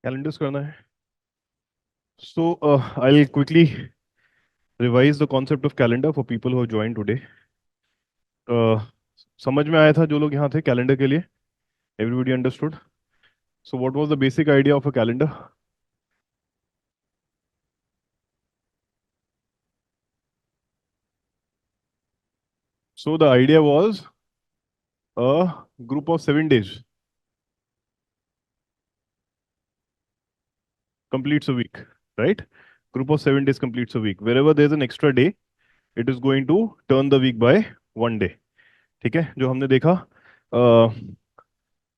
Calendars करना है. So I'll quickly revise the concept of calendar for people who have joined today. Uh, समझ में आया था जो लोग यहाँ थे कैलेंडर के लिए? Everybody understood? So what was the basic idea of a calendar? So the idea was a group of 7 days completes a week, right? Group of 7 days completes a week. Wherever there's an extra day, it is going to turn the week by one day. ठीक है, जो हमने देखा. uh,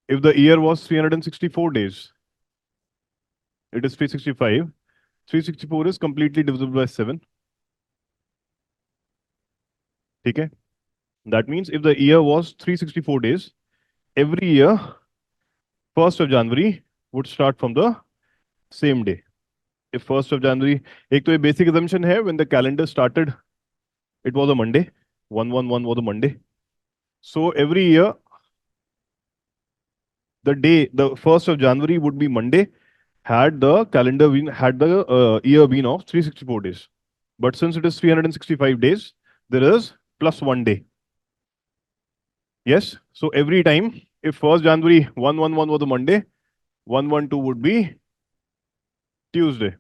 if the year was 364 days, it is 365. 364 is completely divisible by 7. ठीक है. That means if the year was 364 days, every year, 1st of January would start from the same day. If 1st of January, एक तो ये basic assumption है, when the calendar started, it was a Monday. 111 was a Monday. So every year, the 1st of January would be Monday, had the year been of 364 days. But since it is 365 days, there is plus 1 day. Yes. So every time, if 1st January 111 was a Monday, 112 would be Tuesday.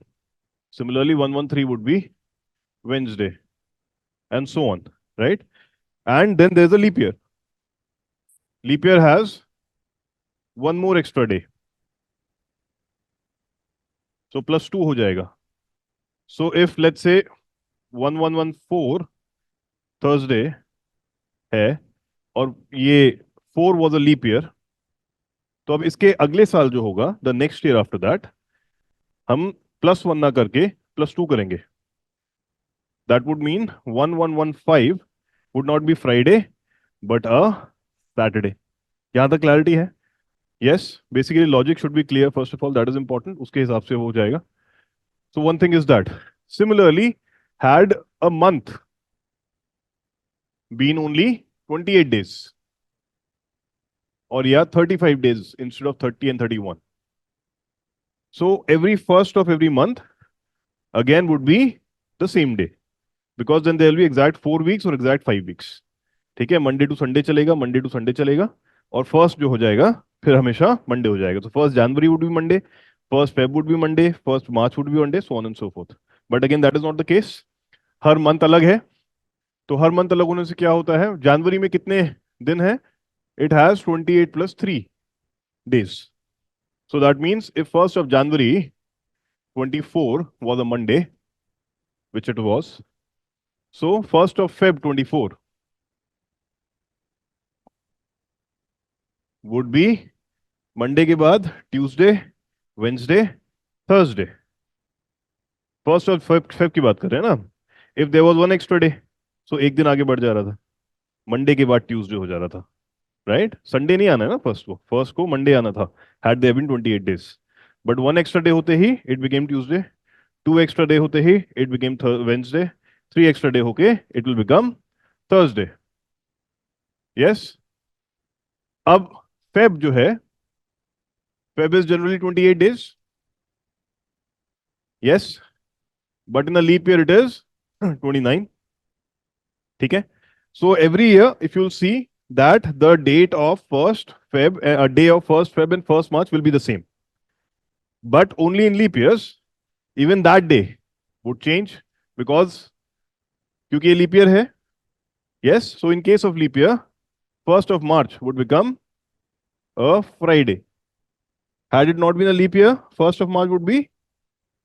Similarly, 113 would be Wednesday, and so on, right? And then there's a leap year. Leap year has one more extra day. So plus 2 हो जाएगा. So if let's say 1114 Thursday है और ये 4 was a leap year, तो अब इसके अगले साल जो होगा, the next year after that, हम +1 ना करके +2 करेंगे. That would mean 1115 would not be Friday but a Saturday. यहां तक क्लैरिटी है? Yes, basically logic should be clear first of all, that is important. उसके हिसाब से हो जाएगा. So one thing is that similarly, had a month been only 28 days or 35 days instead of 30 and 31, so every first of every month again would be the same day, because then there will be exact 4 weeks or exact 5 weeks. ठीक है, Monday to Sunday चलेगा, Monday to Sunday चलेगा, और first जो हो जाएगा फिर हमेशा मंडे हो जाएगा. तो 1st January would be Monday, 1st Feb would be Monday, 1st March would be Monday, so on and so fourth. But again that is not the case. Her month अलग है. तो हर मंथ अलग होने से क्या होता है, जनवरी में कितने दिन है? It has 28 + 3 days. So that means if 1st of January 24 was a Monday, which it was, so 1st of Feb 24 would be Monday के बाद Tuesday, Wednesday, Thursday. 1st of Feb की बात कर रहे हैं ना. If there was one extra day, so एक दिन आगे बढ़ जा रहा था, मंडे के बाद ट्यूसडे हो जा रहा था, राइट? संडे नहीं आना है ना फर्स्ट को मंडे आना था, had there been 28 days. But one extra day होते ही it became Tuesday, 2 extra day होते ही it became Wednesday, 3 extra day होके it will become Thursday. Yes. अब फेब जो है, Feb is generally 28 days. Yes. But in a leap year it is 29. ठीक है. So every year, if you'll see that the date of 1st Feb, a day of 1st Feb and 1st March will be the same. But only in leap years, even that day would change, because क्योंकि ये leap year है. Yes. So in case of leap year, 1st of March would become a Friday. Had it not been a leap year, 1st of March would be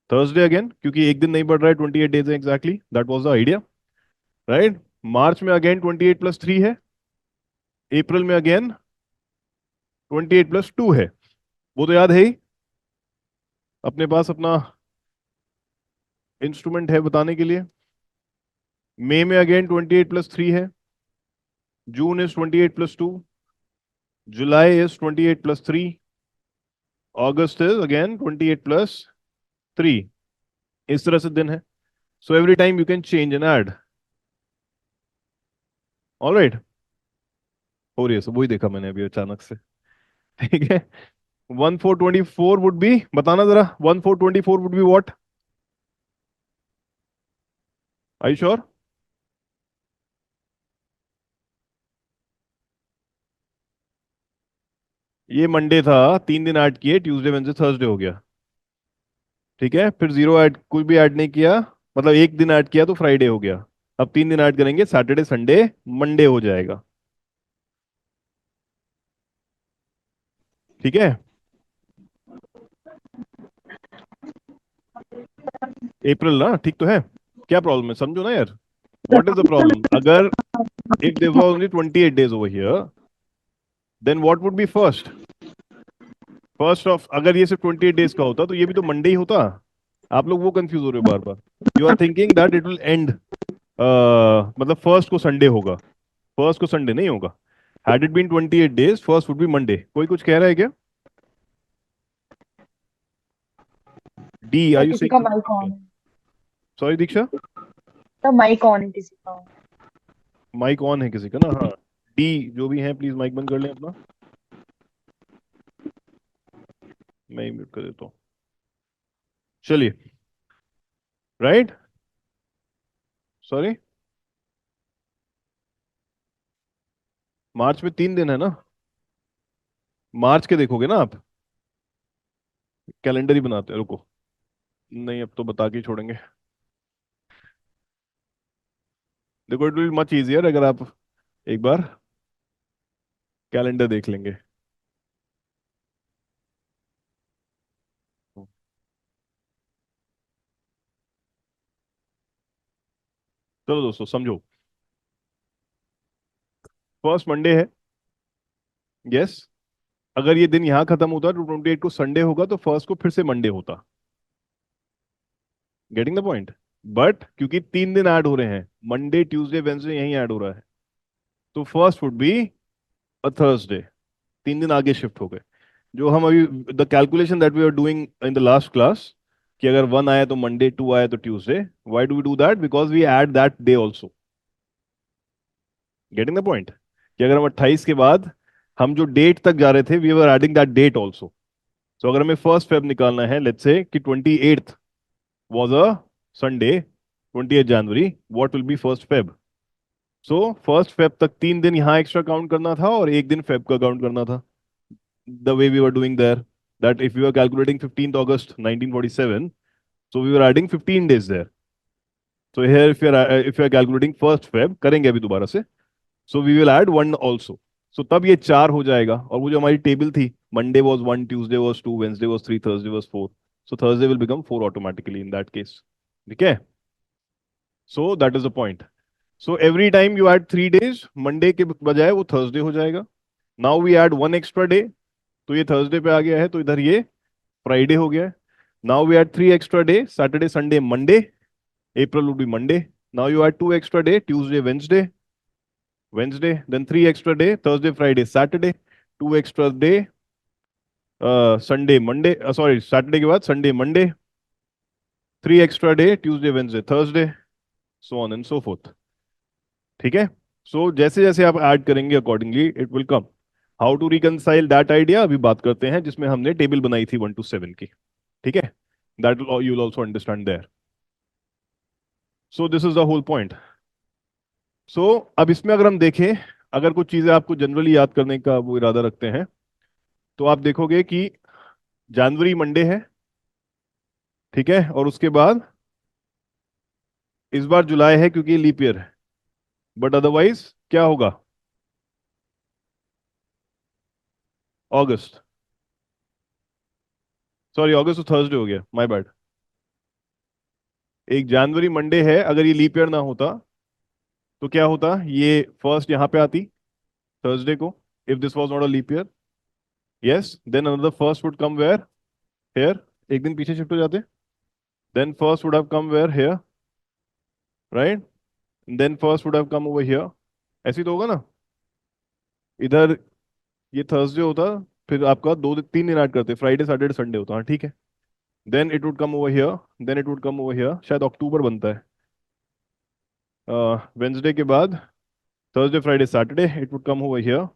Thursday again, क्योंकि एक दिन नहीं बढ़ रहा है, 28 days है exactly. That was the idea, right? मार्च में again 28 + 3 है, अप्रैल में अगेन 28 + 2 है. वो तो याद है ही, अपने पास अपना इंस्ट्रूमेंट है बताने के लिए. मई में अगेन 28 + 3 है, June is 28 + 2, July is 28 + 3, August is again 28 + 3. इस तरह से दिन है. So every time you can change and add. Alright. हो रही है सब, वही देखा मैंने अभी अचानक से. ठीक है. 1424 वुड बी, बताना जरा, 1424 would be what? I you sure? ये मंडे था, 3 दिन ऐड किए, ट्यूसडे वेडनेसडे थर्सडे हो गया। ठीक है, फिर जीरो ऐड, कुछ भी ऐड नहीं किया, मतलब एक दिन ऐड किया तो फ्राइडे हो गया। अब 3 दिन ऐड करेंगे, सैटरडे संडे मंडे हो जाएगा। ठीक है, अप्रैल ना, ठीक तो है। क्या प्रॉब्लम है, समझो ना यार। What is the problem? अगर if there was only 28 days over here, then what would be first? First of, अगर ये सिर्फ 28 डेज का होता तो ये भी तो मंडे ही होता। आप लोग वो कंफ्यूज हो रहे हो बार बार। You are thinking that it will end, मतलब फर्स्ट को संडे होगा। फर्स्ट को संडे नहीं होगा। Had it been 28 days, first would be Monday. कोई कुछ कह रहा है क्या? डी, सर आर यू किसी का सेइंग? माइक ऑन है। Sorry Diksha. Sir mic on है किसी का। माइक ऑन है किसी का ना, हाँ। डी, जो भी है प्लीज माइक बंद कर लें अपना। मैं ही म्यूट कर देता हूँ। चलिए। राइट। सॉरी। मार्च में 3 दिन है ना। मार्च के देखोगे ना आप? कैलेंडर ही बनाते हैं, रुको। नहीं, अब तो बता के ही छोड़ेंगे। देखो, इट विल मच इजियर अगर आप एक बार कैलेंडर देख लेंगे। चलो दोस्तों समझो। फर्स्ट मंडे है। यस। अगर ये दिन यहाँ खत्म होता तो 28 को संडे होगा, तो फर्स्ट को फिर से मंडे होता। Getting the point? बट क्योंकि 3 दिन ऐड हो रहे हैं, मंडे ट्यूसडे वेंसडे यहीं ऐड हो रहा है, तो first would be a Thursday. 3 दिन आगे शिफ्ट हो गए। जो हम अभी, the calculation that we are doing in the last class, कि अगर 1 आया तो मंडे, 2 आया तो Tuesday. Why do we do that? Because we add that day also. Getting the point? कि अगर हम 28 के बाद हम जो डेट तक जा रहे थे, we were adding that date also. So अगर हमें फर्स्ट फेब निकालना है, लेट्स से कि 28th was a Sunday, 28 January, what will be first Feb? So first Feb तक 3 दिन यहाँ एक्स्ट्रा काउंट करना था और एक दिन फेब का काउंट करना था। The way we were doing there, that if we are calculating 15th August 1947, so we were adding 15 days there. So here if you are calculating first Feb, करेंगे अभी दोबारा से, so we will add one also. So तब ये 4 हो जाएगा, और वो जो हमारी टेबल थी, Monday was 1, Tuesday was 2, Wednesday was 3, Thursday was 4. So Thursday will become 4 automatically in that case. ठीक है? So that is the point. So every time you add 3 days, Monday के बजाय वो Thursday हो जाएगा. Now we add one extra day, तो ये Thursday पे आ गया है, तो इधर ये Friday हो गया है. Now we add 3 extra days, Saturday, Sunday, Monday. April would be Monday. Now you add 2 extra days, Tuesday, Wednesday, then 3 extra days, Thursday, Friday, Saturday, 2 extra days, Sunday, Monday, sorry, Saturday के बाद Sunday, Monday, 3 extra days, Tuesday, Wednesday, Thursday, so on and so forth. ठीक है? So जैसे जैसे आप add करेंगे accordingly it will come. How to reconcile that idea अभी बात करते हैं, जिसमें हमने टेबल बनाई थी 1 to 7 की। ठीक है? That you will also understand there. So this is the whole point. So अब इसमें अगर हम देखें, अगर कुछ चीजें आपको जनरली याद करने का वो इरादा रखते हैं, तो आप देखोगे कि जनवरी मंडे है। ठीक है, और उसके बाद इस बार जुलाई है क्योंकि लीप ईयर है, बट अदरवाइज क्या होगा? अगस्त। सॉरी, अगस्त तो थर्सडे हो गया, माय बैड। एक जनवरी मंडे है, अगर ये लीप ईयर ना होता तो क्या होता? ये फर्स्ट यहाँ पे आती थर्सडे को, if this was not a leap year. Yes, then another first would come where? Here. एक दिन पीछे शिफ्ट हो जाते, then first would have come where? Here, right? Then first would have come over here. ऐसे ही तो होगा ना? इधर ये थर्सडे होता, फिर आपका 2 3 दिन ऐड करते, फ्राइडे सैटरडे संडे होता, हाँ ठीक है। Then it would come over here, then it would come over here, शायद अक्टूबर बनता है। वेंसडे के बाद Thursday Friday Saturday, it would come over here,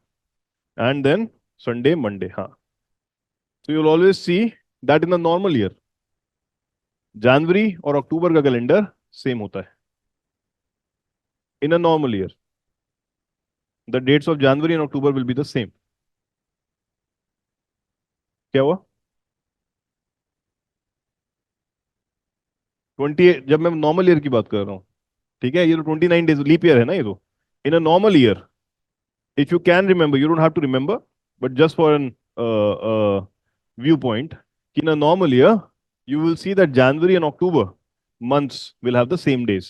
and then Sunday Monday, हाँ। So you'll always see that in a normal year, जनवरी और अक्टूबर का calendar same होता है. In a normal year, the dates of January and October will be the same. क्या हुआ? 28, जब मैं normal year की बात कर रहा हूँ, ठीक है, ये तो 29 डेज लीप ईयर है ना ये तो. In a normal year, if you can remember, you don't have to remember, but just for an view point, in a normal year you will see that January and October months will have the same days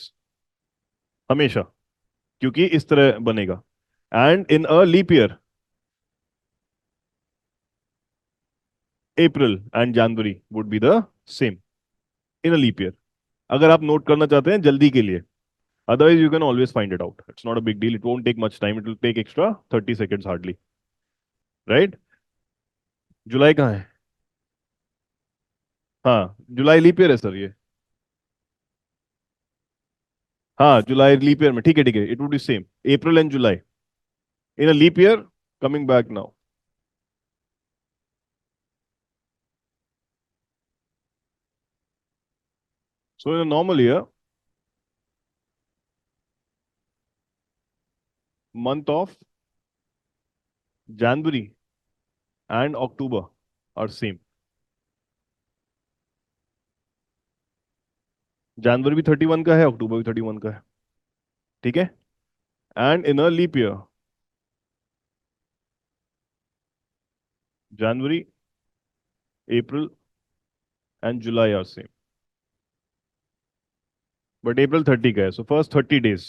हमेशा, क्योंकि इस तरह बनेगा. And in a leap year, April and January would be the same in a leap year. अगर आप note करना चाहते हैं जल्दी के लिए, otherwise you can always find it out. It's not a big deal. It won't take much time. It will take extra 30 seconds hardly. Right? जुलाई कहाँ है? हाँ, जुलाई लीप ईयर है सर ये. हाँ, जुलाई लीप ईयर में, ठीक है ठीक है. It would be same, April and July in a leap year. Coming back now. So in a normal year, month of January and October are same. जनवरी भी 31 का है, अक्टूबर भी 31 का है, ठीक है. And in a leap year, January, April and July are same. But April 30 का है, so first 30 days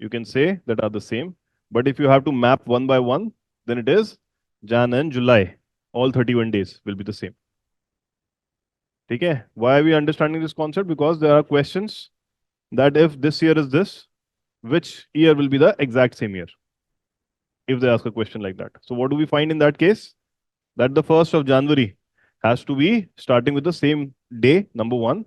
you can say that are the same. But if you have to map one by one, then it is Jan and July. All 31 days will be the same. ठीक है? Why are we understanding this concept? Because there are questions that if this year is this, which year will be the exact same year? If they ask a question like that. So what do we find in that case? That the 1st of January has to be starting with the same day, number one.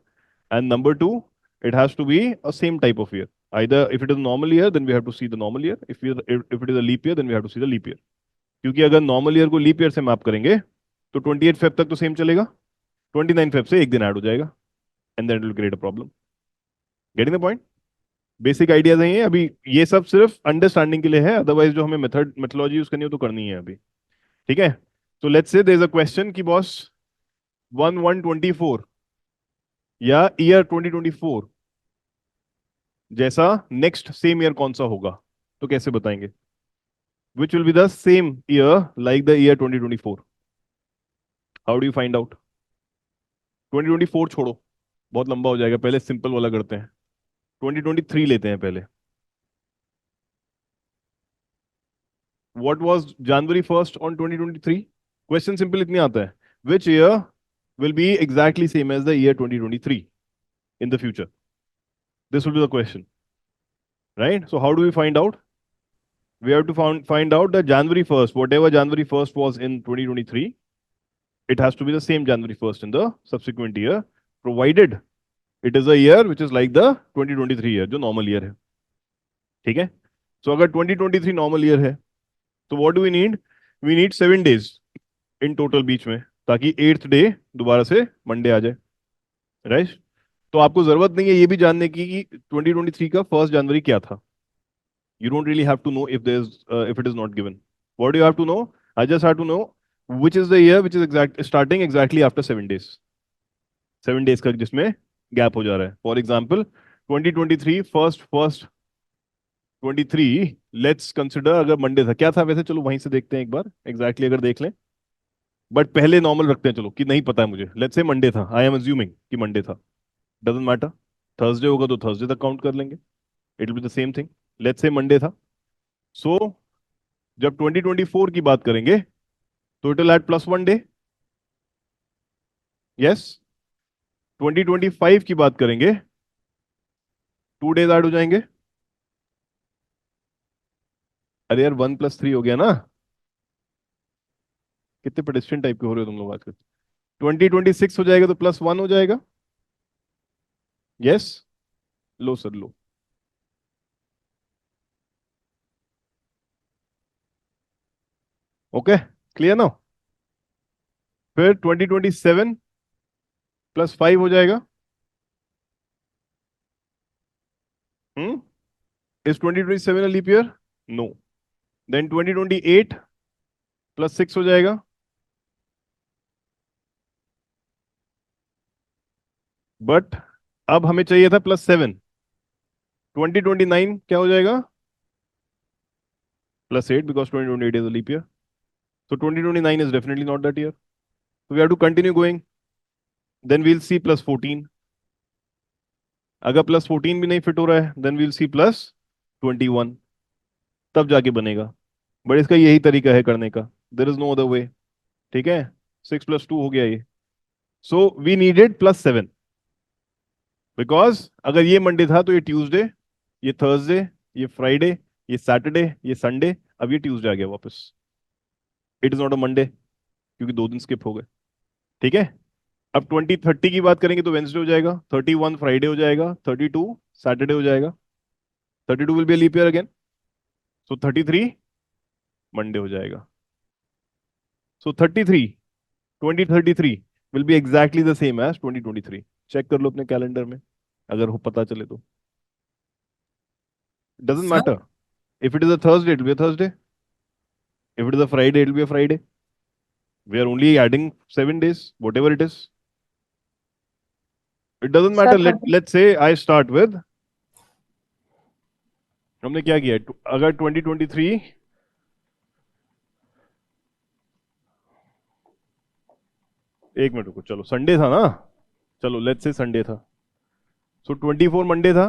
And number two, it has to be a same type of year. Either if it is a normal year, then we have to see the normal year. If it is a leap year, then we have to see the leap year. क्योंकि अगर normal year को leap year से map करेंगे तो 28 Feb तक तो same चलेगा, 29 Feb से एक दिन ऐड हो जाएगा, and then it will create a problem. Getting the point? Basic ideas हैं ये. अभी ये सब सिर्फ अंडरस्टैंडिंग के लिए है, अदरवाइज जो हमें मेथोलॉजी यूज करनी हो तो करनी है अभी. ठीक है. तो let's say there is a question कि बॉस 1124 या ईयर 2024 जैसा नेक्स्ट सेम ईयर कौन सा होगा, तो कैसे बताएंगे? विच will B the same year like the year 2024? How do you find out? 2024 छोड़ो, बहुत लंबा हो जाएगा, पहले सिंपल वाला करते हैं. 2023 लेते हैं पहले. What was January 1st on 2023? Question simple इतनी आता है, which year will be exactly same as the year 2023 in the future? This will be the question, right? So how do we find out? We have to find out that January 1st, whatever January 1st was in 2023, it has to be the same January 1st in the subsequent year, provided it is a year which is like the 2023 year, जो normal year है. ठीक है? So अगर 2023 normal year है, तो what do we need? We need 7 days in total बीच में, ताकि 8th day दोबारा से मंडे आ जाए, राइट? तो आपको जरूरत नहीं है ये भी जानने की कि 2023 का 1st जनवरी क्या था. You don't really have to know if it is not given. What do you have to know? I just have to know which is the year which is starting exactly after 7 days. 7 days का जिसमें gap हो जा रहा है. For example, 2023 first 23, let's consider अगर Monday था, क्या था वैसे, चलो वहीं से देखते हैं एक बार एग्जैक्टली अगर देख लें. बट पहले नॉर्मल रखते हैं, चलो कि नहीं पता है मुझे, लेट्स से मंडे था, आई एम अज्यूमिंग कि मंडे था, डजंट मैटर. थर्सडे होगा तो थर्सडे तक काउंट कर लेंगे, it will B the same thing. Let's say Monday था. सो जब 2024 की बात करेंगे तो it will add +1 day. Yes. 2025 की बात करेंगे, 2 days ऐड हो जाएंगे. अरे यार 1 + 3 हो गया ना. कितने पेडिस्ट्रियन टाइप के हो रहे हो तुम लोग आजकल. 2026 हो जाएगा तो +1 हो जाएगा. यस. लो सर लो. ओके, क्लियर ना? फिर 2027 प्लस 5 हो जाएगा. Is 2027 a leap year? No. Then 2028 plus 6 हो जाएगा. बट अब हमें चाहिए था प्लस 7. 2029 क्या हो जाएगा? Plus 8 because 2028 is a leap year. So 2029 is definitely not that year. So we have to continue going. Then we'll see plus 14. अगर प्लस 14 भी नहीं फिट हो रहा है देन वील सी प्लस 21. तब जाके बनेगा. बट इसका यही तरीका है करने का. There is no other way. ठीक है. 6 + 2 हो गया ये. So we needed plus 7 because अगर ये मंडे था तो ये ट्यूसडे, ये थर्सडे, ये फ्राइडे, ये सैटरडे, ये संडे. अब ये ट्यूसडे आ गया वापस. It is not a Monday क्योंकि 2 दिन स्किप हो गए. ठीक है. अब 2030 की बात करेंगे तो वेंसडे हो जाएगा, 31 फ्राइडे हो जाएगा, 32 सैटरडे हो जाएगा, 32 will be leap year again. So 33 Monday हो जाएगा. So 2033 will be exactly the same as 2023. Check कर लो अपने कैलेंडर में अगर हो पता चले तो. Doesn't matter. If it is a Thursday it will be a Thursday. If it is a Friday it will be a Friday. We are only adding 7 days, whatever it is. It doesn't matter. Let's say I start with, हमने क्या किया अगर 2023 एक minute रुको. चलो Sunday था ना. चलो लेट्स से संडे था. सो 24 मंडे था.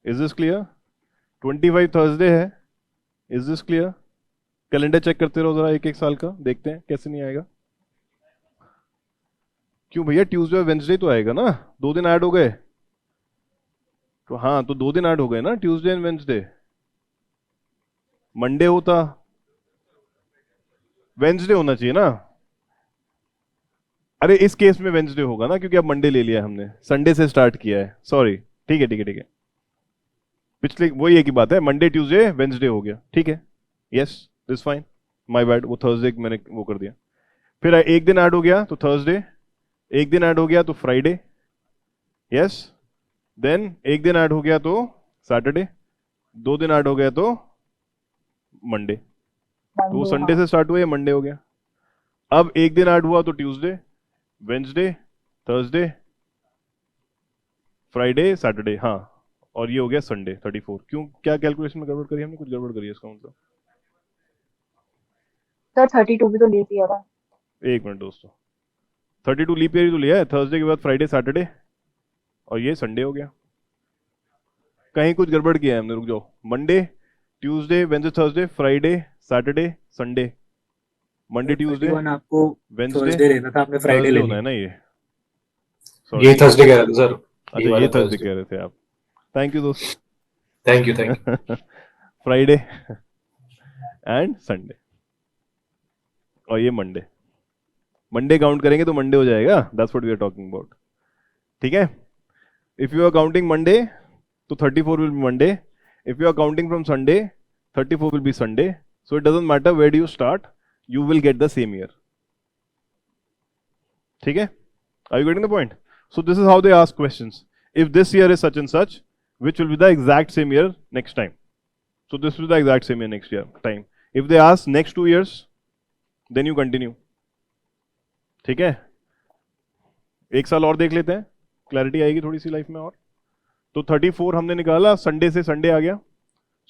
Is this clear? 25 थर्सडे है. Is this clear? Calendar check करते रहो जरा एक एक साल का. देखते हैं कैसे नहीं आएगा. क्यों भैया? ट्यूसडे और वेंसडे तो आएगा ना. 2 दिन ऐड हो गए तो. हाँ तो 2 दिन ऐड हो गए ना, ट्यूसडे एंड वेंसडे. मंडे होता, वेंसडे होना चाहिए ना. अरे इस केस में वेंसडे होगा ना क्योंकि अब मंडे ले लिया हमने, संडे से स्टार्ट किया है. सॉरी. ठीक है ठीक है ठीक है. पिछले वही एक ही बात है. मंडे ट्यूसडे वेंसडे हो गया. ठीक है. Yes this fine. My bad. वो थर्सडे मैंने वो कर दिया. फिर एक दिन ऐड हो गया तो थर्सडे. एक दिन ऐड हो गया तो फ्राइडे. यस. देन एक दिन ऐड हो गया तो सैटरडे. 2 दिन ऐड हो गया तो मंडे. तो वो संडे से स्टार्ट हुआ, ये मंडे हो गया. अब एक दिन ऐड हुआ तो Tuesday, Wednesday, Thursday, Friday, Saturday. हाँ. और ये हो गया संडे 34. क्यों? क्या कैलकुलेशन में गड़बड़ करी हमने? कुछ गड़बड़ करी है इसका मतलब. सर 32 भी तो लीप ईयर है. एक मिनट दोस्तों. 32 लीप ईयर ही तो लिया है. थर्सडे के बाद फ्राइडे, सैटरडे और ये संडे हो गया. कहीं कुछ गड़बड़ किया है हमने. रुक जाओ. Monday, Tuesday, Wednesday, Thursday, Friday, Saturday, Sunday. Monday, Tuesday, आपको वेंसडे, थर्सडे लेना था, आपने फ्राइडे थर्सडे ले होना है लिया. ना ये. ये सॉरी. थर्सडे कह रहे थे सर. अच्छा ये थर्सडे कह रहे थे आप. थैंक यू दोस्त. Thank you. Friday and Sunday और ये मंडे. मंडे काउंट करेंगे तो मंडे हो जाएगा. That's what we are talking about. ठीक है. If you are counting Monday तो 34 will be Monday. If you are counting from Sunday 34 will be Sunday. So it doesn't matter where do you start, you will get the same year. ठीक है. Are you getting the point? So this is how they ask questions. If this year is such and such, which will be the exact same year next time. So this will be the exact same year next year time. If they ask next 2 years, then you continue. ठीक है. एक साल और देख लेते हैं, clarity आएगी थोड़ी सी लाइफ में और. तो 34 हमने निकाला, संडे से संडे आ गया.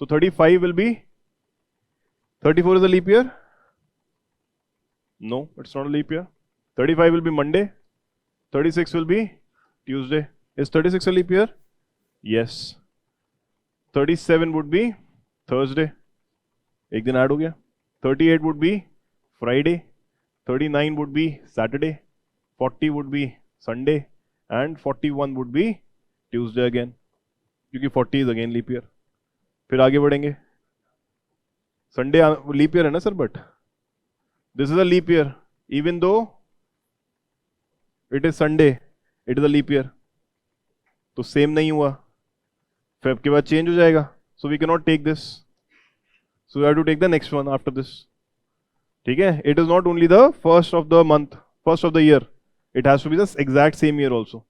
So 35 will be, 34 is a leap year? No, it's not a leap year. 35 will be Monday. 36 will be Tuesday. Is 36 a leap year? Yes. 37 would be Thursday. एक दिन ऐड हो गया. 38 would be Friday. 39 would be Saturday. 40 would be Sunday. And 41 would be Tuesday again. क्योंकि 40 is again leap year. फिर आगे बढ़ेंगे. Sunday leap year है ना sir, but this is a leap year even though it is Sunday, it is a leap year. तो सेम नहीं हुआ. फेब के बाद चेंज हो जाएगा. So we can not take this. So we have to take the next one after this. ठीक है, it is not only the first of the month, first of the year, it has to be the exact same year also.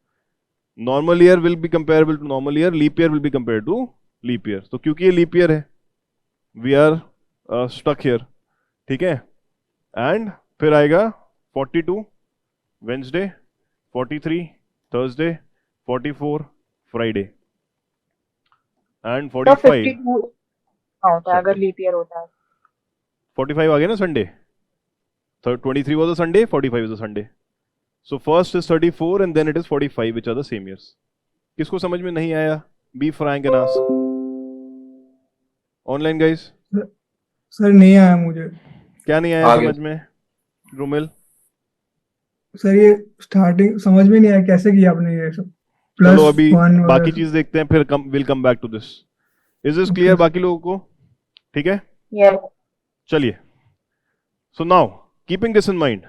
Normal year will be comparable to normal year, leap year will be compared to leap year. तो क्योंकि ये leap year है, we are stuck here. ठीक है, and फिर आएगा 42 Wednesday, 43 Thursday, 44 Friday and तो 45 52 होता है अगर Sunday. लीप ईयर होता है. 45 आ गया ना Sunday. 23 was a Sunday, 45 is a Sunday. So first is 34 and then it is 45 which are the same years. किसको समझ में नहीं आया? Be frank and ask. Online guys, sir नहीं आया मुझे. क्या नहीं आया आगे. समझ में? रुमिल, सर ये स्टार्टिंग समझ में नहीं आया कैसे किया आपने ये सब. चलो अभी +1 बाकी चीज देखते हैं, फिर will come back to this. Is this clear बाकी लोगों को? ठीक है, Yes. चलिए. So now keeping this in mind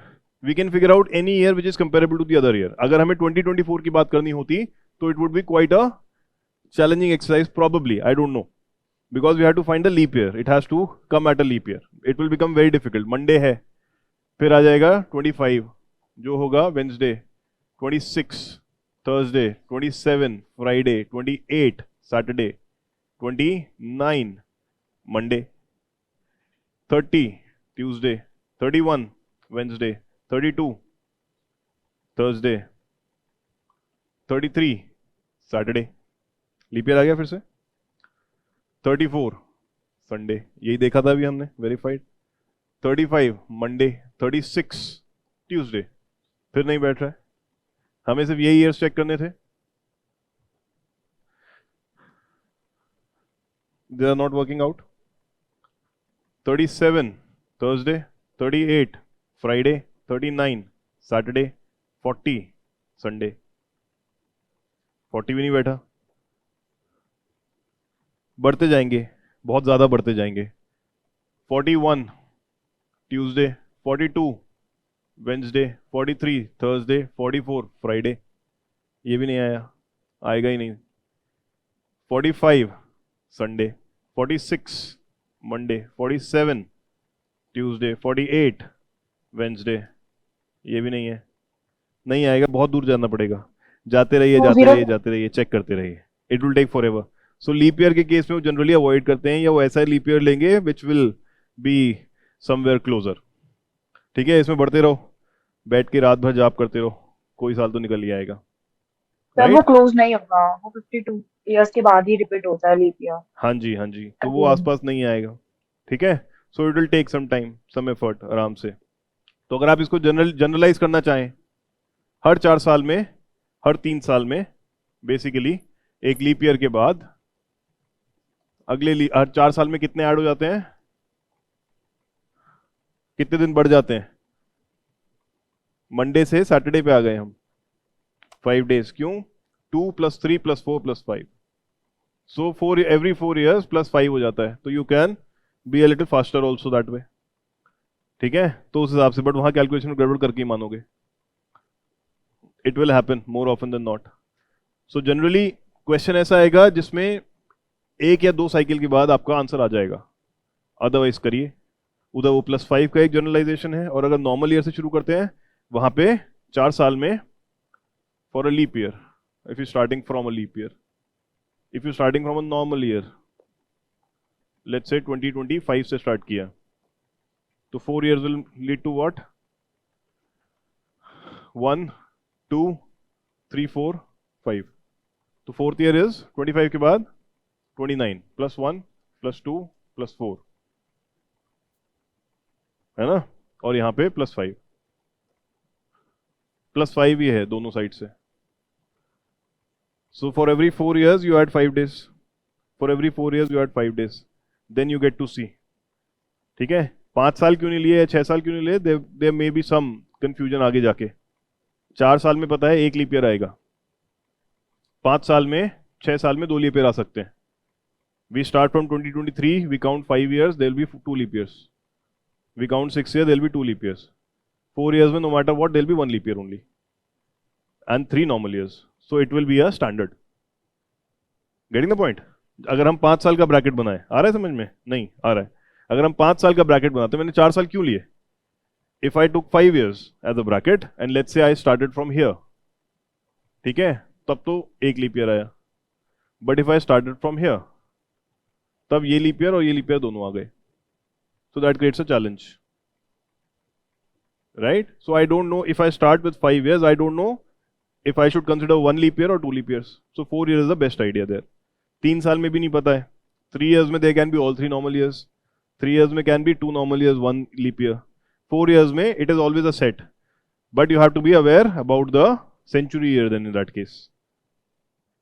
we can figure out any year which is comparable to the other year. अगर हमें 2024 की बात करनी होती तो it would be quite a challenging exercise probably, I don't know, because we have to find the leap year. It has to come at a leap year. It will become very difficult. Monday है, फिर आ जाएगा 25 जो होगा Wednesday, 26 Thursday, 27 Friday, 28 Saturday, 29 Monday, 30 Tuesday, 31 Wednesday, 32 Thursday, 33 Saturday. Leap year आ गया फिर से. 34 Sunday, यही देखा था अभी हमने, वेरीफाइड. 35 Monday, 36 Tuesday. फिर नहीं बैठ रहा है, हमें सिर्फ यही ईयर्स चेक करने थे. They are not working out. 37 Thursday, 38 Friday, 39 Saturday, 40 Sunday. 40 भी नहीं बैठा. बढ़ते जाएंगे, बहुत ज़्यादा बढ़ते जाएंगे. 41 ट्यूसडे, 42 वेंसडे, 43 थर्सडे, 44 फ्राइडे. ये भी नहीं आया, आएगा ही नहीं. 45 संडे, 46 मंडे, 47 ट्यूसडे, 48 वेंसडे. ये भी नहीं है, नहीं आएगा, बहुत दूर जाना पड़ेगा. जाते रहिए जाते रहिए जाते रहिए, चेक करते रहिए. It will take forever. So leap year के केस में वो जनरली अवॉइड करते हैं, या वो ऐसा लीप ईयर लेंगे which will be somewhere closer. ठीक है, इसमें बढ़ते रहो, बैठ के रात भर जाप करते रहो, कोई साल तो निकल ही आएगा. सर वो क्लोज नहीं होगा, वो 52 इयर्स के बाद ही रिपीट होता है लीप ईयर. हाँ जी, हाँ जी, तो वो आसपास नहीं आएगा. ठीक है, so it will take some time, some effort, आराम से. तो अगर आप इसको जनरलाइज करना चाहें, हर 4 साल में, हर 3 साल में बेसिकली एक लीप ईयर के बाद अगले हर 4 साल में कितने ऐड हो जाते हैं, कितने दिन बढ़ जाते हैं. मंडे से सैटरडे पे आ गए हम, 5 डेज. क्यों? 2 + 3 + 4 + 5. सो every 4 years +5 हो जाता है. तो you can be a little faster also that way. ठीक है, तो उस हिसाब से, बट वहां कैलकुलेशन गड़बड़ करके ही मानोगे. It will happen more often than not. So generally question ऐसा आएगा जिसमें 1 या 2 साइकिल के बाद आपका आंसर आ जाएगा. अदरवाइज करिए, उधर वो +5 का एक जनरलाइजेशन है. और अगर नॉर्मल ईयर से शुरू करते हैं, वहां पे 4 साल में for a leap year, if you starting from a leap year, if you starting from a normal year, let's say 2025 से स्टार्ट किया, तो 4 years will lead to what? 1 2 3 4 5. तो 4th ईयर इज 25 के बाद 29 +1 +2 +4, है ना. और यहाँ पे +5 +5 ही है दोनों साइड से. So for every 4 years you add 5 days. For every 4 years you add 5 days. Then you get to see. ठीक है, 5 साल क्यों नहीं लिए या 6 साल क्यों नहीं लिए? There may be some confusion आगे जाके. 4 साल में पता है 1 लीप ईयर आएगा, 5 साल में, 6 साल में 2 लीप ईयर आ सकते हैं. We start from 2023, we count 5 years, there will be 2 leap years. We count 6 years, there will be 2 leap years. 4 years, no matter what, there will be 1 leap year only. And 3 normal years. So it will be a standard. Getting the point? अगर हम 5 साल का bracket बनाए, आ रहा है समझ में? नहीं आ रहा है. अगर हम 5 साल का ब्रैकेट बनाते, मैंने 4 साल क्यों लिए? if I took 5 years as a bracket and let's say I started from here, ठीक है, तब तो एक लीप ईयर आया. But if I started from here, तब ये लीप ईयर और ये लीप ईयर दोनों आ गए. So that creates a challenge, right? So I don't know if I start with 5 years, I don't know if I should consider 1 leap year or 2 leap years. So 4 years is the best idea there. 3 साल में भी नहीं पता है. 3 years में there can be all 3 normal years. 3 years में can be 2 normal years, 1 leap year. 4 years में it is always a set. But you have to be aware about the century year then in that case.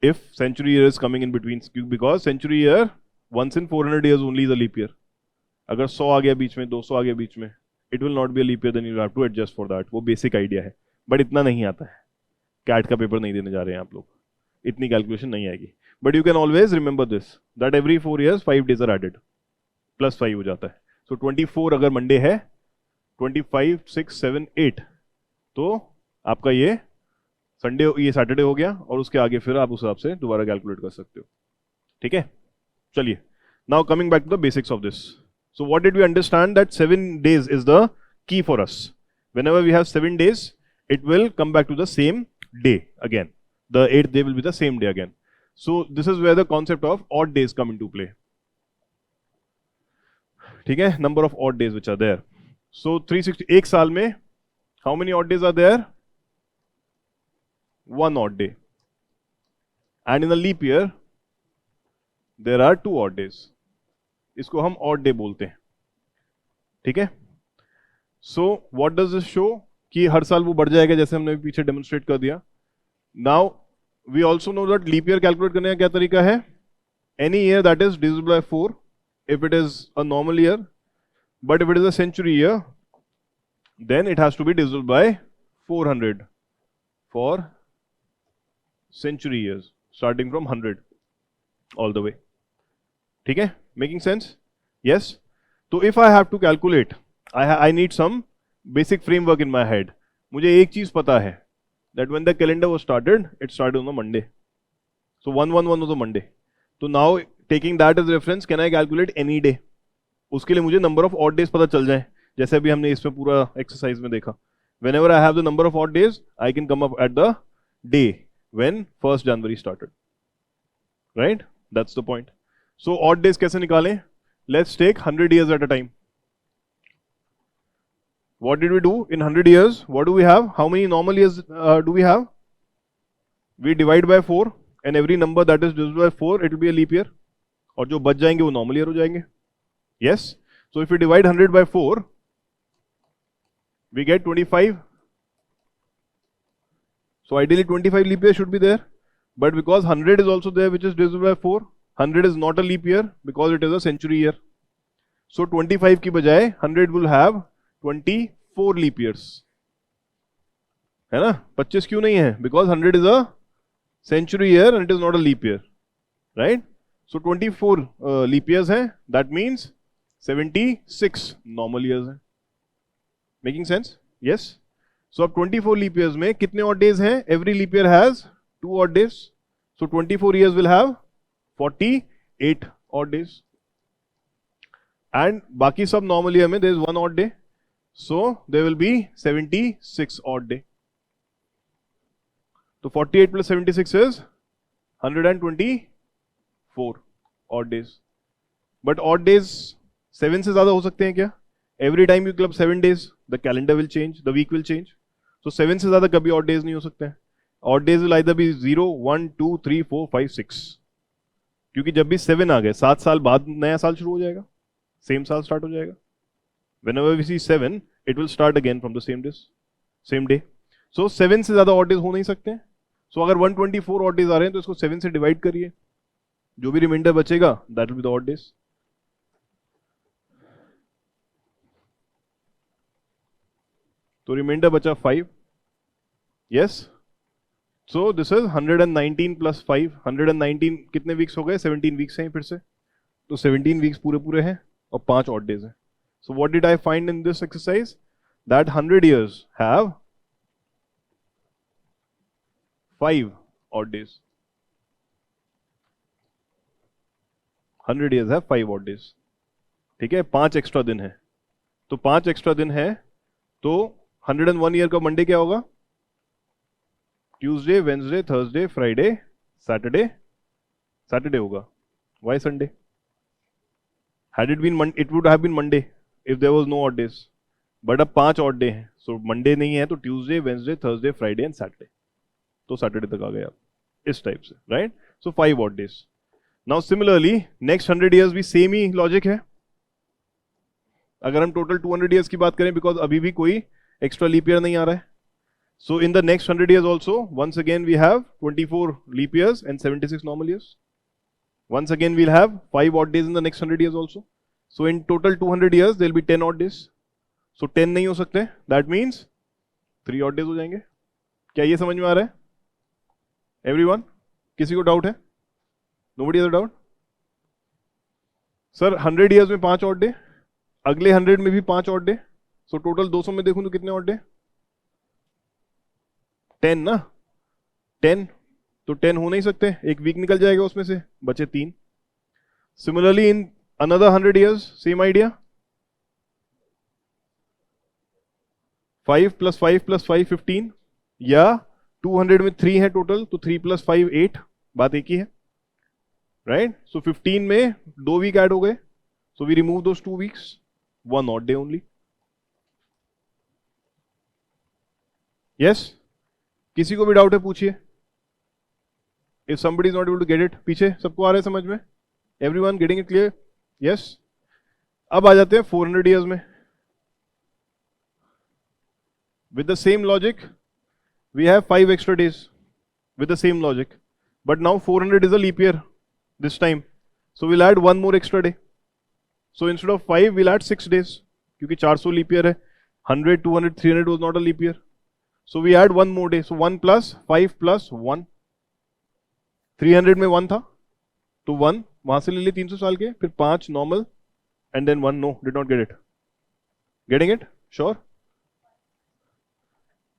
If century year is coming in between, because century year once in 400 years only is a leap year. अगर 100 आ गया बीच में, 200 आ गया बीच में, it will not be a leap year, then you have to adjust for that. वो basic idea है. But इतना नहीं आता है. कैट का पेपर नहीं देने जा रहे हैं आप लोग, इतनी कैलकुलेशन नहीं आएगी. But you can always remember this that every 4 years 5 days are added, plus 5 हो जाता है. सो 24 अगर मंडे है, 25, 6, 7, 8, तो आपका ये संडे, ये सैटरडे हो गया, और उसके आगे फिर आप उस हिसाब से दोबारा कैलकुलेट कर सकते हो. ठीक है, चलिए. Now coming back to the basics of this. So what did we understand that 7 days is the key for us. Whenever we have 7 days, it will come back to the same day again. The 8th day will be the same day again. So this is where the concept of odd days come into play. ठीक है, number of odd days which are there. So 360, एक साल में how many odd days are there? 1 odd day. And in a leap year there are 2 odd days. इसको हम odd day बोलते हैं. ठीक है. So what does this show? कि हर साल वो बढ़ जाएगा, जैसे हमने पीछे डेमोन्स्ट्रेट कर दिया. Now we also know that leap year calculate करने का क्या तरीका है. Any year that is divisible by 4 if it is a normal year, but if it is a century year then it has to be divisible by 400 for century years starting from 100 all the way. ठीक है, making sense? Yes. तो if I have to calculate, I need some basic framework in my head. मुझे एक चीज पता है, that when the calendar was started, it started on the Monday. So 111 was the Monday. तो now taking that as reference, can I calculate any day? उसके लिए मुझे number of odd days पता चल जाए, जैसे अभी हमने इसमें पूरा एक्सरसाइज में देखा. Whenever I have the number of odd days, I can come up at the day when 1st January started. Right, that's the point. So odd days कैसे निकालें? Let's take 100 years at a time. What did we do in 100 years? What do we have? How many normal years do we have? We divide by 4, and every number that is divisible by 4, it will be a leap year. और जो बच जाएंगे वो normal year हो जाएंगे. Yes. So if we divide 100 by 4, we get 25. So ideally 25 leap year should be there, but because 100 is also there, which is divisible by 4, 100 is not a leap year because it is a century year. So 25 की बजाय 100 will have 24 leap years. है ना? 25 क्यों नहीं है? Because 100 is a century year and it is not a leap year, right? So 24 leap years हैं. That means 76 normal years हैं. Making sense? Yes. So अब 24 leap years में कितने odd days हैं? Every leap year has 2 odd days. So 24 years will have 48 odd days. And बाकी सब normal year में there is 1 odd day. So there will be 76 odd day. So 48 plus 76 is 124 odd days. But odd days 7 से ज्यादा हो सकते हैं क्या? Every time you club 7 days, the calendar will change, the week will change. So 7 से ज्यादा कभी odd days नहीं हो सकते हैं. Odd days will either be 0, 1, 2, 3, 4, 5, 6. क्योंकि जब भी 7 आ गए, 7 साल बाद नया साल शुरू हो जाएगा, सेम साल स्टार्ट हो जाएगा. Whenever we see 7, it will start again from the same day. So 7 से ज्यादा odd days हो नहीं सकते. So अगर 124 odd days आ रहे हैं तो इसको 7 से डिवाइड करिए, जो भी रिमाइंडर बचेगा that will be the odd days. तो रिमाइंडर बचा 5. Yes. So this is 119 plus 5. 119 कितने वीक्स हो गए? 17 वीक्स हैं फिर से. तो 17 वीक्स पूरे हैं और 5 odd days हैं. So what did I find in this exercise? That 100 years have 5 odd days. 100 years have 5 odd days. ठीक है, 5 एक्स्ट्रा दिन है. तो 5 एक्स्ट्रा दिन है तो 101 ईयर का मंडे क्या होगा? Tuesday, Wednesday, Thursday, Friday, Saturday, Saturday होगा. Why Sunday? Had it been Monday, it would have been Monday if there was no odd days. But अब 5 odd day हैं, so Monday नहीं है तो Tuesday, Wednesday, Thursday, Friday and Saturday. तो Saturday तक आ गए आप इस टाइप से, right? So 5 odd days. Now similarly, next 100 years भी same ही logic है. अगर हम total 200 years की बात करें, because अभी भी कोई extra leap year नहीं आ रहा है. So in the next 100 years also, once again we have 24 leap years and 76 normal years. Once again we'll have 5 odd days in the next 100 years also. So in total 200 years there will be 10 odd days. So 10 नहीं हो सकते. That means 3 odd days हो जाएंगे. क्या ये समझ में आ रहा है? Everyone? किसी को डाउट है? Nobody has a doubt? Sir 100 years में 5 odd day, अगले 100 में भी 5 odd day. So total 200 में देखूं तो कितने odd day? 10 ना? 10. तो 10 हो नहीं सकते, एक वीक निकल जाएगा उसमें से, बचे 3. Similarly in another 100 years same idea. 5 + 5 + 5 15, या 200 में 3 है टोटल, तो 3 + 5 8, बात एक ही है, राइट? सो 15 में 2 वीक ऐड हो गए, so we remove those 2 weeks, 1 odd day only. Yes, किसी को भी डाउट है पूछिए. If somebody is not able to get it, पीछे सबको आ रहा है समझ में? Everyone getting it clear? Yes? अब आ जाते हैं 400 years में. With the same logic, we have 5 extra days. With the same logic. But now 400 is a leap year this time. So we'll add 1 more extra day. So instead of 5, we'll add 6 days. क्योंकि 400 leap year है. 100, 200, 300 was not a leap year. So we add 1 more day. So 1 + 5 + 1. 300 में 1 था, तो 1 वहां से ले लिए 300 साल के, फिर 5 normal and then 1. No, did not get it. Getting it? Sure?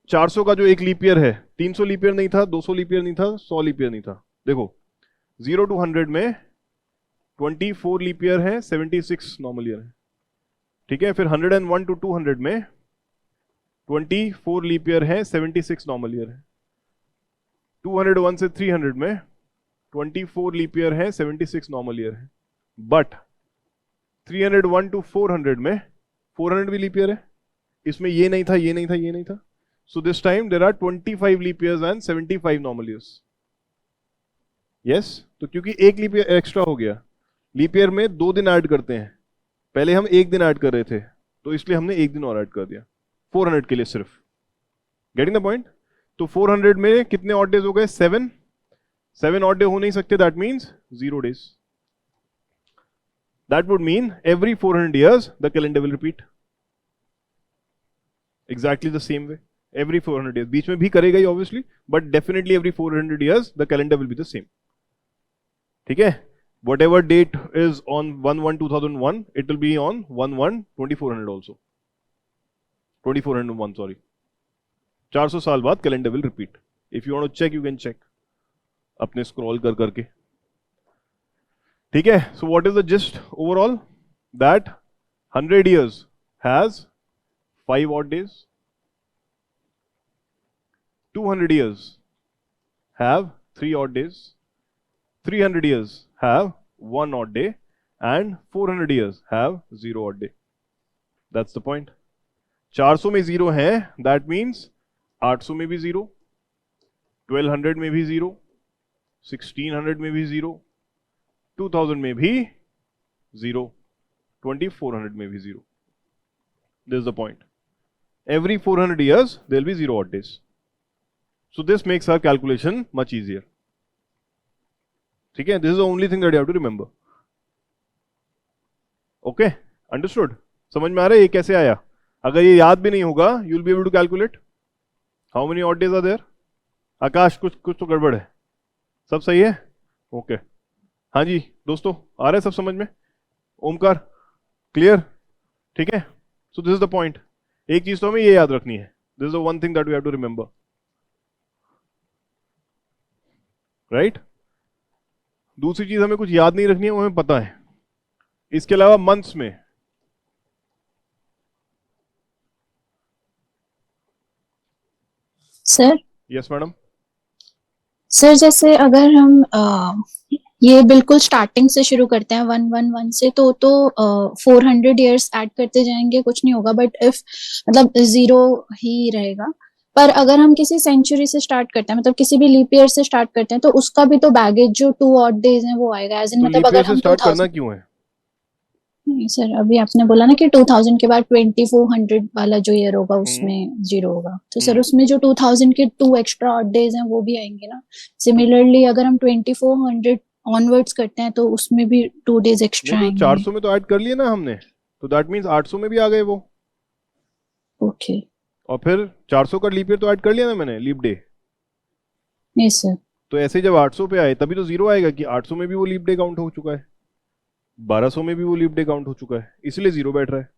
400 का जो एक लीप ईयर है, 300 लीप ईयर नहीं था, 200 लीप ईयर नहीं था, 100 लीप ईयर नहीं था. देखो 0 to 100 में 24 लीप ईयर है, 76 नॉर्मल ईयर है. ठीक है, फिर 101 to 200 में 24 लीप ईयर है, 76 नॉर्मल ईयर है. 201 से 300 में 24 लीप ईयर है, 76 नॉर्मल ईयर है. बट 301 to 400 में 400 भी लीप ईयर है. इसमें ये नहीं था, ये नहीं था, ये नहीं था. So this time there are 25 leap years and 75 normal years. Yes, तो क्योंकि एक लीप ईयर एक्स्ट्रा हो गया. लीप ईयर में 2 दिन ऐड करते हैं, पहले हम 1 दिन ऐड कर रहे थे, तो इसलिए हमने 1 दिन और ऐड कर दिया 400 के लिए सिर्फ. Getting the point? तो 400 में कितने ऑड डेज हो गए? 7. 7 ऑड डे हो नहीं सकते, that means 0 days. That would mean every 400 years the calendar will repeat. Exactly the same way. Every 400 years. बीच में भी करेगा ही obviously, but definitely every 400 years the calendar will be the same. ठीक है? Whatever date is on 1/1/2001, it will be on 1/1/2400 also. 2401, sorry. 400 साल बाद calendar will repeat. If you want to check you can check अपने scroll कर करके. ठीक है, so what is the gist overall? That 100 years has 5 odd days. 200 years have 3 odd days. 300 years have 1 odd day and 400 years have 0 odd day. That's the point. 400 में 0 है, that means 800 में भी 0, 1200 में भी 0, 1600 में भी 0, 2000 में भी 0, 2400 में भी 0. This is the point. Every 400 years there will be 0 odd days. So this makes our calculation much easier. ठीक है? This is the only thing that you have to remember. Okay? Understood? समझ में आ रहा है ये कैसे आया? अगर ये याद भी नहीं होगा, you will be able to calculate. How many odd days are there? आकाश, कुछ तो गड़बड़ है. सब सही है? ओके. हाँ जी दोस्तों, आ रहा है सब समझ में? ओमकार, क्लियर? ठीक है? So this is the point. एक चीज तो हमें ये याद रखनी है. This is the one thing that we have to remember. Right? दूसरी चीज हमें कुछ याद नहीं रखनी है, वो हमें पता है. इसके अलावा मंथ्स में सर यस मैडम। सर जैसे अगर हम ये बिल्कुल स्टार्टिंग से शुरू करते हैं 111 से तो 400 इयर्स ऐड करते जाएंगे कुछ नहीं होगा, बट इफ मतलब जीरो ही रहेगा। पर अगर हम किसी सेंचुरी से स्टार्ट करते हैं, मतलब किसी भी लीप ईयर से स्टार्ट करते हैं, तो उसका भी तो बैगेज जो 2 ऑड डेज हैं वो आएगा, एज इन तो मतलब लीप ईयर अगर से हम स्टार्ट 2000 करना क्यों है? नहीं सर, अभी आपने बोला ना कि 2000 के बाद 2400 वाला जो ईयर होगा उसमें जीरो होगा, तो सर उसमें जो 2000 के 2 एक्स्ट्रा ऑड डेज हैं वो भी आएंगे ना। सिमिलरली अगर हम 2400 ऑनवर्ड्स करते हैं तो उसमें भी 2 डेज एक्स्ट्रा नहीं तो आएंगे। 400 में तो ऐड कर लिए ना हमने, तो दैट मींस 800 में भी आ गए वो। ओके। और फिर 400 का लीप ईयर तो ऐड कर लिया ना मैंने, लीप डे। नहीं सर। तो ऐसे जब 800 पे आए तभी तो जीरो आएगा कि 800 में भी वो लीप डे काउंट हो चुका है, 1200 में भी वो लीप डे काउंट हो चुका है, इसलिए जीरो बैठ रहा है।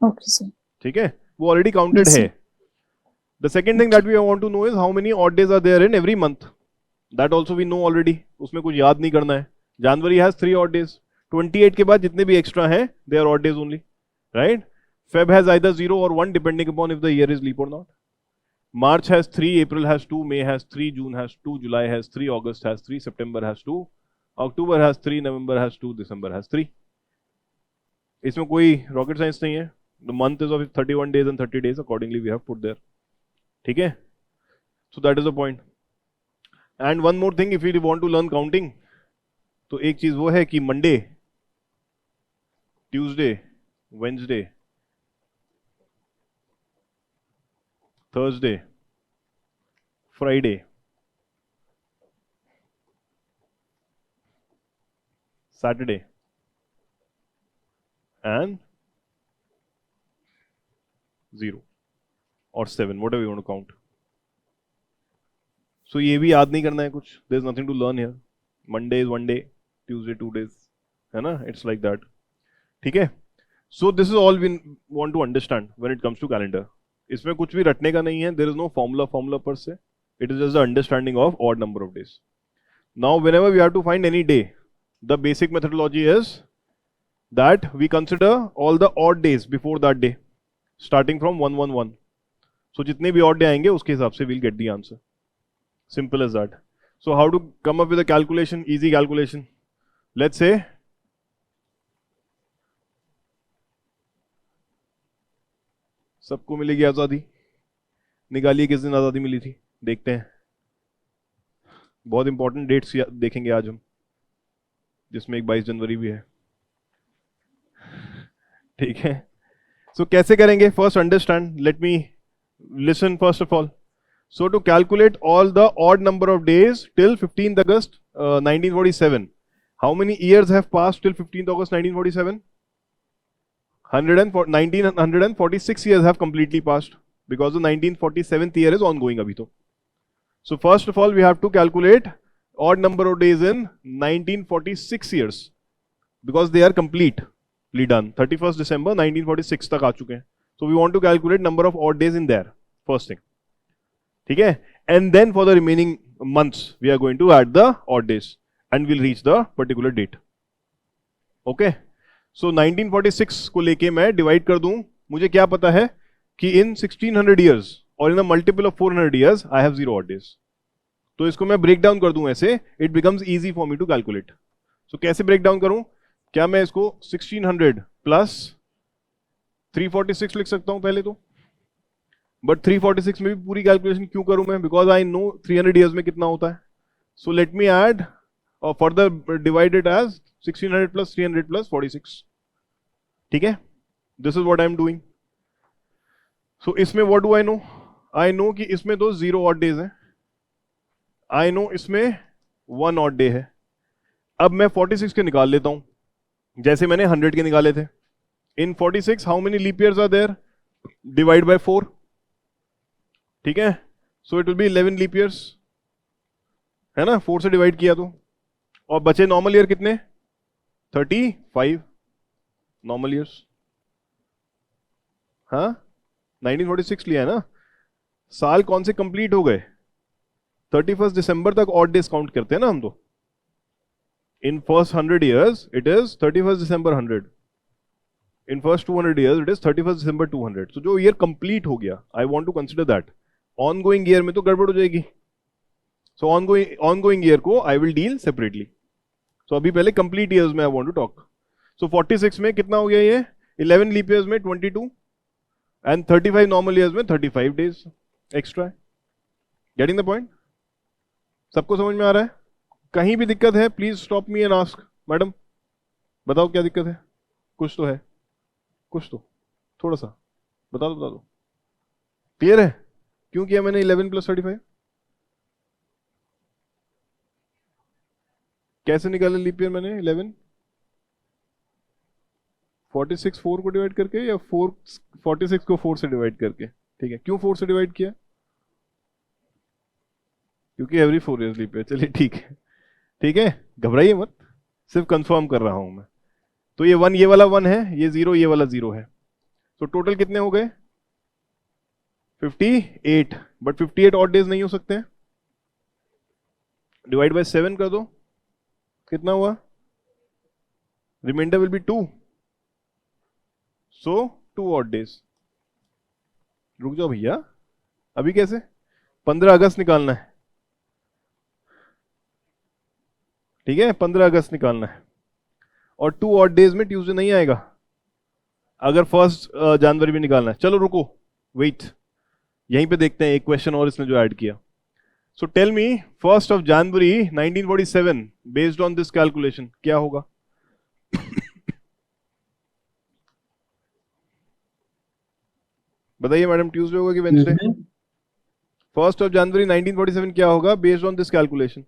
Okay sir. ठीक है, वो ऑलरेडी काउंटेड Yes, है। sir. The second thing that we want to know is how many odd days are there in every month. That also we know already, उसमें कुछ याद नहीं करना है। जनवरी हैज 3 ऑड डेज, 28 के बाद जितने भी एक्स्ट्रा हैं they are odd days only, right? Feb has either 0 or 1 depending upon if the year is leap और not. March has 3, April has 2, May has 3, June has 2, July has 3, August has 3, September has 2, October has 3, November has 2, December has 3. इसमें कोई rocket science नहीं है। The month is of 31 days and 30 days, accordingly we have put there. ठीक है? So that is the point. And one more thing, if we want to learn counting, तो एक चीज वो है कि Monday, Tuesday, Wednesday, Thursday, Friday, Saturday, and 0 or 7, whatever you want to count. So ये भी याद नहीं करना है कुछ. There's nothing to learn here. Monday is 1 day, Tuesday 2 days, है ना? It's like that. ठीक है? So this is all we want to understand when it comes to calendar. इसमें कुछ भी रटने का नहीं है. There is no formula per se. It is just the understanding of odd number of days. Now, whenever we have to find any day, the basic methodology is that we consider all the odd days before that day, starting from 111. So जितने भी odd day आएंगे उसके हिसाब से we'll get the answer. Simple as that. So how to come up with a calculation? Easy calculation. Let's say सबको मिलेगी आज़ादी, निकालिए किस दिन आज़ादी मिली थी, देखते हैं। बहुत इंपॉर्टेंट डेट्स देखेंगे आज हम, जिसमें एक 22 जनवरी भी है। ठीक है, सो कैसे करेंगे? First understand, let me listen first of all. So to calculate all the odd number of days till 15th August 1947, how many years have passed till 15th August 1947? 1946 years have completely passed because the 1947th year is ongoing abhi to. So first of all we have to calculate odd number of days in 1946 years because they are completely done. 31st December 1946 tak aa chuke hain. So we want to calculate number of odd days in there, first thing. ठीक है? And then for the remaining months we are going to add the odd days and we'll reach the particular date. Okay? सो 1946 को लेके मैं divide कर दूं, मुझे क्या पता है कि इन 1600 ईयर्स और in a multiple of 400 years I have 0 odd days. तो इसको मैं ब्रेक डाउन कर दूं ऐसे, it becomes easy for me to calculate. So कैसे ब्रेक डाउन करूं? क्या मैं इसको 1600 प्लस 346 लिख सकता हूं पहले तो? बट 346 में भी पूरी कैलकुलेशन क्यों करूं मैं? बिकॉज आई नो 300 ईयर्स में कितना होता है. सो लेट मी ऐड और further divide it as 1600 plus 300 plus 46. ठीक है? This is what I am doing. So इसमें what do I know? I know कि इसमें तो 0 odd days हैं. I know इसमें 1 odd day है. अब मैं 46 के निकाल लेता हूं, जैसे मैंने 100 के निकाले थे. In 46, how many leap years are there? Divide by 4. ठीक है? So it will be 11 leap years. है ना? 4 से डिवाइड किया तो. और बचे नॉर्मल ईयर कितने? 35 नॉर्मल ईयर्स. हाँ, 1946 लिया है ना. साल कौन से कंप्लीट हो गए? 31st दिसंबर तक ऑड डेज काउंट करते हैं ना हम तो. In first 100 years it is 31st December 100. In first 200 years it is 31st December 200. So जो ईयर कंप्लीट हो गया, I want to consider that. On going year में तो गड़बड़ हो जाएगी। सो ऑन गोइंग ईयर को आई विल डील सेपरेटली। सो अभी पहले कंप्लीट ईयर्स में आई वांट टू टॉक। सो 46 में कितना हो गया ये, 11 लीप ईयर्स में 22 एंड 35 नॉर्मल ईयर्स में 35 डेज एक्स्ट्रा है। Getting the point? सबको समझ में आ रहा है? कहीं भी दिक्कत है please stop me and ask, madam बताओ क्या दिक्कत है? कुछ तो है, कुछ तो थोड़ा सा बता दो। क्लियर है? क्यों किया मैंने 11 + 35? कैसे निकाला लीप ईयर मैंने 11? 46 4 को डिवाइड करके या 46 को 4 से डिवाइड करके? ठीक है, क्यों 4 से डिवाइड किया? क्योंकि एवरी 4 इयर्स लीप ईयर। चलिए ठीक है, ठीक है, घबराइए मत, सिर्फ कंफर्म कर रहा हूं मैं। तो ये 1 ये वाला 1 है, ये 0 ये वाला 0 है। तो टोटल कितने हो गए? 58। बट 58 ऑड डेज नहीं हो सकते हैं। डिवाइड बाय 7 कर दो, कितना हुआ? Reminder will be 2, so 2 odd days. रुक जाओ भैया, अभी कैसे? 15 अगस्त निकालना है, ठीक है, 15 अगस्त निकालना है। और 2 ऑड डेज में ट्यूसडे नहीं आएगा अगर 1 जनवरी में निकालना है। चलो रुको, वेट, यहीं पे देखते हैं एक क्वेश्चन और इसने जो ऐड किया। So tell me 1 January 1947 based on this calculation क्या होगा? बताइए मैडम, ट्यूसडे होगा कि वेंसडे? 1 जनवरी 1947 क्या होगा बेस्ड ऑन दिस कैलकुलेशन?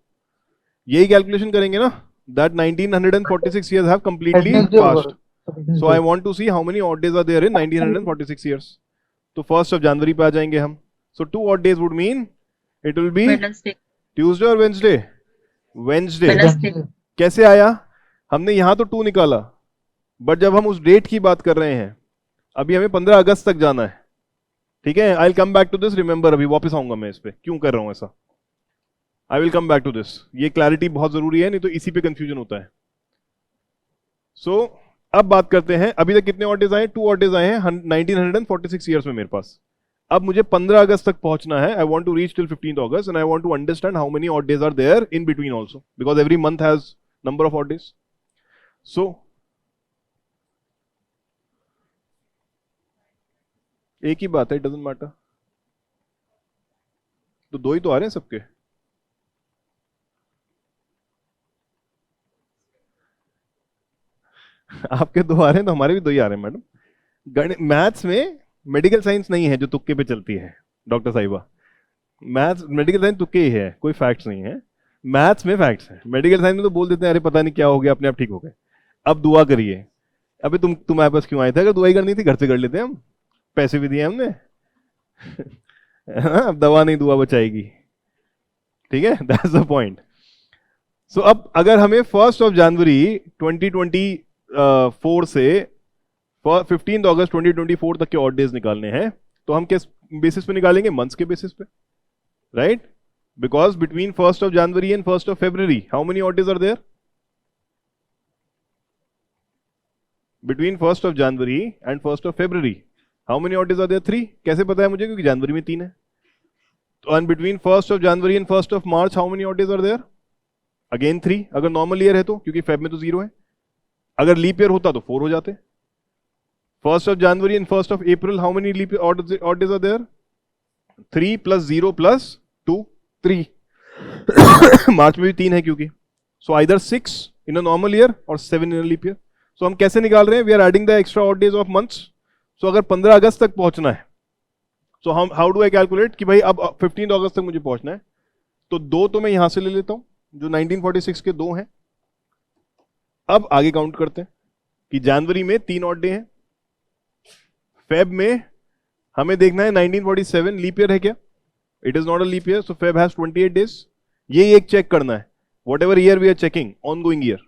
यही कैलकुलेशन करेंगे ना, that 1946 years have completely passed. So I want to see how many odd days are there in 1946 years. तो 1 जनवरी पे आ जाएंगे हम। So 2 odd days would mean it will be Tuesday और Wednesday? Wednesday। कैसे आया? हमने यहां तो 2 निकाला, बट जब हम उस डेट की बात कर रहे हैं, अभी हमें 15 अगस्त तक जाना है, ठीक है। I will come back to this, remember अभी वापस आऊंगा मैं इस पे, क्यों कर रहा हूं ऐसा। I will come back to this, ये क्लैरिटी बहुत जरूरी है, नहीं तो इसी पे कंफ्यूजन होता है। सो अब बात करते हैं, अभी तक कितने ऑड डेज आए? 2 ऑड डेज आए हैं 1946 ईयर्स में मेरे पास। अब मुझे 15 अगस्त तक पहुंचना है। I want to reach till 15th August and I want to understand how many odd days are there in between also, because every month has number of odd days. So एक ही बात है, इट डजंट मैटर। तो 2 ही तो आ रहे हैं सबके। आपके 2 आ रहे हैं तो हमारे भी 2 ही आ रहे हैं मैडम। गणित मैथ्स में मेडिकल साइंस नहीं है जो तुक्के पे चलती है डॉक्टर साहिबा। मैथ्स मेडिकल साइंस तुक्के ही है, कोई फैक्ट्स नहीं है। मैथ्स में फैक्ट्स है, मेडिकल साइंस में तो बोल देते हैं अरे पता नहीं क्या हो गया, अपने आप ठीक हो गए। अब दुआ करिए। अबे तुम तुम्हारे पास क्यों आए थे? अगर दुआ ही करनी थी घर से कर लेते हम, पैसे भी दिए हमने। अब दवा नहीं दुआ बचाएगी, ठीक है, दैट्स द पॉइंट। सो अब अगर हमें 1 जनवरी 2024 से 15 अगस्त 2024 तक के ऑड डेज निकालने हैं, तो हम किस बेसिस पे निकालेंगे? मंथ्स के बेसिस पे, right? Because between 1 January and 1 February how many odd days are there? Between 1 January and 1 February how many odd days are there? 3। कैसे पता है मुझे? क्योंकि जनवरी में 3 है। तो and between 1 January and 1 March how many odd days are there? Again 3। अगर normal year है तो, क्योंकि फेब में तो 0 है। अगर लीप ईयर होता तो 4 हो जाते। 1 January and 1 April how many leap odd days are there? 3 + 0 + 2 3। मार्च में भी 3 है क्योंकि। So either 6 in a normal year और 7 इन अ लीप ईयर। सो हम कैसे निकाल रहे हैं? We are adding the extra odd days of months. So अगर 15 अगस्त तक पहुंचना है, सो हम हाउ डू आई कैलकुलेट कि भाई अब 15 अगस्त तक मुझे पहुंचना है, तो 2 तो मैं यहां से ले लेता हूं जो 1946 के 2 हैं। अब आगे काउंट करते हैं कि जनवरी में 3 ऑड डे हैं, फेब में हमें देखना है 1947 लीप ईयर है क्या? It is not a leap year, so Feb has 28 days. ये एक चेक करना है, whatever year we are checking, on going year,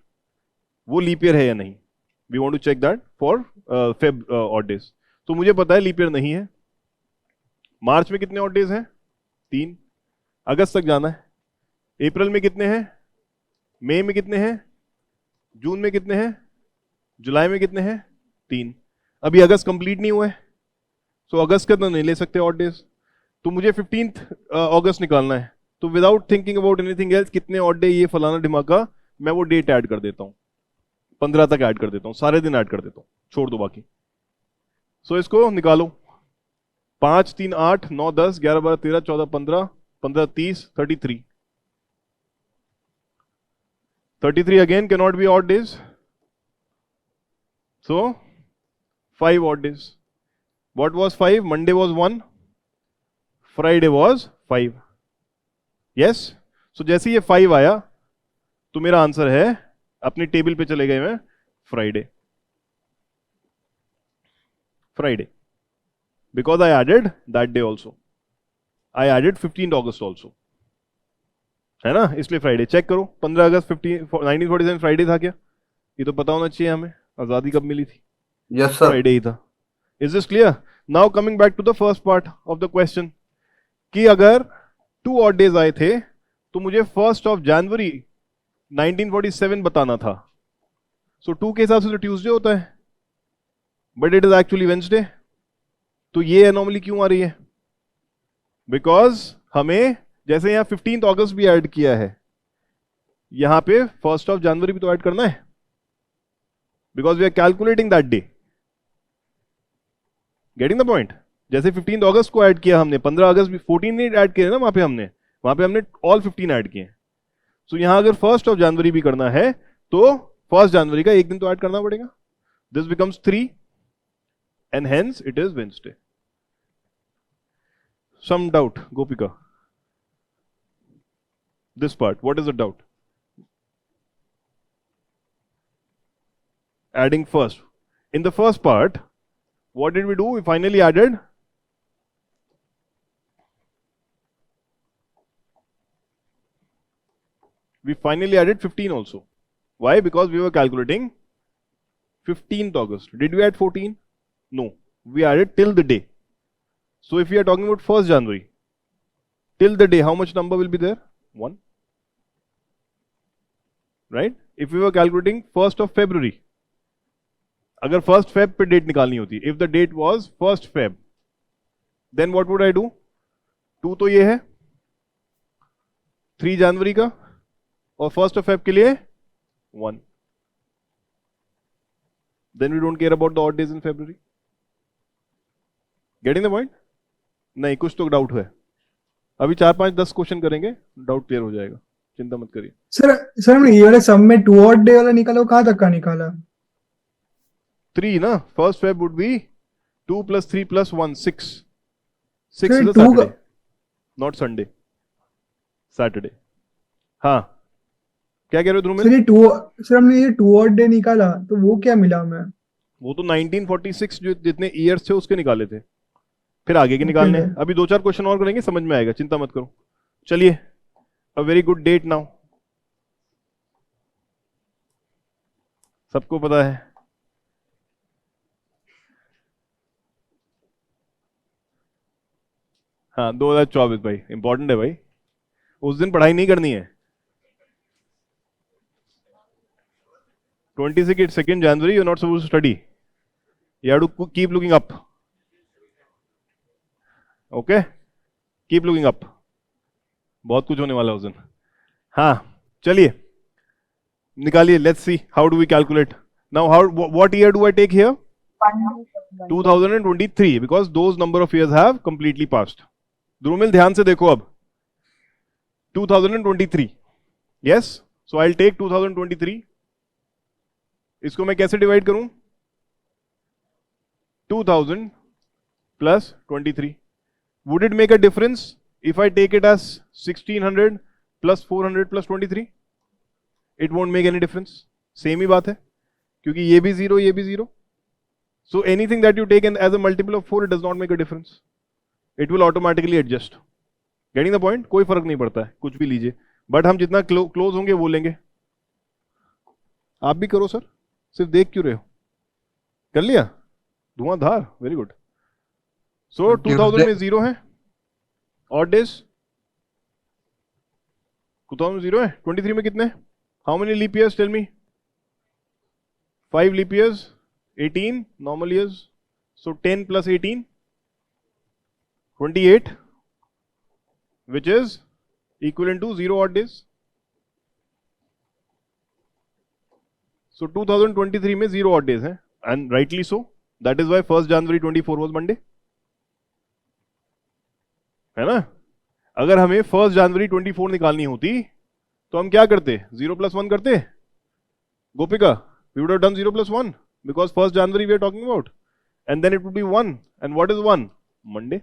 वो लीप ईयर है या नहीं। We want to check that for Feb odd days. तो मुझे पता है लीप ईयर नहीं है। मार्च में कितने ऑड डेज हैं? 3। अगस्त तक जाना है। अप्रैल में कितने हैं? मई में कितने हैं? जून में कितने हैं? जुलाई में कितने हैं? 3। अभी अगस्त कंप्लीट नहीं हुआ है, सो अगस्त का तो नहीं ले सकते ऑड डेज। तो मुझे 15th अगस्त निकालना है, तो without thinking about anything else कितने ऑड डे ये फलाना ढिमाका, मैं वो डेट ऐड कर देता हूँ, 15 तक ऐड कर देता हूँ, सारे दिन ऐड कर देता हूँ, छोड़ दो बाकी। सो इसको निकालो, 5 3 8 9 10 11 12 13 14 15 15 30 33 33 again cannot be odd days, so 5 odd days. What was 5? Monday was 1, Friday was 5. Yes? So जैसे ये 5 आया तो मेरा आंसर है, अपनी टेबल पे चले गए मैं, Friday, Friday, because I added that day also. I added 15th August also. है ना, इसलिए फ्राइडे। चेक करो 15 अगस्त 1947 फ्राइडे था क्या? ये तो पता होना चाहिए हमें, आजादी कब मिली थी? Yes sir. फ्राइडे ही था। Is this clear? Now coming back to the first part of the question, कि अगर 2 ऑड डेज आए थे तो मुझे 1st of January 1947 बताना था। सो 2 के हिसाब से तो ट्यूसडे होता है, but it is actually Wednesday. तो ये एनॉमली क्यों आ रही है? बिकॉज हमें जैसे यहां 15th अगस्त भी ऐड किया है, यहां पे 1st of January भी तो ऐड करना है, because we are calculating that day. Getting the point? जैसे 15th अगस्त को ऐड किया हमने, 15 अगस्त भी 14 नहीं ऐड किए ना, वहां पे हमने ऑल 15 ऐड किए। सो यहां अगर 1st of January भी करना है तो 1st January का एक दिन तो ऐड करना पड़ेगा। This becomes 3 and hence it is Wednesday. Some doubt Gopika? This part, what is the doubt? Adding first. In the first part, what did we do? We finally added we finally added 15 also. Why? Because we were calculating 15th August. Did we add 14? No. We added till the day. So if we are talking about 1st January, till the day, how much number will be there? 1. Right? If we were calculating 1st of February, अगर 1st Feb पे date निकालनी होती, if the date was 1st Feb, then what would I do? 2 तो ये है 3 जनवरी का, और 1st of Feb के लिए 1. Then we don't care about the odd days in February. Getting the point? नहीं, कुछ तो डाउट है। अभी 4 5 10 क्वेश्चन करेंगे, डाउट क्लियर हो जाएगा, चिंता मत करिए। सर हमने ये वाले सब में 2 ऑड डे वाला निकाला, वो कहाँ तक का निकाला? 3 ना, 1st Feb would be 2 + 3 + 1 6. 6 Sir, is a 2 Saturday, not Sunday. Saturday. हाँ, क्या कह रहे हो ध्रुमिल? सर हमने ये 2 ऑड डे निकाला तो वो क्या मिला हमें? वो तो 1946 जो जितने ईयर्स थे उसके निकाले थे, फिर आगे के निकालने हैं। अभी 2 4 क्वेश्चन और करेंगे, समझ में आएगा, चिंता मत करो। चलिए, a very good date now, सबको पता है। हाँ, 2024 भाई, इंपॉर्टेंट है भाई, उस दिन पढ़ाई नहीं करनी है। 22nd January, you're not supposed to study. You have to keep looking up. Okay? Keep looking up. बहुत कुछ होने वाला है उस दिन। हाँ, चलिए निकालिए। Let's see how do we calculate now. What year do I take here? 2023, because those number of years have completely passed. Dhrumil ध्यान से देखो अब, 2023. Yes, so I'll take 2023. इसको मैं कैसे डिवाइड करूं? 2000 plus 23. Would it make a difference if I take it as 1600 plus 400 plus 23? It won't make any difference. Same ही बात है, क्योंकि ये भी 0, ये भी 0. So anything that you take as a multiple of 4, it does not make a difference. It will automatically adjust. Getting the point? कोई फर्क नहीं पड़ता है, कुछ भी लीजिए, बट हम जितना क्लोज होंगे वो लेंगे। आप भी करो सर, सिर्फ देख क्यों रहे हो? कर लिया धुआंधार, वेरी गुड। सो 2000 में 0 है, ऑड डेज 2000 में 0 है। 23 में कितने? How many leap years? Tell me. 5 leap years, 18 normal years, so 10 plus 18 28, which is equivalent to 0 odd days. So 2023 में 0 odd days हैं, and rightly so. That is why 1st January 24 was Monday. है ना? अगर हमें 1st January 24 निकालनी होती तो हम क्या करते? 0 plus 1 करते? Gopika, we would have done 0 plus 1 because 1st January we are talking about, and then it would be 1. And what is 1? Monday.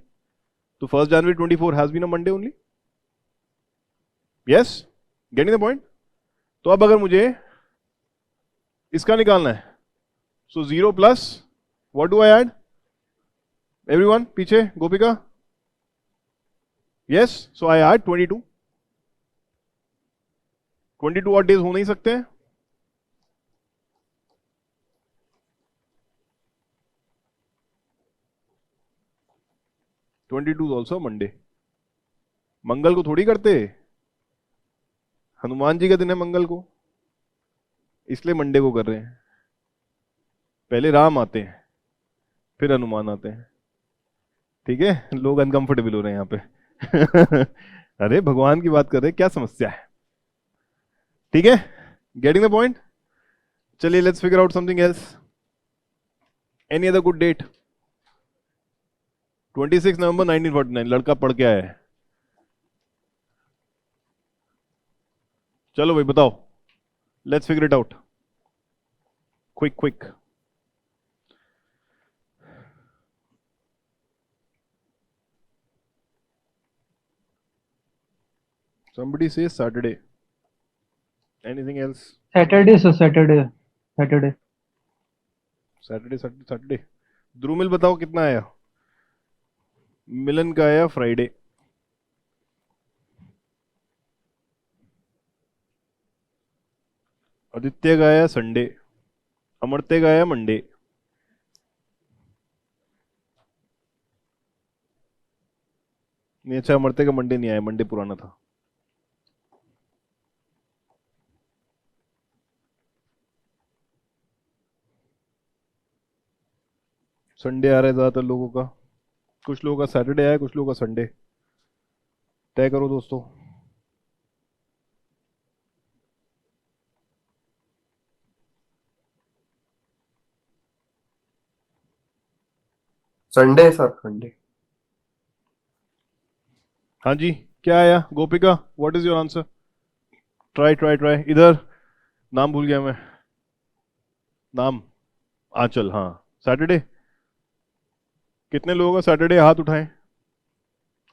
So 1st January 24 has been a Monday only. Yes? Getting the point? तो अब अगर मुझे इसका निकालना है, so 0 plus what do I add? Everyone, पीछे गोपिका. Yes, so I add 22. 22 odd days हो नहीं सकते हैं. Is also Monday. मंगल को थोड़ी करते, हनुमान जी का दिन है मंगल को, इसलिए मंडे को कर रहे हैं. पहले राम आते हैं, फिर हनुमान आते हैं. ठीक है, लोग अनकंफर्टेबल हो रहे हैं यहाँ पे. अरे भगवान की बात कर रहे हैं, क्या समस्या है? ठीक है, गेटिंग द पॉइंट. चलिए, let's figure out something else. Any other good date? 26 November 1949. लड़का पढ़ के आया है. चलो भाई बताओ, let's figure it out. Quick. Somebody says Saturday. Anything else? Saturday, so Saturday. Saturday. Dhrumil बताओ कितना आया? मिलन का आया फ्राइडे. आदित्य का आया संडे. अमरते का आया मंडे. नहीं, अच्छा, अमरते का मंडे नहीं आया, मंडे पुराना था. संडे आ रहा है ज्यादातर लोगों का. कुछ लोगों का सैटरडे आया, कुछ लोगों का संडे. तय करो दोस्तों. Sunday sir, Sunday. हाँ जी, क्या आया? गोपिका, what is your answer? Try. इधर नाम भूल गया मैं. नाम आंचल. हाँ, सैटरडे. कितने लोगों का सैटरडे? हाथ उठाएं.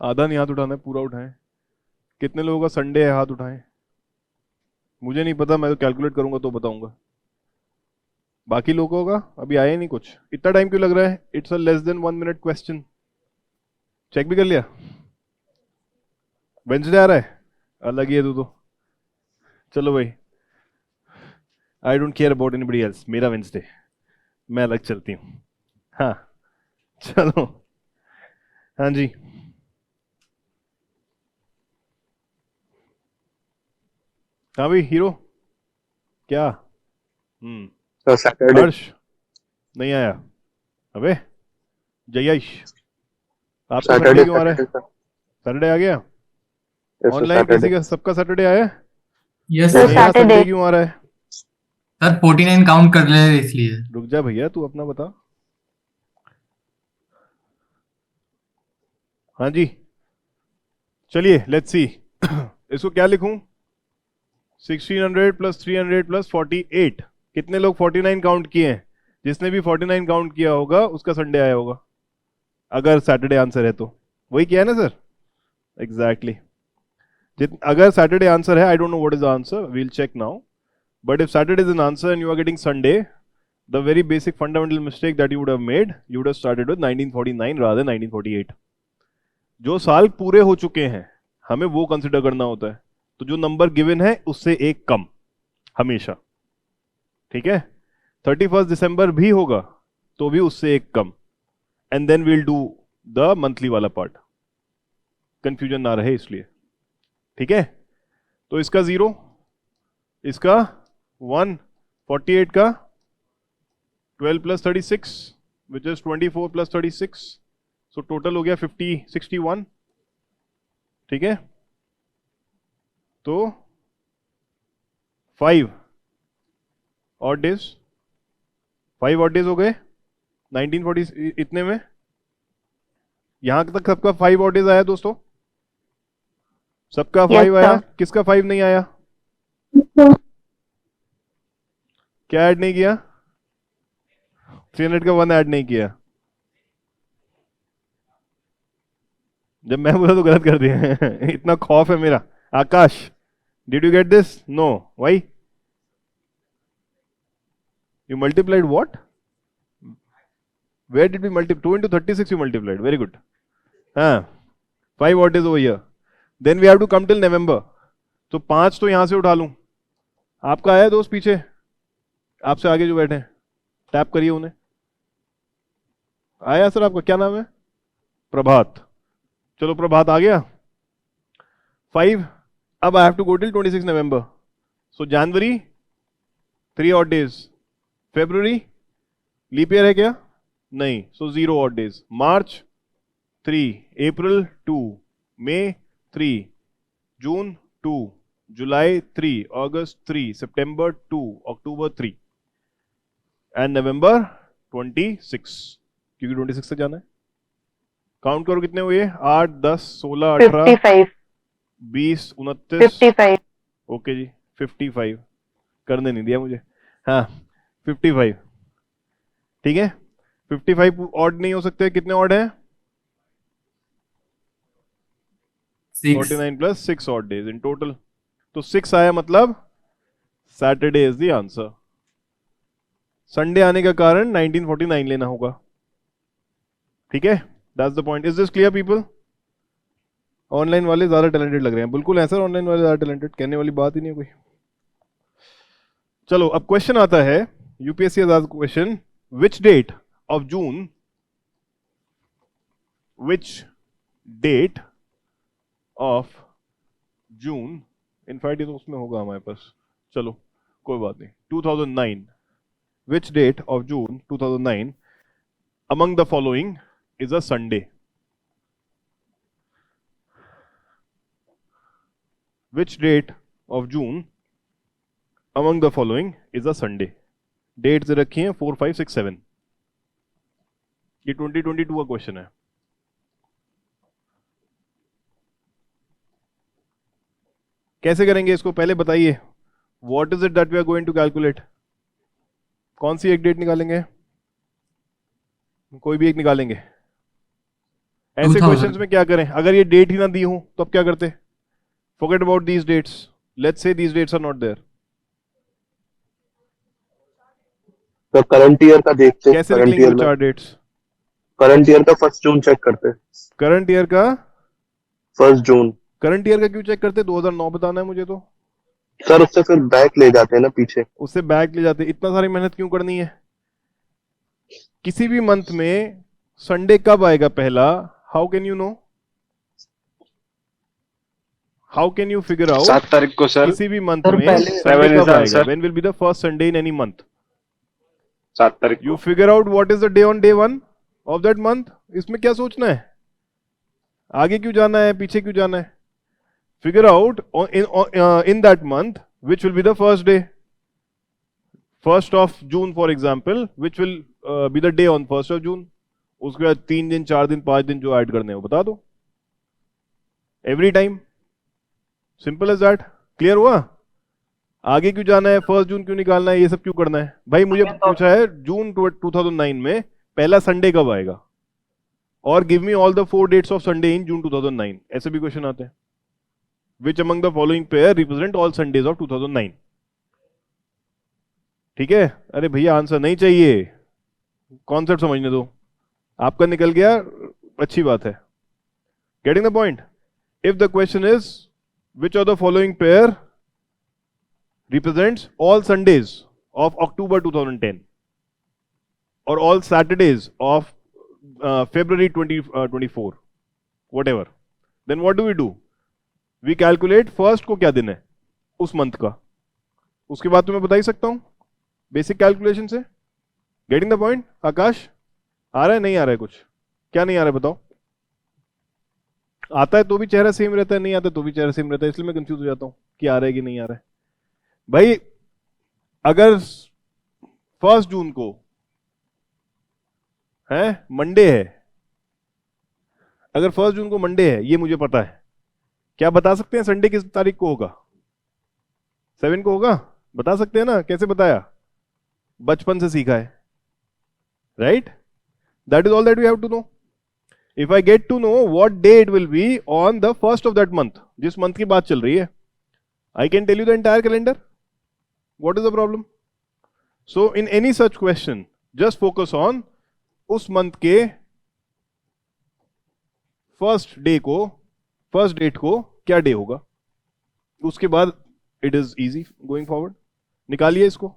आधा नहीं हाथ उठाना है, पूरा उठाएं. कितने लोगों का संडे है? हाथ उठाएं. मुझे नहीं पता, मैं तो कैलकुलेट करूंगा तो बताऊंगा. बाकी लोगों का अभी आया ही नहीं कुछ. इतना टाइम क्यों लग रहा है? It's a less than 1 minute question. Check भी कर लिया. वेंसडे आ रहा है, अलग ही है तू तो. चलो भाई, I don't care about anybody else. मेरा वेंसडे, मैं अलग चलती हूँ. हाँ, चलो. हाँ जी, हाँ भाई हीरो, क्या? Sir Saturday. हर्ष नहीं आया. अबे जयेश, आपका संडे क्यों आ रहा है? सैटरडे आ गया. ऑनलाइन किसी का, सबका सैटरडे आया? Yes sir, sir. नया Saturday. संडे क्यों आ रहा है? सर 49 काउंट कर ले इसलिए. रुक जा भैया, तू अपना बता. हाँ जी, चलिए लेट्स सी. इसको क्या लिखूं? 1600 प्लस 300 प्लस 48. कितने लोग 49 काउंट किए हैं? जिसने भी 49 काउंट किया होगा उसका संडे आया होगा, अगर सैटरडे आंसर है तो. वही किया है ना सर? एग्जैक्टली. अगर सैटरडे आंसर है, I don't know what is the answer, we'll check now. But if Saturday is an answer and you are getting Sunday, the very basic fundamental mistake that you would have made, you would have started with 1949 rather 1948. जो साल पूरे हो चुके हैं हमें वो consider करना होता है. तो जो नंबर गिवन है उससे एक कम हमेशा. ठीक है, 31 दिसंबर भी होगा तो भी उससे एक कम. And then we'll do the monthly वाला पार्ट. कंफ्यूजन ना रहे इसलिए. ठीक है, तो इसका 0, इसका 1, 48 का 12 plus 36 which is 24 plus 36. So total हो गया 61. ठीक है, तो 5 ऑड डेज, 5 ऑड डेज हो गए 1940 इतने में। यहां तक सबका 5 ऑड डेज आया दोस्तों, सबका 5 आया, किसका 5 नहीं आया? क्या ऐड नहीं किया? 300 का 1 ऐड नहीं किया। जब मैं बोला तो गलत कर दिया इतना खौफ है मेरा। Akash, did you get this? No, why? You multiplied what? Where did we multiply? 2 into 36 you multiplied. Very good. 5 odd days over here. Then we have to come till November. तो 5 तो यहां से उठा लूं। आपका आया दोस्त पीछे, आपसे आगे जो बैठे हैं, टैप करिए उन्हें। आया सर? आपका क्या नाम है? प्रभात। चलो प्रभात आ गया। 5, अब I have to go till 26 November. So January 3 odd days, February leap year है क्या? नहीं, so 0 odd days। March 3, April 2, May 3, June 2, July 3, August 3, September 2, October 3 and November 26, क्योंकि 26 से जाना है। काउंट करो कितने हुए? 8, 10, 16, 18, 55 20, 29। 55 ओके जी, 55 करने नहीं दिया मुझे। हाँ 55, ठीक है। 55 ऑड नहीं हो सकते, कितने ऑड है? 6 49 plus 6 odd days in total. तो 6 आया, मतलब Saturday is the answer. Sunday आने का कारण 1949 लेना होगा, ठीक है। That's the point. Is this clear people? Online वाले ज्यादा टैलेंटेड लग रहे हैं। बिल्कुल है सर, ऑनलाइन वाले ज्यादा टैलेंटेड, कहने वाली बात ही नहीं है कोई। चलो अब क्वेश्चन आता है, UPSC has asked question, which date of June, which date of June, in fact ये तो उसमें होगा हमारे पास, चलो कोई बात नहीं। 2009, which date of June 2009 among the following is a Sunday? Which date of June among the following is a Sunday? Dates रखी हैं 4, 5, 6, 7। ये 2022 का क्वेश्चन है। कैसे करेंगे इसको पहले बताइए। What is it that we are going to calculate? कौन सी एक डेट निकालेंगे? कोई भी एक निकालेंगे। ऐसे 2000 क्वेश्चंस में क्या करें? अगर ये डेट ही ना दी हो तो अब क्या करते? Forget about these dates, let's say these dates are not there. तो करंट ईयर का देखते, कैसे करंट निकलेंगे ईयर वो में 4 डेट्स? करंट ईयर का 1 जून चेक करते। करंट ईयर का 1 जून करंट ईयर का क्यों चेक करते? 2009 बताना है मुझे तो। सर, उससे फिर बैक ले जाते हैं ना पीछे। उससे बैक ले जाते। इतना सारी मेहनत क्यों करनी है? किसी भी मंथ में संडे कब आएगा पहला? How can you know? How can you figure out? 7 तारीख को सर, किसी भी मंथ सर, में पहले संडे 7 is कब the आएगा? answer. When will be the first Sunday in any month? 7 तारीख यू को। Figure out what is the day on day 1 of that month. इसमें क्या सोचना है? आगे क्यों जाना है, पीछे क्यों जाना है? Figure out in that month which will be the first day. 1st of June for example, which will be the day on 1st of June. उसके बाद 3 दिन, 4 दिन, 5 दिन जो ऐड करने हैं वो बता दो every time. Simple as that. Clear हुआ? आगे क्यों जाना है, 1 जून क्यों निकालना है, ये सब क्यों करना है? भाई मुझे पूछा है जून 2009 में पहला संडे कब आएगा, और give me all the 4 dates of Sunday in June 2009। ऐसे भी क्वेश्चन आते हैं। Which among the following pair represent all Sundays of 2009? ठीक है। अरे भैया आंसर नहीं चाहिए, कॉन्सेप्ट समझने दो। आपका निकल गया, अच्छी बात है। Getting the point? If the question is which of the following pair represents all Sundays of October 2010 or all Saturdays of February 2024, whatever, then what do we do? We calculate first को क्या दिन है उस month का, उसके बाद तो मैं बता ही सकता हूं बेसिक कैलकुलेशन से। Getting the point? आकाश आ रहा है, नहीं आ रहा है कुछ? क्या नहीं आ रहा है बताओ? आता है तो भी चेहरा सेम रहता है, नहीं आता तो भी चेहरा सेम रहता है, इसलिए मैं कंफ्यूज हो जाता हूँ कि आ रहा है कि नहीं आ रहा है। भाई अगर 1 जून को है मंडे है, अगर 1 जून को मंडे है ये मुझे पता है, क्या बता सकते हैं संडे किस तारीख को होगा? 7 को होगा, बता सकते हैं ना? कैसे बताया? बचपन से सीखा है, right? That is all that we have to know. If I get to know what day it will be on the first of that month, जिस मंथ की बात चल रही है, I can tell you the entire calendar. What is the problem? So in any such question just focus on उस month के first date को क्या डे होगा, उसके बाद it is easy going forward. निकालिए इसको।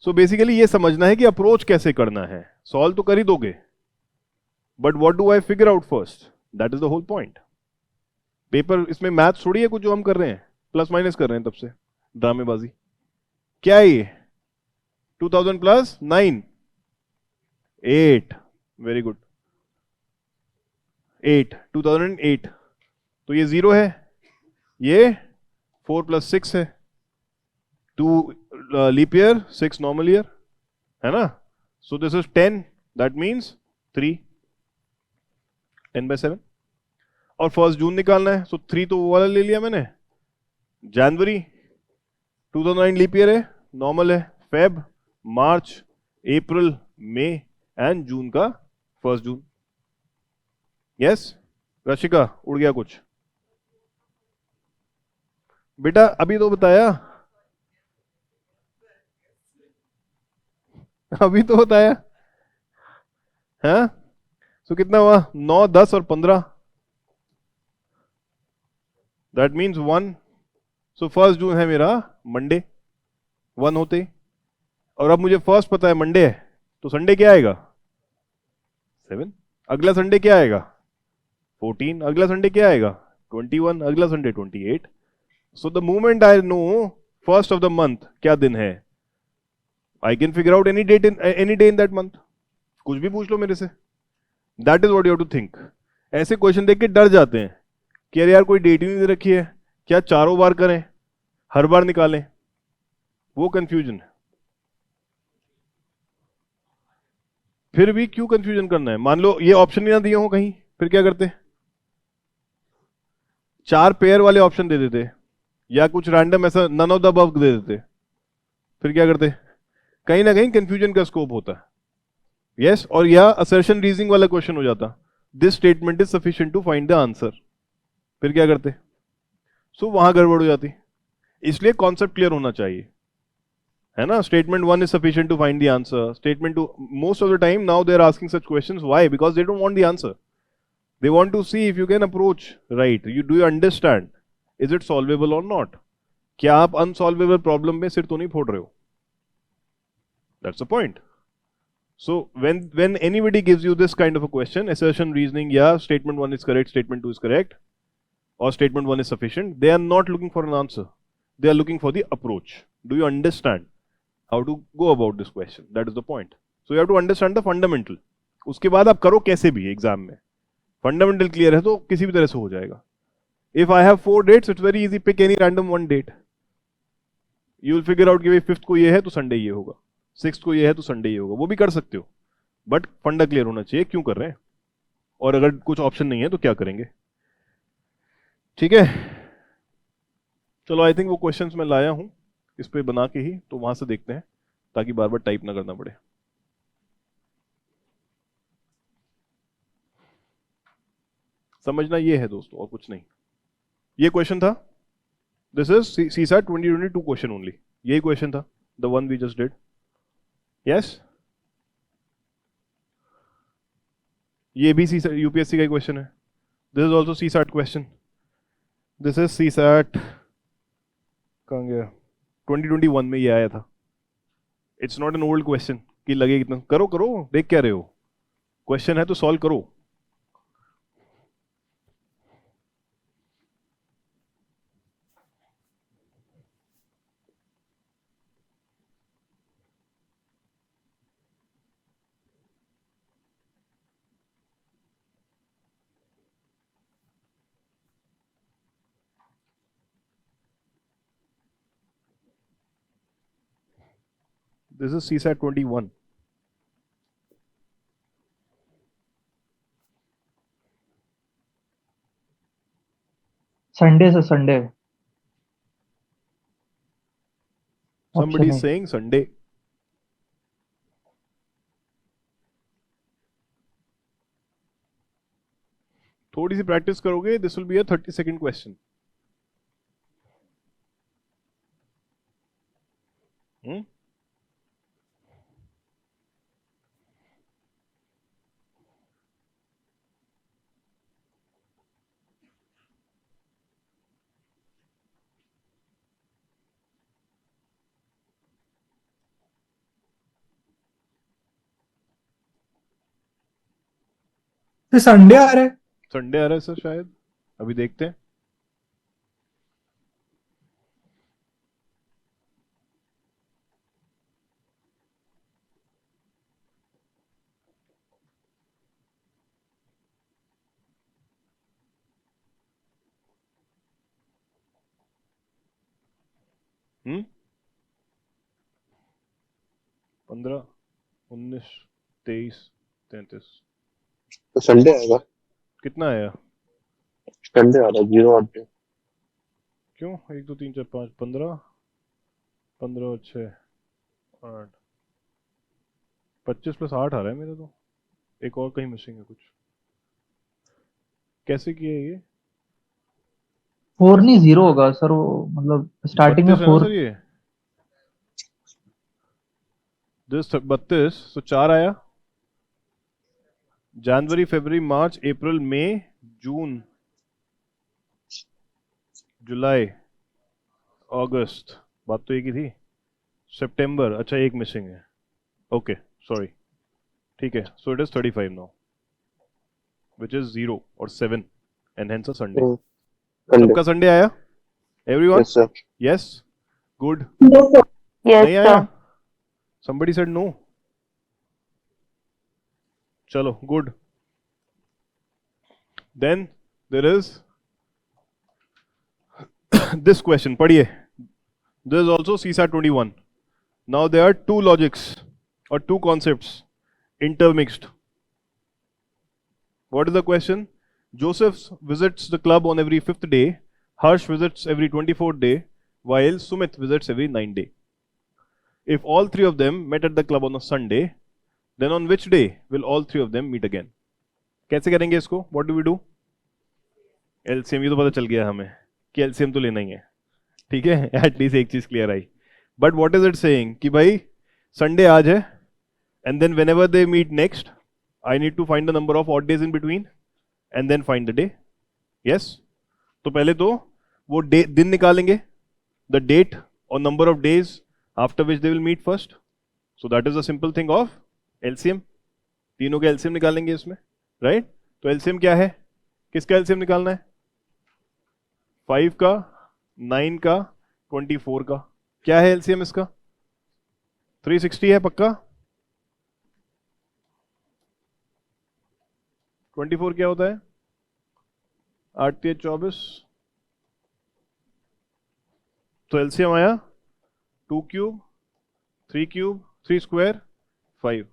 सो बेसिकली ये समझना है कि अप्रोच कैसे करना है। सॉल्व तो कर ही दोगे, but what do I figure out first, that is the whole point. Paper इसमें मैथ्स थोड़ी है कुछ जो हम कर रहे हैं, प्लस माइनस कर रहे हैं, तब से ड्रामेबाजी। क्या है ये? 2000 प्लस 9 8, वेरी गुड, 8 2008, तो ये 0 है, ये 4 प्लस 6 है, 2 लीप ईयर 6 नॉर्मल ईयर, है ना? सो दिस इज 10, दैट मीन्स 3, 10/7। और 1 जून निकालना है, सो 3 तो वो वाला ले लिया मैंने। जनवरी 2009 लीप ईयर है, नॉर्मल है। Feb, March, April, May and June का 1 जून। यस रशिका, उड़ गया कुछ? बेटा अभी तो बताया, अभी तो बताया, है? सो कितना हुआ? 9, 10 और 15, दैट मीन्स 1। सो 1 जून है मेरा मंडे, 1 होते ही। और अब मुझे फर्स्ट पता है मंडे है, तो संडे क्या आएगा? 7। अगला संडे क्या आएगा? 14। अगला संडे क्या आएगा? 21। अगला Sunday 28। So the moment I know first of the month क्या दिन है, I can figure out any day in that month. कुछ भी पूछ लो मेरे से। That is what you have to think. ऐसे क्वेश्चन देख के डर जाते हैं कि अरे यार कोई डेट ही नहीं दे रखी है, क्या चारों बार करें, हर बार निकालें? वो कंफ्यूजन है। फिर भी क्यों कंफ्यूजन करना है? मान लो ये ऑप्शन ही ना दिए हो कहीं, फिर क्या करते? 4 पेयर वाले ऑप्शन दे देते, या कुछ रैंडम ऐसा नन ऑफ द अबव दे देते, फिर क्या करते? कहीं ना कहीं कंफ्यूजन का स्कोप होता है। यस, और या असर्शन रीजनिंग वाला क्वेश्चन हो जाता, this statement is sufficient to find the answer, फिर क्या करते? सो वहां गड़बड़ हो जाती। इसलिए कॉन्सेप्ट क्लियर होना चाहिए, है ना? Statement 1 is sufficient to find the answer, statement 2, most of the time now they are asking such questions, why? Because they don't want the answer, they want to see if you can approach right, do you understand, is it solvable or not? क्या आप unsolvable problem में सिर तो नहीं फोड़ रहे हो? That's the point. So when anybody gives you this kind of a question, assertion reasoning, yeah, statement 1 is correct, statement 2 is correct, or statement 1 is sufficient, they are not looking for an answer, they are looking for the approach. Do you understand how to go about this question? That is the point. So you have to understand the fundamental. उसके बाद आप करो कैसे भी exam में, fundamental clear है तो किसी भी तरह से हो जाएगा। If I have 4 dates, it's very easy, pick any random 1 date, you will figure out कि भाई 5th को ये है तो संडे ये होगा, 6th को ये है तो संडे ये होगा। वो भी कर सकते हो, बट फंडा क्लियर होना चाहिए क्यों कर रहे हैं, और अगर कुछ ऑप्शन नहीं है तो क्या करेंगे। ठीक है, चलो आई थिंक वो क्वेश्चंस मैं लाया हूं इस पे बना के ही, तो वहां से देखते हैं ताकि बार बार टाइप ना करना पड़े। समझना ये है दोस्तों, और कुछ नहीं। ये क्वेश्चन था, this is CSAT 2022 question only, यही क्वेश्चन था, the one we just did. Yes, ये भी सीसैट यूपीएससी का क्वेश्चन है, this is also CSAT question, this is CSAT, कहाँ गया, 2021 में ये आया था। It's not an old question कि लगे कितना, करो करो, देख क्या रहे हो, क्वेश्चन है तो सॉल्व करो। This is CSAT 21. संडे से Sunday Somebody is option saying Sunday. थोड़ी सी प्रैक्टिस करोगे, this will be a 30-second question. Hmm? तो संडे आ रहा है। संडे आ रहा है सर शायद, अभी देखते हैं। हम्म 15, 19, 23, 33 तो संडे आएगा, कितना आया? संडे आ रहा है 0 8 क्यों 1 2 3 4 5 15 15 और 6 8 25 + 8 आ रहा है मेरा तो। एक और कहीं मिसिंग है कुछ। कैसे किया है ये? 4 नहीं 0 होगा सर, वो मतलब स्टार्टिंग में 32 है ना 4। सर ये? 32, तो 4 आया। जनवरी, फरवरी, मार्च, अप्रैल, मई, जून, जुलाई, अगस्त, बात तो एक ही थी। सितंबर, अच्छा एक मिसिंग है। ओके सॉरी, ठीक है। So it is 35 now, which is 0 और 7 and hence a Sunday. Sunday. सबका संडे आया? Everyone? Yes sir. Yes, good. Yes, नहीं आया? sir. somebody said no. चलो good. Then there is this question, पढ़िए। This is also CSAT 21. Now there are two logics or two concepts intermixed. What is the question? Joseph visits the club on every 5th day. Harsh visits every 24th day, while Sumit visits every 9th day. If all three of them met at the club on a Sunday, then on which day will all three of them meet again? कैसे करेंगे इसको? What do we do? LCM, ये तो पता चल गया हमें कि LCM तो लेना ही है, ठीक है। एटलीस्ट एक चीज क्लियर आई। But what is it saying कि भाई संडे आज है, and then whenever they meet next, I need to find the number of odd days in between and then find the day. Yes, तो पहले तो वो दिन निकालेंगे, द डेट और number of days after which they will meet first. So that is a simple thing of LCM. तीनों के LCM निकालेंगे इसमें, राइट? तो एलसीएम क्या है? किसका एलसीएम निकालना है? 5 का, 9 का, 24 का। क्या है एलसीएम इसका? 360 है पक्का? 24 क्या होता है? 8 3 24। तो एलसीएम आया 2 क्यूब, 3 क्यूब, 3 स्क्वायर, 5।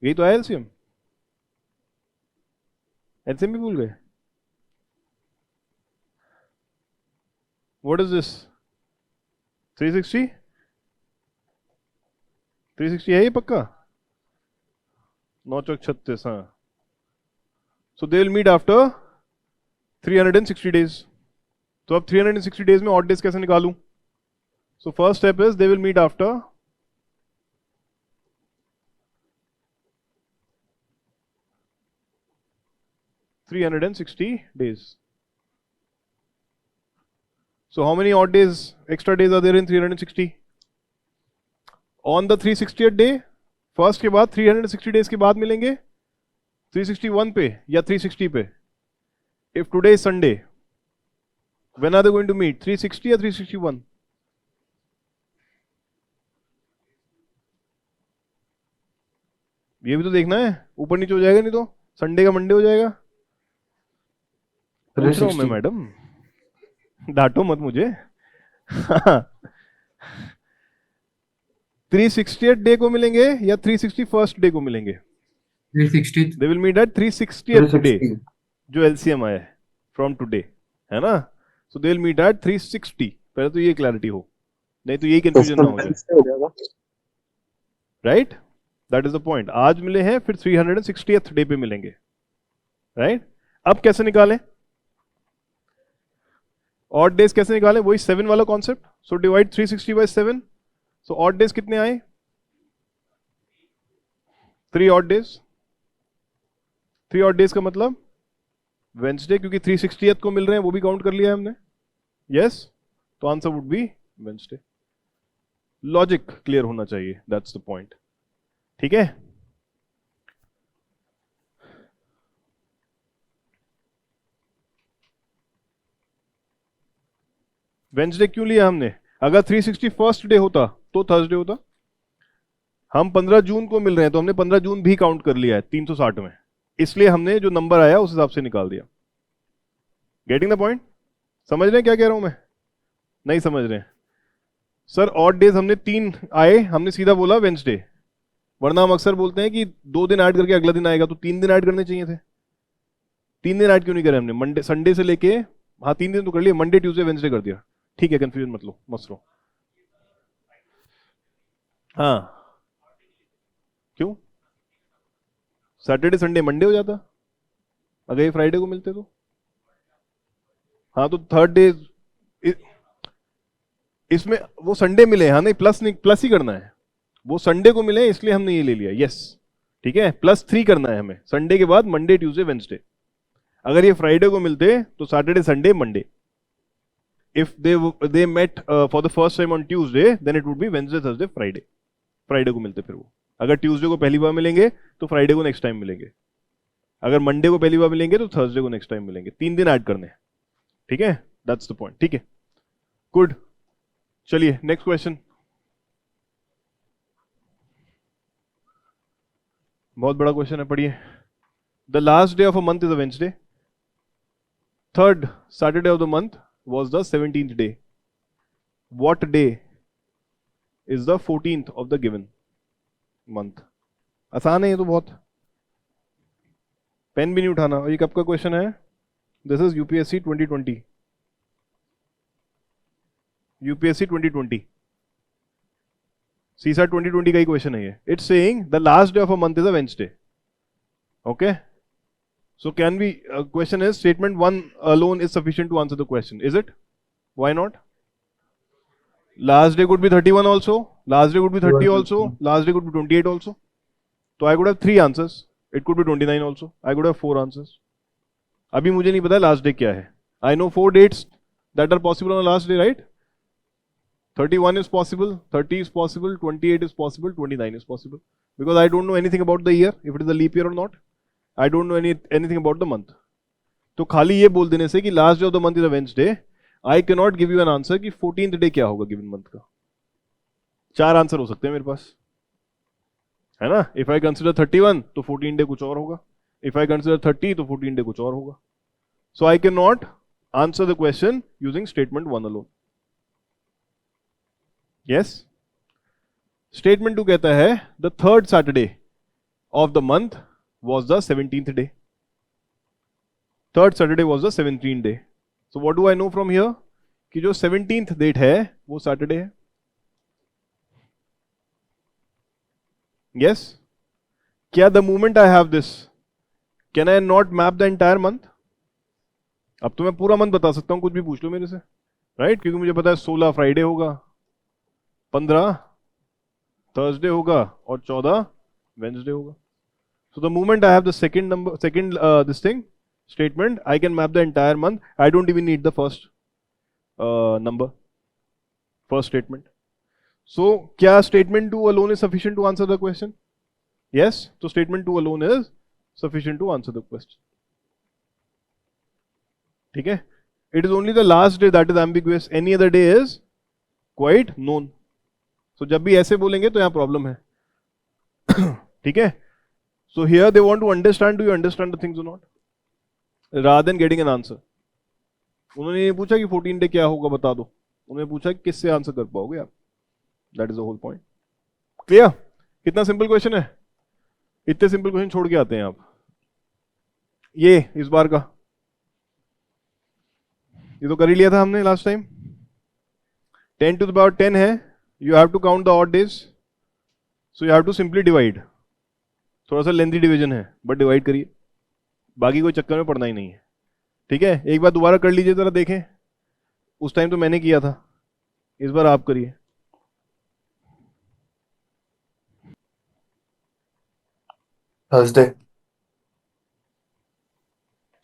यही तो है एलसीएम। एलसीएम भी भूल गए? What is this? 360? 360 है ये पक्का? 9 चौक 36, हाँ। So they will meet after 360 days. तो अब 360 days में odd days कैसे निकालूं? So first step is they will meet after 360 days. So how many odd days, extra days are there in 360? On the 360th day, first के बाद 360 days के बाद मिलेंगे 361 पे या 360 पे। If today is Sunday, when are they going to meet? 360 या 361? ये भी तो देखना है, ऊपर नीचे हो जाएगा नहीं तो संडे का मंडे हो जाएगा। पूछ रहा हूं मैं मैडम, डांटो मत मुझे। 360th डे को मिलेंगे या 361st डे को मिलेंगे? 360 they will meet at 360th day 360 जो एलसीएम आया है फ्रॉम टुडे, है ना? So they will meet at 360. पहले तो ये क्लैरिटी हो, नहीं तो यही तो कंफ्यूजन ना हो जाए. Wednesday हो जाएगा. Right, that is the point. आज मिले हैं, फिर 360th डे पे मिलेंगे. राइट, अब कैसे निकालें ऑड डेज? कैसे निकालें? वही 7 वाला concept. So divide 360 by 7. So odd days कितने आए? 3 ऑड डेज. 3 ऑड डेज का मतलब वेंसडे, क्योंकि 360th को मिल रहे हैं, वो भी काउंट कर लिया है हमने. यस, तो answer would be Wednesday. Logic clear होना चाहिए, दैट्स द पॉइंट. ठीक है, वेंसडे क्यों लिया हमने? अगर 361st डे होता तो थर्सडे होता. हम 15 जून को मिल रहे हैं तो हमने 15 जून भी काउंट कर लिया है 360 में, इसलिए हमने जो नंबर आया उस हिसाब से निकाल दिया. Getting the point? समझ रहे हैं क्या कह रहा हूं मैं? नहीं समझ रहे हैं? सर ऑड डेज हमने 3 आए, हमने सीधा बोला वेंसडे, वरना हम अक्सर बोलते हैं कि 2 दिन ऐड करके अगला दिन आएगा, तो 3 दिन ऐड करने चाहिए थे. 3 दिन ऐड क्यों नहीं करे हमने? मंडे संडे से लेके, हाँ 3 दिन तो कर लिए, मंडे ट्यूसडे वेंसडे कर दिया. ठीक है, कंफ्यूजन मत लो, मत लो. हाँ, क्यों? सैटरडे संडे मंडे हो जाता अगर ये फ्राइडे को मिलते तो. हाँ, तो थर्ड डे इसमें वो संडे मिले, हाँ नहीं प्लस, नहीं प्लस ही करना है. वो संडे को मिले इसलिए हमने ये ले लिया. यस, ठीक है, +3 करना है हमें संडे के बाद, मंडे ट्यूसडे वेंसडे. अगर ये फ्राइडे को मिलते तो Saturday Sunday Monday. If they met for the first time on Tuesday, then it would be Wednesday, Thursday, Friday. Friday को मिलते फिर वो. अगर ट्यूसडे को पहली बार मिलेंगे तो फ्राइडे को नेक्स्ट टाइम मिलेंगे. अगर मंडे को पहली बार मिलेंगे तो थर्सडे को नेक्स्ट टाइम मिलेंगे. 3 दिन ऐड करने हैं. ठीक है, दैट्स द पॉइंट. ठीक है, गुड. चलिए नेक्स्ट क्वेश्चन. बहुत बड़ा क्वेश्चन है, पढ़िए. The last day of a month is a Wednesday. Third Saturday of the month was the 17th day. What day is the 14th of the given month? आसान है ये तो बहुत. पेन भी नहीं उठाना. और ये कब का क्वेश्चन है? This is UPSC 2020. यूपीएससी 2020. सीसा 2020 का ही क्वेश्चन है ये. It's saying the last day of a month is a Wednesday. Okay, so can we question is statement 1 alone is sufficient to answer the question, is it? Why not? Last day could be 31 also, last day could be 30 also, last day could be 28 also. So I could have 3 answers. It could be 29 also. I could have 4 answers. अभी मुझे नहीं पता last day क्या है. I know 4 dates that are possible on the last day, right? 31 is possible, 30 is possible, 28 is possible, 29 is possible. Because I don't know anything about the year, if it is a leap year or not. I don't know anything about the month. तो खाली ये बोल देने से कि last day of the month is a Wednesday, I can not give you an answer कि 14th day क्या होगा गिवन मंथ का. 4 आंसर हो सकते हैं मेरे पास, है ना? इफ आई कंसिडर 31 तो 14 डे कुछ और होगा. इफ आई कंसिडर 30 तो 14 डे कुछ और होगा. So I can not answer the question using statement 1 alone. Yes, statement 2 कहता है the third Saturday of the month was the 17th day. Third Saturday was the 17th day. So what do I know from here? कि जो 17th date है वो Saturday है. Yes? क्या the moment I have this, can I not map the entire month? अब तो मैं पूरा मंथ बता सकता हूँ, कुछ भी पूछ लो मेरे से, राइट? क्योंकि मुझे पता है 16 फ्राइडे होगा, 15 थर्सडे होगा और 14 वेंसडे होगा. So the moment I have the second this thing statement, I can map the entire month. I don't even need the first number, first statement. So क्या statement 2 alone is sufficient to answer the question? Yes. So statement 2 alone is sufficient to answer the question. ठीक है? It is only the last day that is ambiguous. Any other day is quite known. So जब भी ऐसे बोलेंगे तो यहाँ problem है. ठीक है? So here they want to understand, do you understand the things or not? Rather than getting an answer. उन्होंने ये पूछा कि 14 डे क्या होगा बता दो. उन्होंने पूछा कि किससे आंसर कर पाओगे आप. That is the whole point. Clear? कितना सिंपल क्वेश्चन है, इतने सिंपल क्वेश्चन छोड़ के आते हैं आप। ये इस बार का ये तो कर ही लिया था हमने last time. 10 to the power 10 है, you have to count the odd days, so you have to simply divide. थोड़ा सा लेंथी डिवीजन है बट डिवाइड करिए, बाकी कोई चक्कर में पड़ना ही नहीं है। ठीक है, एक बार दोबारा कर लीजिए जरा, देखें। उस टाइम तो मैंने किया था, इस बार आप करिए। थर्सडे।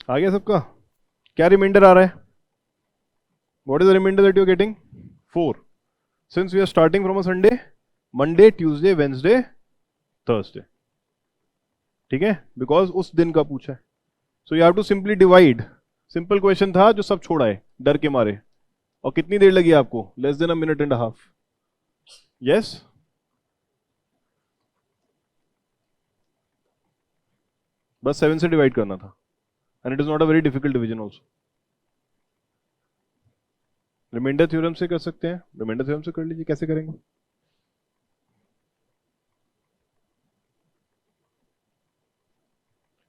आ गया सबका? क्या रिमाइंडर आ रहा है? What is the reminder that you are getting? 4। Since we are starting from a Sunday, Monday, Tuesday, Wednesday, Thursday. ठीक है, बिकॉज उस दिन का पूछा है, so you have to simply divide. Simple question था जो सब छोड़ा है डर के मारे। और कितनी देर लगी आपको? Less than a minute and half. Yes, बस 7 से डिवाइड करना था, and it is not a very difficult division also. Reminder theorem से कर सकते हैं, रिमाइंडर थ्योरम से कर लीजिए। कैसे करेंगे?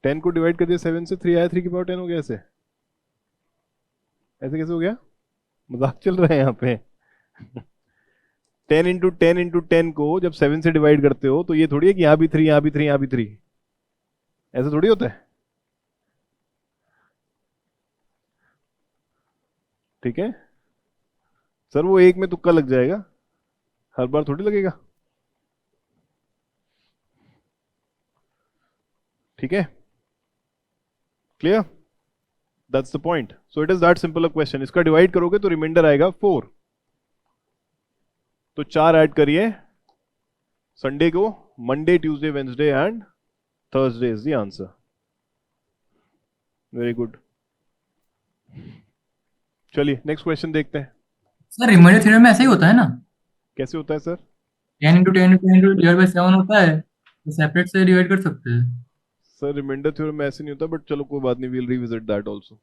टेन को डिवाइड कर दिया 7 से, 3 आया, 3 की पावर 10 हो गया। ऐसे ऐसे कैसे हो गया? मजाक चल रहा है यहाँ पे। 10 इंटू 10 इंटू 10 को जब 7 से डिवाइड करते हो तो ये थोड़ी है कि यहाँ भी 3, यहाँ भी 3, यहाँ भी 3, ऐसा थोड़ी होता है। ठीक है सर, वो एक में तुक्का लग जाएगा, हर बार थोड़ी लगेगा। ठीक है, clear? That's the point. So it is that simple a question. इसका डिवाइड करोगे तो रिमाइंडर आएगा 4। तो 4 ऐड करिए संडे को, Monday, Tuesday, Wednesday and Thursday is the answer. Very good. चलिए नेक्स्ट क्वेश्चन देखते हैं। सर रिमाइंडर थ्योरम में ऐसा ही होता है ना? कैसे होता है sir? 10 into 10 into 10 divide by 7 होता है, तो सेपरेट से डिवाइड कर सकते हैं। सर रिमाइंडर थ्योरम में ऐसे नहीं होता, बट चलो कोई बात नहीं, we'll revisit that also.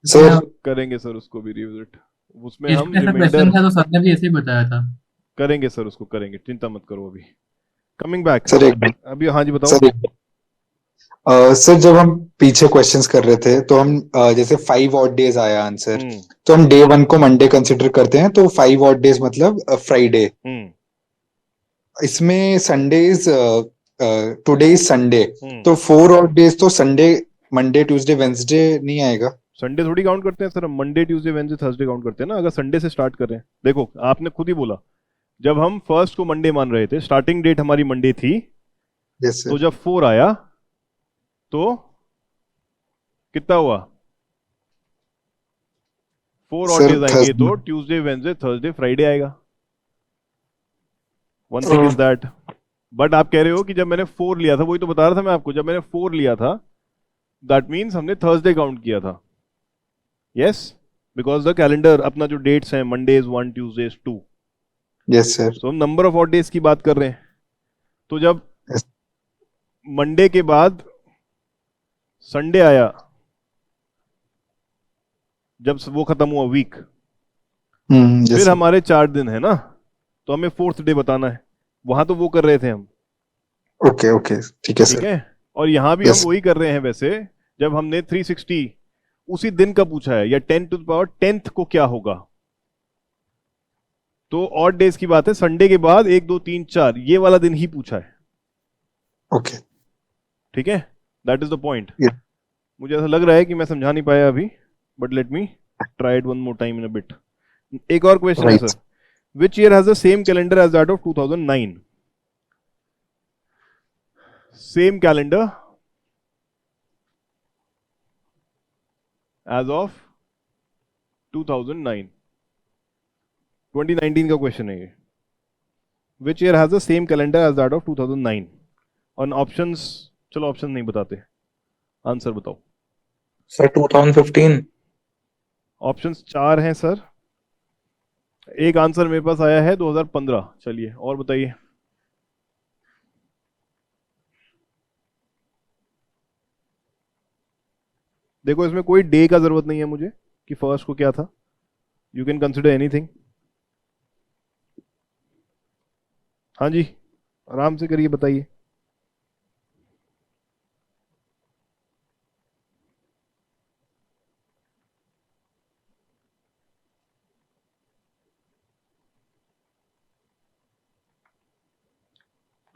Sir करेंगे सर उसको भी रिविजिट। उसमें इसमें हम ऐसा रिमाइंडर क्वेश्चन था तो सर ने भी ऐसे ही बताया था। करेंगे सर, उसको करेंगे, चिंता मत करो। अभी कमिंग बैक सर एक अभी, हाँ जी बताओ। सर सर जब हम पीछे क्वेश्चंस कर रहे थे तो हम जैसे 5 ऑड डेज आया आंसर, तो हम डे 1 को मंडे कंसिडर करते हैं, तो 5 ऑड डेज मतलब फ्राइडे। इसमें संडेज टुडे इज संडे, तो 4 ऑड डेज तो संडे, मंडे, ट्यूसडे, वेंसडे नहीं आएगा? संडे थोड़ी काउंट करते हैं सर, हम Monday, Tuesday, Wednesday, Thursday count करते हैं ना। अगर संडे से स्टार्ट कर रहे हैं, देखो आपने खुद ही बोला, जब हम फर्स्ट को मंडे मान रहे थे, स्टार्टिंग डेट हमारी मंडे थी, यस तो सर। जब 4 आया तो कितना हुआ? 4 ऑड सर, डेज आएंगे Thursday। तो ट्यूसडे, वेडनेसडे, थर्सडे, फ्राइडे आएगा। One thing is that. But आप कह रहे हो कि जब मैंने 4 लिया था, वही तो बता रहा था मैं आपको, जब मैंने 4 लिया था दैट मीन्स हमने थर्सडे काउंट किया था। यस, बिकॉज द कैलेंडर अपना जो डेट्स हैं, मंडेज 1, ट्यूसडेज 2, यस सर। तो हम नंबर ऑफ ऑड डेज की बात कर रहे हैं। तो जब Yes. मंडे के बाद संडे आया, जब वो खत्म हुआ वीक, यस फिर सर। हमारे 4 दिन है ना, तो हमें 4th डे बताना है। वहां तो वो कर रहे थे हम, ओके ओके, ठीक है ठीक सर। है। और यहां भी हम Yes. वही कर रहे हैं वैसे, जब हमने 360 उसी दिन का पूछा है, या 10 टू द पावर 10th को क्या होगा, तो ऑड डेज की बात है। संडे के बाद 1, 2, 3, 4 ये वाला दिन ही पूछा है, ओके ठीक है। That is the point. Yeah. मुझे ऐसा लग रहा है कि मैं समझा नहीं पाया अभी, but let me try it one more time in a bit. एक और क्वेश्चन है Right. Sir, which year has the same calendar as that of 2009? Same calendar as of 2009। 2019 का क्वेश्चन है ये। Which year has the same calendar as that of 2009? और options, चलो option नहीं बताते, आंसर बताओ। सर 2015। ऑप्शंस 4 हैं सर। एक आंसर मेरे पास आया है 2015। चलिए और बताइए। देखो इसमें कोई डे का जरूरत नहीं है मुझे कि फर्स्ट को क्या था, यू कैन कंसिडर एनीथिंग। हाँ जी आराम से करिए, बताइए।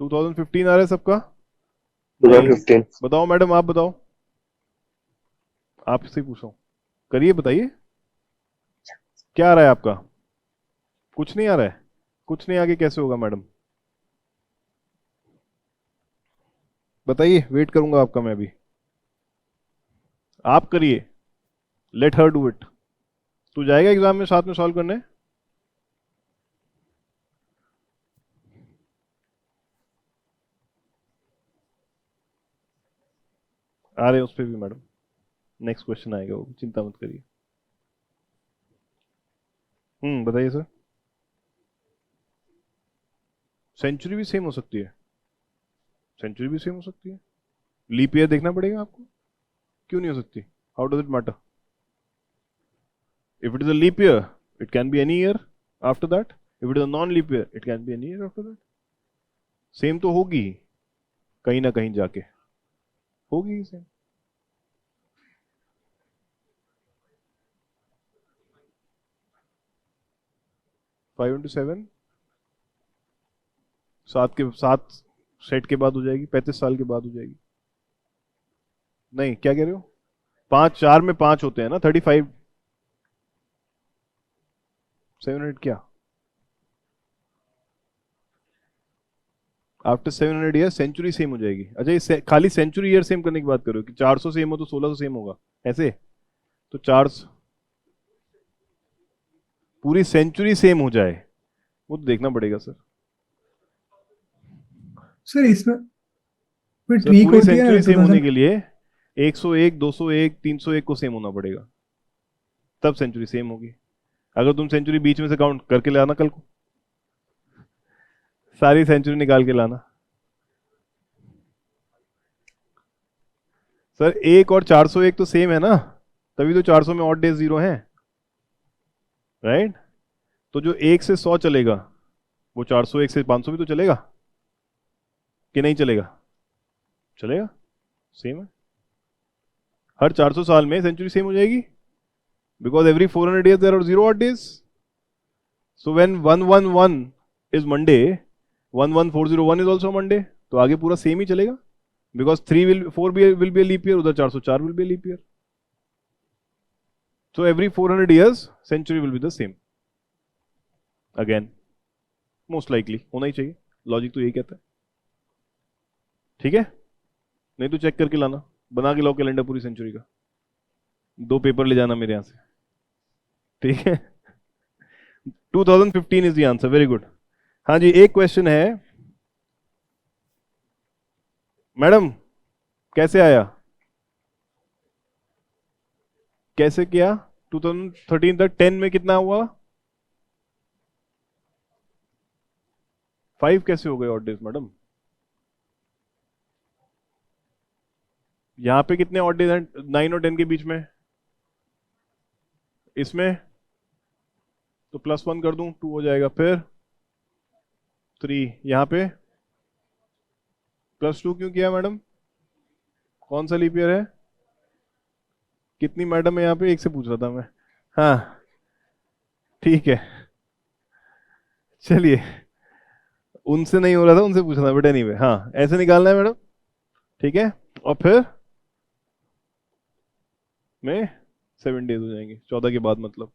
टू 2015 आ रहा है सबका? नहीं। 2015 बताओ मैडम, आप बताओ, आपसे पूछ रहा हूँ, करिए, बताइए क्या आ रहा है आपका? कुछ नहीं आ रहा है? कुछ नहीं आगे कैसे होगा मैडम? बताइए, वेट करूंगा आपका मैं भी। आप करिए, लेट हर डू इट। तू जाएगा एग्जाम में साथ में सॉल्व करने? आ रहे हैं उस पर भी मैडम, नेक्स्ट क्वेश्चन आएगा वो, चिंता मत करिए। बताइए सर। सेंचुरी भी सेम हो सकती है, सेंचुरी भी सेम हो सकती है। लीप ईयर देखना पड़ेगा आपको, क्यों नहीं हो सकती? How does it matter? If it is a leap year, it can be any year after that. If it is a non leap year, it can be any year after that. Same तो होगी, कहीं ना कहीं जाके होगी सेम। Five into seven, सात set के बाद हो जाएगी, 35 साल के बाद हो जाएगी। नहीं, क्या कह रहे हो? 5, 4 में 5 होते हैं ना, 35। 700 क्या? आफ्टर 700 ईयर सेंचुरी सेम हो जाएगी। अच्छा, ये खाली सेंचुरी ईयर सेम करने की बात करो कि 400 सेम हो तो 1600 सेम होगा, ऐसे? तो 400 पूरी सेंचुरी सेम हो जाए, वो तो देखना पड़ेगा सर। सर इसमें कोई सर ट्रिक पूरी होती है ना सेंचुरी सेम होने 2000? के लिए 101, 201, 301 को सेम होना पड़ेगा, तब सेंचुरी सेम होगी। अगर तुम सेंचुरी बीच में से काउंट करके लाना कल को, सारी सेंचुरी निकाल के लाना। सर 1 और 401 तो सेम है ना, तभी तो 400 में ऑड डेज 0 हैं, राइट? तो जो 1 से 100 चलेगा वो 401 से 500 भी तो चलेगा कि नहीं चलेगा? चलेगा, सेम है। हर 400 साल में सेंचुरी सेम हो जाएगी, because every 400 years there are 0 odd days. So when 111 is Monday, 11401 is also Monday. तो आगे पूरा सेम ही चलेगा, because 4 will be a leap year, उधर 404 will be a leap year. So every 400 years century will be the same again, most likely होना ही चाहिए, logic तो यही कहता है। ठीक है, नहीं तो चेक करके लाना, बना के लाओ कैलेंडर पूरी सेंचुरी का, 2 पेपर ले जाना मेरे यहाँ से, ठीक है? 2015 is the answer, very good. हाँ जी, एक क्वेश्चन है मैडम, कैसे आया, कैसे किया? 2013 तक 10 में कितना हुआ? 5 कैसे हो गए ऑड डेज मैडम? यहां पे कितने ऑड डेज हैं 9 और 10 के बीच में? इसमें तो +1 कर दूं, 2 हो जाएगा, फिर 3, यहां पे +2 क्यों किया मैडम? कौन सा लीप ईयर है? कितनी मैडम है यहाँ पे? एक से पूछ रहा था मैं। हाँ ठीक है, चलिए, उनसे नहीं हो रहा था, उनसे पूछ रहा था, बट एनीवे, हाँ ऐसे निकालना है मैडम, ठीक है? और फिर में 7 डेज हो जाएंगे 14 के बाद, मतलब,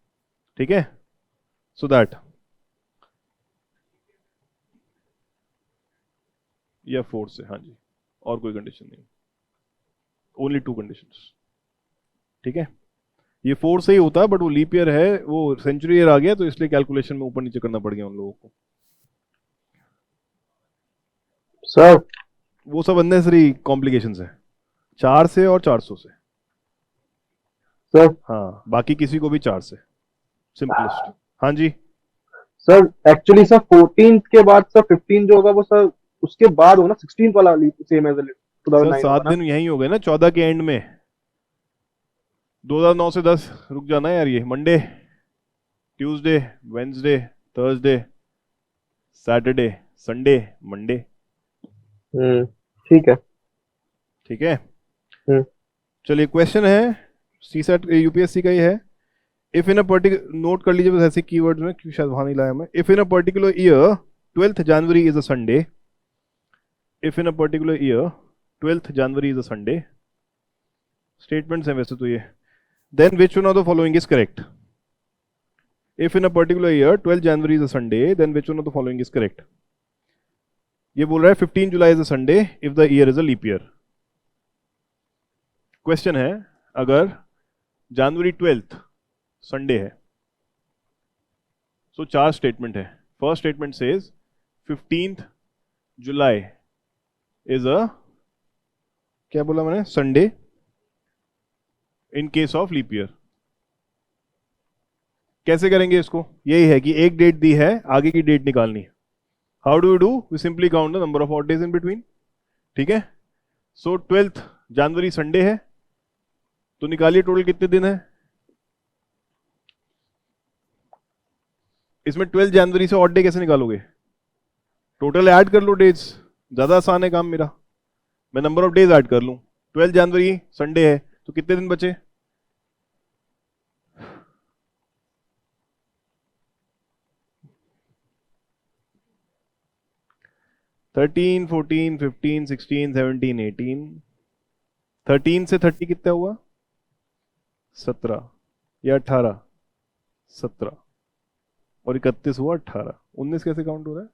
ठीक है? सो दैट या 4 से, हाँ जी, और कोई कंडीशन नहीं, ओनली 2 कंडीशंस, ठीक है? ये 4 से ही होता है, बट वो लीप ईयर है, वो सेंचुरी ईयर आ गया, तो इसलिए कैलकुलेशन में ऊपर नीचे करना पड़ गया उन लोगों को। सर वो सब अननेसेसरी कॉम्प्लिकेशंस है, 4 से और 400 से। सर हाँ, बाकी किसी को भी 4 से, सिंपलेस्ट। हाँ जी सर एक्चुअली सर 14 के बाद सर 15 जो होगा वो सर उसके बाद होगा ना, 16 वाला सेम एज सर, 2009 7 होगा ना। दिन यही हो गए ना, 14 के एंड में। 2009 से 10 रुक जाना यार, ये Monday, Tuesday, Wednesday, Thursday, Saturday, Sunday, Monday, ठीक है। ठीक है। हम्म। चलिए क्वेश्चन है, सीसेट यूपीएससी का ही है। If in a particular, note कर लीजिए बस ऐसे कीवर्ड्स में, क्योंकि शायद वहां नहीं लाया मैं। If in a particular year 12th January is a Sunday, if in a particular year 12th January is a Sunday, statements हैं वैसे तो ये, then which one of the following is correct? If in a particular year 12th January is a Sunday, then which one of the following is correct? ये बोल रहा है 15 July is a Sunday if the year is a leap year. Question है, अगर जनवरी 12th Sunday है, सो चार statement है। First statement says 15th July is a, क्या बोला मैंने, Sunday in case of leap year. कैसे करेंगे इसको? यही है कि एक डेट दी है, आगे की डेट निकालनी है। How do you do? We simply count the number of odd days in between. ठीक है। सो 12th जनवरी संडे है, तो निकालिए टोटल कितने दिन है। इसमें 12 जनवरी से ऑड डे कैसे निकालोगे? टोटल ऐड कर लो डेज, ज्यादा आसान है काम मेरा। मैं नंबर ऑफ डेज ऐड कर लूं। 12 जनवरी संडे है, तो कितने दिन बचे? थर्टीन, 14, 15, 16, 17, 18। 13 से 30 कितना हुआ? 17 या 18? 17 और 31 हुआ 18। 19 कैसे काउंट हो रहा है?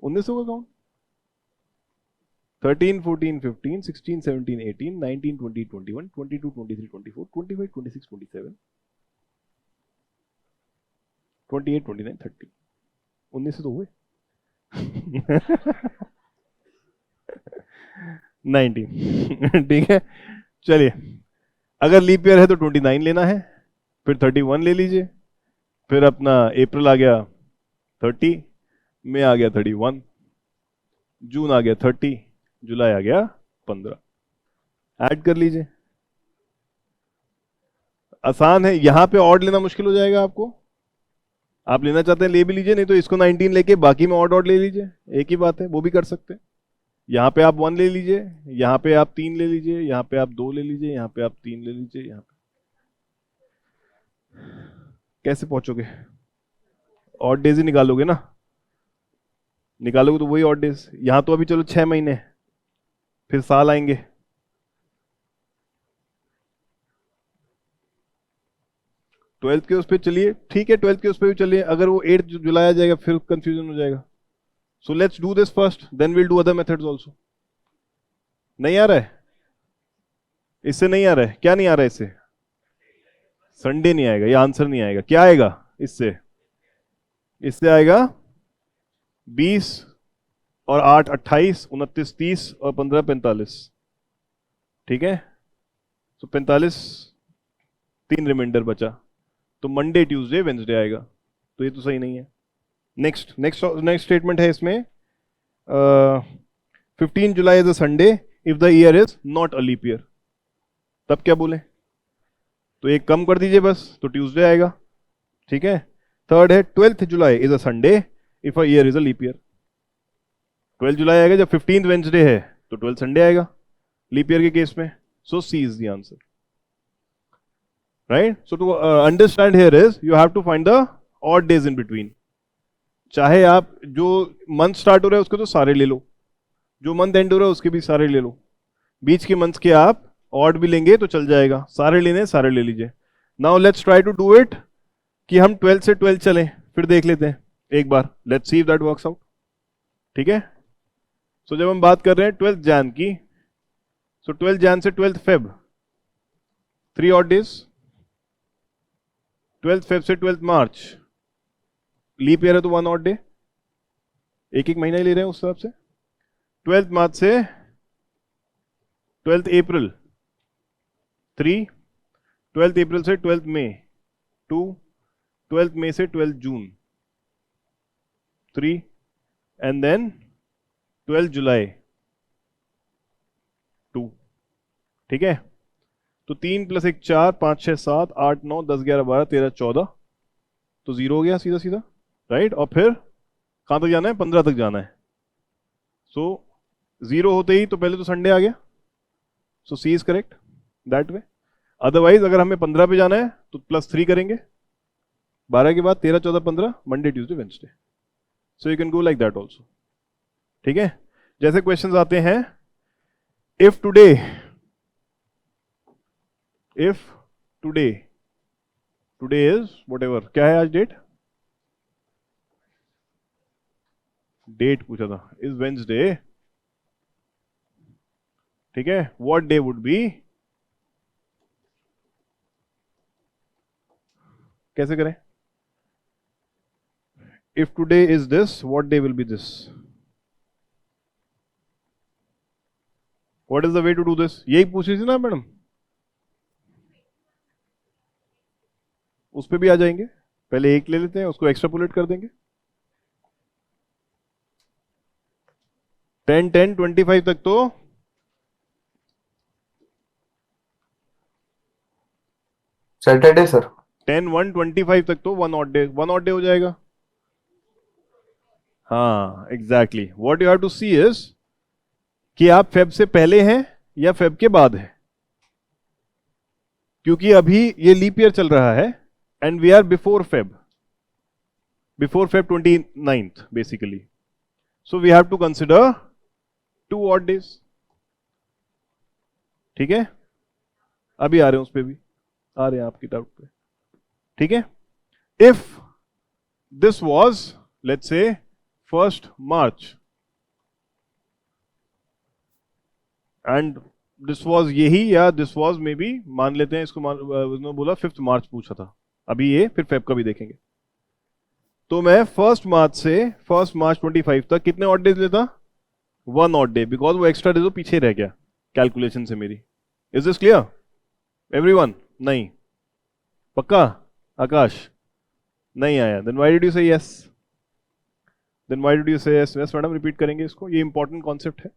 19 होगा काउंट। 13, 14, 15, 16, 17, 18, 19, 20, 21, 22, 23, 24, 25, 26, 27, 28, 29, 30। 19 से तो हुए। 19। ठीक है। चलिए, अगर लीप ईयर है तो 29 लेना है, फिर 31 ले लीजिए, फिर अपना अप्रैल आ गया 30, मई आ गया 31, जून आ गया 30, जुलाई आ गया 15। ऐड कर लीजिए, आसान है। यहां पे ऑड लेना मुश्किल हो जाएगा आपको। आप लेना चाहते हैं ले भी लीजिए, नहीं तो इसको 19 लेके बाकी में ऑड ले लीजिए, एक ही बात है, वो भी कर सकते हैं। यहाँ पे आप 1 ले लीजिए, यहाँ पे आप 3 ले लीजिए, यहाँ पे आप 2 ले लीजिए, यहाँ पे आप 3 ले लीजिए। यहाँ पे कैसे पहुंचोगे? ऑड डेज ही निकालोगे ना, निकालोगे तो वही ऑड डेज। यहाँ तो अभी चलो 6 महीने, फिर साल आएंगे। ट्वेल्थ के उस पर चलिए, ठीक है, 12th के उस पर भी चलिए। अगर वो 8 जुलाई आ जाएगा फिर कंफ्यूजन हो जाएगा। So let's do this first, then will do other methods also. नहीं आ रहा है? इससे नहीं आ रहा है? क्या नहीं आ रहा है इससे? संडे नहीं आएगा, ये आंसर नहीं आएगा। क्या आएगा इससे? इससे आएगा 20 और 8 28, 29 30 और 15 45। ठीक है। तो 45, 3 रिमाइंडर बचा, तो मंडे ट्यूसडे वेंसडे आएगा। तो ये तो सही नहीं है। नेक्स्ट नेक्स्ट नेक्स्ट स्टेटमेंट है इसमें, 15 July is a Sunday if the year is not a leap year. तब क्या बोले? तो एक कम कर दीजिए बस, तो ट्यूसडे आएगा। ठीक है। थर्ड है 12th July is a Sunday if a year is a leap year. 12 जुलाई आएगा, जब 15th वेंसडे है तो 12 संडे आएगा लीप ईयर के केस में। So C is the answer, right? So to understand here is you have to find the odd days in between. चाहे आप जो मंथ स्टार्ट हो रहा है उसके तो सारे ले लो, जो मंथ एंड हो रहा है उसके भी सारे ले लो, बीच के मंथ के आप ऑड भी लेंगे तो चल जाएगा। सारे लेने सारे ले लीजिए। Now let's try to do it कि हम 12 से 12 चलें, फिर देख लेते हैं एक बार। Let's see if that works out. ठीक है। सो जब हम बात कर रहे हैं 12th जैन की, सो 12th जैन से 12th Feb 3 odd days. 12th Feb से 12th मार्च लीप ईयर है तो 1 ऑड डे, एक एक महीना ही ले रहे हैं उस हिसाब से। 12th मार्च से 12th अप्रैल 3, 12th अप्रैल से 12th मई 2, 12th मई से 12th June 3, and then 12th जुलाई 2। ठीक है। तो 3 + 1 4, 5 6 7 8 9 10 11 12 13 14, तो 0 हो गया सीधा सीधा, राइट? और फिर कहां तक जाना है? 15 तक जाना है। सो 0 होते ही तो पहले तो संडे आ गया, so C is correct that way. Otherwise अगर हमें 15 पे जाना है तो +3 करेंगे, 12 के बाद 13, 14, 15, Monday, Tuesday, Wednesday. So you can go like that also. ठीक है, जैसे क्वेश्चंस आते हैं, if today today is whatever, क्या है आज डेट पूछा था, इज वेंसडे। ठीक है, व्हाट डे वुड बी, कैसे करें, if today is this, what day will be this, what is the way to do this, यही पूछ रही थी ना मैडम, उस पे भी आ जाएंगे। पहले एक ले लेते हैं, उसको एक्स्ट्रापोलेट कर देंगे। 10, 10, 25 तक तो सैटरडे सर। 10, 1, 25 तक तो वन ऑड डे हो जाएगा। हाँ exactly, what you have to see is कि आप फेब से पहले हैं या फेब के बाद हैं, क्योंकि अभी ये लीप ईयर चल रहा है and we are before Feb 29th basically, so we have to consider 2 odd days. ठीक है, अभी आ रहे हैं, उस पे भी आ रहे हैं आपकी डाउट पे। ठीक है, if this was let's say 1st March and this was यही, या दिस वॉज मे बी, मान लेते हैं इसको, उसने बोला 5th March पूछा था, अभी ये फिर फेब का भी देखेंगे। तो मैं 1st March से 1st March 25 तक कितने ऑड डेज लेता, 1 ऑड डे, बिकॉज वो एक्स्ट्रा डे तो पीछे रह गया कैलकुलेशन से मेरी। Is this clear everyone? नहीं पक्का? आकाश नहीं आया, then why did you say yes, then why did you say yes? Yes madam, repeat करेंगे इसको, ये इंपॉर्टेंट कॉन्सेप्ट है।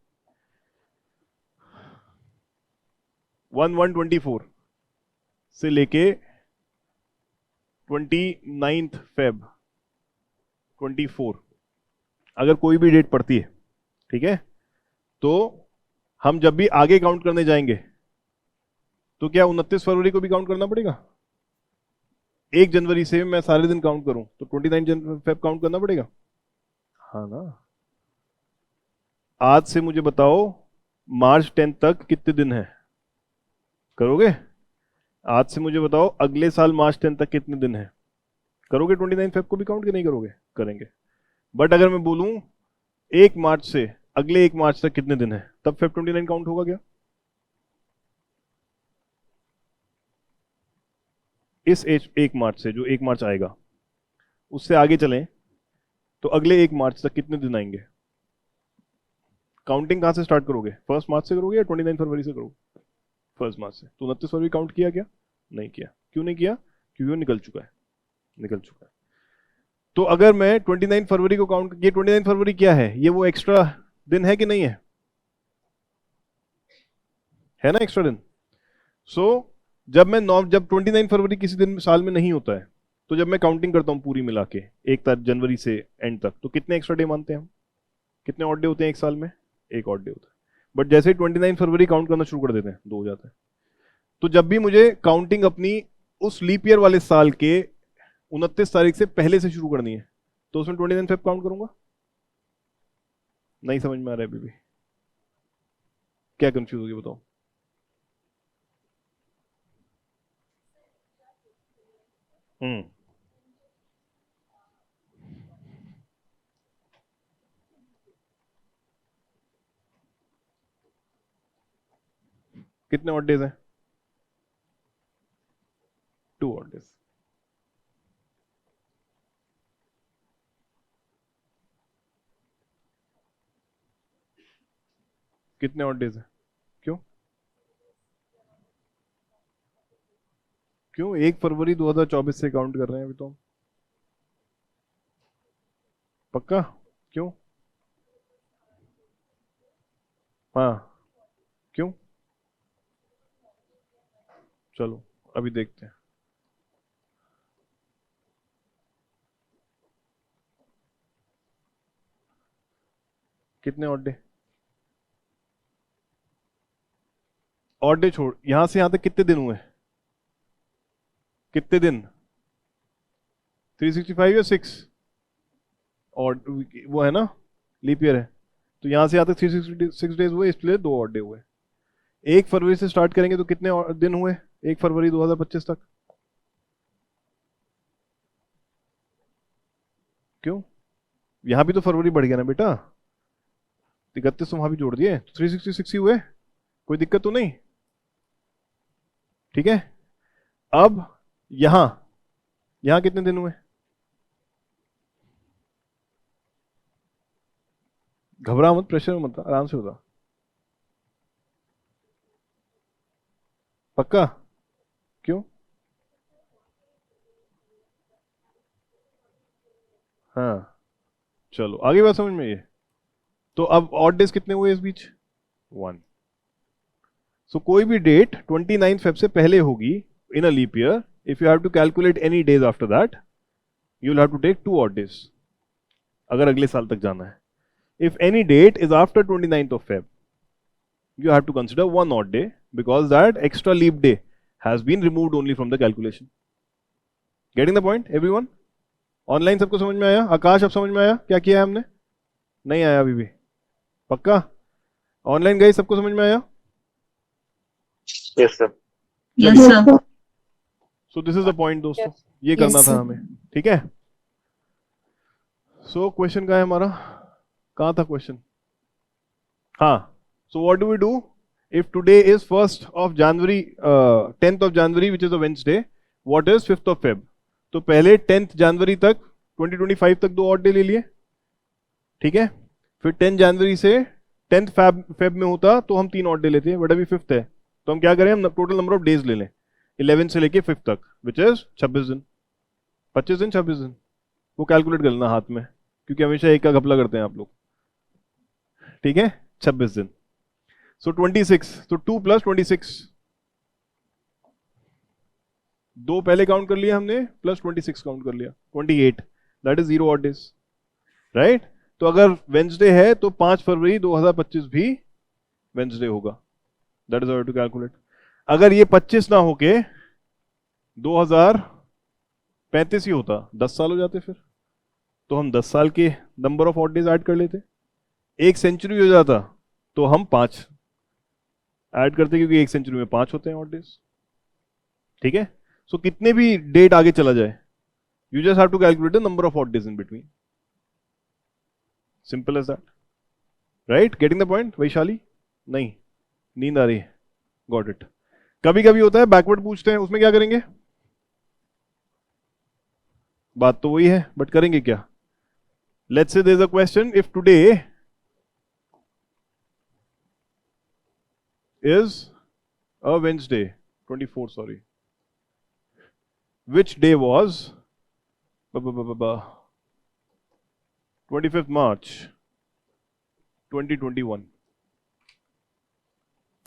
1/1/24 से लेके 29th Feb 24, अगर कोई भी डेट पड़ती है, ठीक है, तो हम जब भी आगे काउंट करने जाएंगे तो क्या 29 फरवरी को भी काउंट करना पड़ेगा? 1 जनवरी से मैं सारे दिन काउंट करूं तो 29 फेब काउंट करना पड़ेगा, हाँ ना। आज से मुझे बताओ मार्च 10 तक कितने दिन हैं, करोगे? आज से मुझे बताओ अगले साल मार्च 10 तक कितने दिन हैं, करोगे 29 फेब को भी काउंट कि नहीं करोगे? करेंगे। बट अगर मैं बोलूं 1 मार्च से अगले 1 मार्च तक कितने दिन हैं, तब फेब 29 काउंट होगा क्या? इस 1 मार्च से, जो 1 मार्च आएगा, उससे आगे चलें तो अगले 1 मार्च तक कितने दिन आएंगे? काउंटिंग कहां से स्टार्ट करोगे, 1 मार्च से करोगे या 29 फरवरी से करोगे? 1 मार्च से। तो 29 फरवरी काउंट किया क्या? नहीं किया। क्यों नहीं किया? क्योंकि वो निकल चुका है। तो अगर मैं 29 फरवरी को काउंट, ये 29 फरवरी क्या है, ये वो एक्स्ट्रा दिन है कि नहीं है? है ना एक्स्ट्रा दिन। सो जब 29 फरवरी किसी दिन साल में नहीं होता है, तो जब मैं काउंटिंग करता हूं पूरी मिला के 1 जनवरी से एंड तक, तो कितने एक्स्ट्रा डे मानते हैं हम? कितने ऑड डे होते हैं एक साल में? 1 ऑड डे होता है। बट जैसे ही 29 फरवरी काउंट करना शुरू कर देते हैं, 2 हो जाता है। तो जब भी मुझे काउंटिंग अपनी उस लीप ईयर वाले साल के 29 तारीख से पहले से शुरू करनी है, तो उसमें 29 फेब काउंट करूंगा। नहीं समझ में आ रहा है अभी भी? क्या कंफ्यूज हो गया बताओ? कितने ऑड डेज हैं? 2 ऑड डेज। कितने ऑड डेज हैं? क्यों 1 फरवरी 2024 से काउंट कर रहे हैं अभी तो हम। पक्का? क्यों? हाँ क्यों? चलो अभी देखते हैं। कितने ऑड डे? ऑड डे छोड़, यहां से यहां तक कितने दिन हुए? कितने दिन? 365 या 6? और वो है ना, लीप ईयर है, तो यहां से यहां तक 366 डेज हुए, इसलिए 2 ऑड डे हुए। 1 फरवरी से स्टार्ट करेंगे तो कितने दिन हुए 1 फरवरी 2025 तक? क्यों? यहां भी तो फरवरी बढ़ गया ना बेटा, 31 तो वहां भी जोड़ दिए, 366 ही हुए, कोई दिक्कत तो नहीं? ठीक है, अब यहां यहां कितने दिन हुए? घबरा मत, प्रेशर मत, आराम से बता। पक्का? क्यों? हाँ चलो आगे बात समझ में ये। तो अब ऑड डेज कितने हुए इस बीच? 1। सो कोई भी डेट 29 फेब से पहले होगी in a leap year, if you have to calculate any days after that, you will have to take 2 odd days, अगर अगले साल तक जाना है। If any date is after 29th of Feb, you have to consider 1 odd day because that extra leap day has been removed only from the calculation. Getting the point, everyone? Online सबको समझ में आया? आकाश अब समझ में आया क्या किया है हमने? नहीं आया अभी भी? पक्का? ऑनलाइन गए सबको समझ में आया? Yes sir. Yes sir. So this is the point दोस्तों, Yes. ये करना Yes, था sir. हमें, ठीक है? सो क्वेश्चन का है हमारा, कहाँ था क्वेश्चन? हाँ, so what do we do if today is 1st of January, 10th of January which is a Wednesday, what is 5th of Feb? तो पहले 10th जनवरी तक 2025 तक 2 ऑड डे ले लिए, ठीक है? फिर 10 जनवरी से 10th फेब में होता तो हम 3 ऑड डे लेते हैं, बट अभी 5th है तो हम क्या करें, हम टोटल नंबर ऑफ डेज ले लें 11 से लेके 5th तक, विच इज 26 दिन। 25 दिन 26 दिन, वो कैलकुलेट कर लेना हाथ में, क्योंकि हमेशा एक का घपला करते हैं आप लोग, ठीक है? 26 दिन। सो 26, तो 2 + 26, 2 पहले काउंट कर लिया हमने, प्लस 26 काउंट कर लिया, 28, that is 0 odd days, right? तो अगर वेंसडे है तो 5 फरवरी 2025 भी वेंसडे होगा, that is how to calculate. अगर ये 25 ना होके 2035 ही होता, 10 साल हो जाते फिर, तो हम 10 साल के number of odd days add कर लेते। 1 सेंचुरी हो जाता तो हम 5 ऐड करते, क्योंकि 1 सेंचुरी में 5 होते हैं ऑड डेज, ठीक है? सो कितने भी डेट आगे चला जाए, you just have to calculate the number of odd days in between, simple as that, right? Getting the point Vaishali? नहीं, नींद आ रही है, गॉट इट। कभी कभी होता है बैकवर्ड पूछते हैं, उसमें क्या करेंगे? बात तो वही है, बट करेंगे क्या? Let's say there is a question, if today is a Wednesday 24, sorry, which day was 25th March 2021?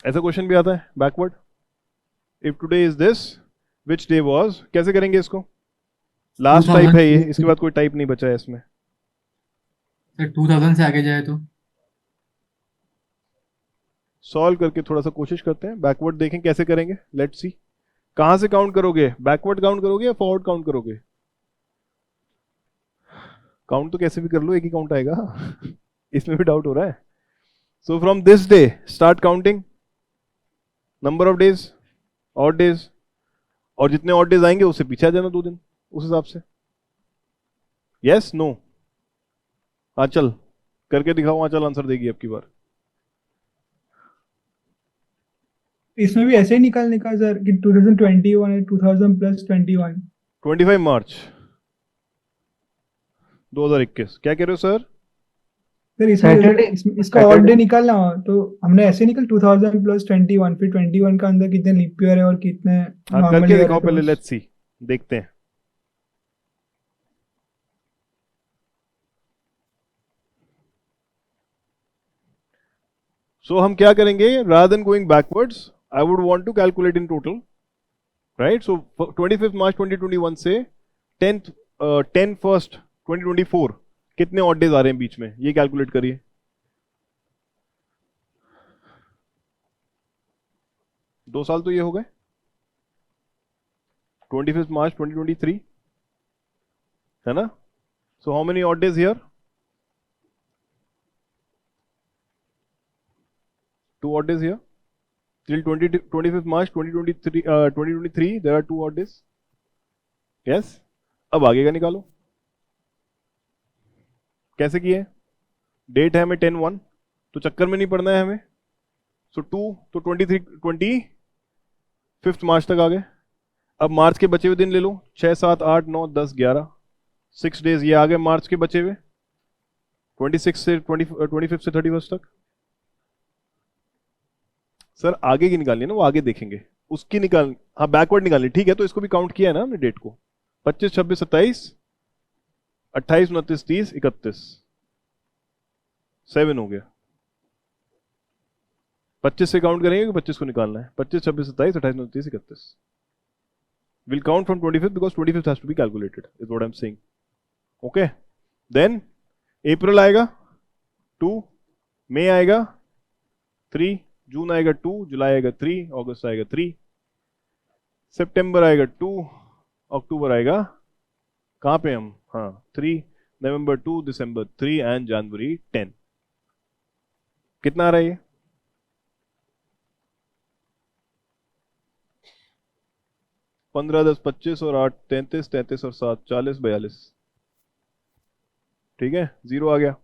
ऐसा क्वेश्चन भी आता है backward, if today is this which day was, कैसे करेंगे इसको? लास्ट टाइप है ये, इसके बाद कोई टाइप नहीं बचा है इसमें। सर 2000 से आगे जाए तो सॉल्व करके थोड़ा सा कोशिश करते हैं, बैकवर्ड देखें कैसे करेंगे, लेट्स सी। कहां से काउंट करोगे, बैकवर्ड काउंट करोगे या फॉरवर्ड काउंट करोगे? काउंट तो कैसे भी कर लो, एक ही काउंट आएगा इसमें भी डाउट हो रहा है। So from this day start counting number of days, odd days, और जितने ऑड डेज आएंगे उससे पीछे आ जाना 2 दिन उस हिसाब से। Yes no? आंचल करके दिखाओ, आंचल आंसर देगी अब की बार। इसमें भी ऐसे ही निकालने का सर कि 2021 है 2000 + 21। 25 मार्च 2021, क्या कह रहे हो सर? सर इसका ऑड डे निकालना हो तो हमने ऐसे निकल 2000 + 21, फिर 21 का अंदर कितने लीप ईयर है और कितने हाँ नॉर्मल करके ईयर दिखाओ है, पहले, तो लेट्स सी, देखते हैं। सो हम क्या करेंगे, rather than going backwards, I would want to calculate in total, right? So 25th March 2021 से 10 फर्स्ट 2024 कितने ऑड डेज आ रहे हैं बीच में, ये कैलकुलेट करिए। 2 साल तो ये हो गए 25th March 2023 है ना. So how many odd days here? 2 odd days here. Till 25th March 2023 there are 2 odd days. Yes. अब आगे का निकालो. कैसे किए? डेट है हमें 10/1 तो चक्कर में नहीं पड़ना है हमें. सो 2 तो 25th मार्च तक आ गए. अब मार्च के बचे हुए दिन ले लो. 6, 7, 8, 9, 10, 11 6 डेज ये आ गए मार्च के बचे हुए. 26 से 25 से 31 तक. सर आगे की निकालनी है ना, वो आगे देखेंगे. उसकी निकाल, हाँ बैकवर्ड निकालनी. ठीक है, तो इसको भी काउंट किया है ना हमने डेट को. 25, 26, 27, 28, 29, 30, 31 7 हो गया. 25 से काउंट करेंगे कि 25 को निकालना है. 25, 26, 27, 28, 29, 30, 31. We'll count from 25th because 25th has to be calculated, is what I'm saying. Okay. Then April आएगा 2, May आएगा 3, June आएगा 2, July आएगा 3, August आएगा 3, September आएगा 2, October आएगा कहाँ पे हम, हाँ 3, November 2, December 3 and January 10. कितना आ रहा है ये? पंद्रह 10 25 और 8 33 33 और 7 40 42. ठीक है, 0 आ गया.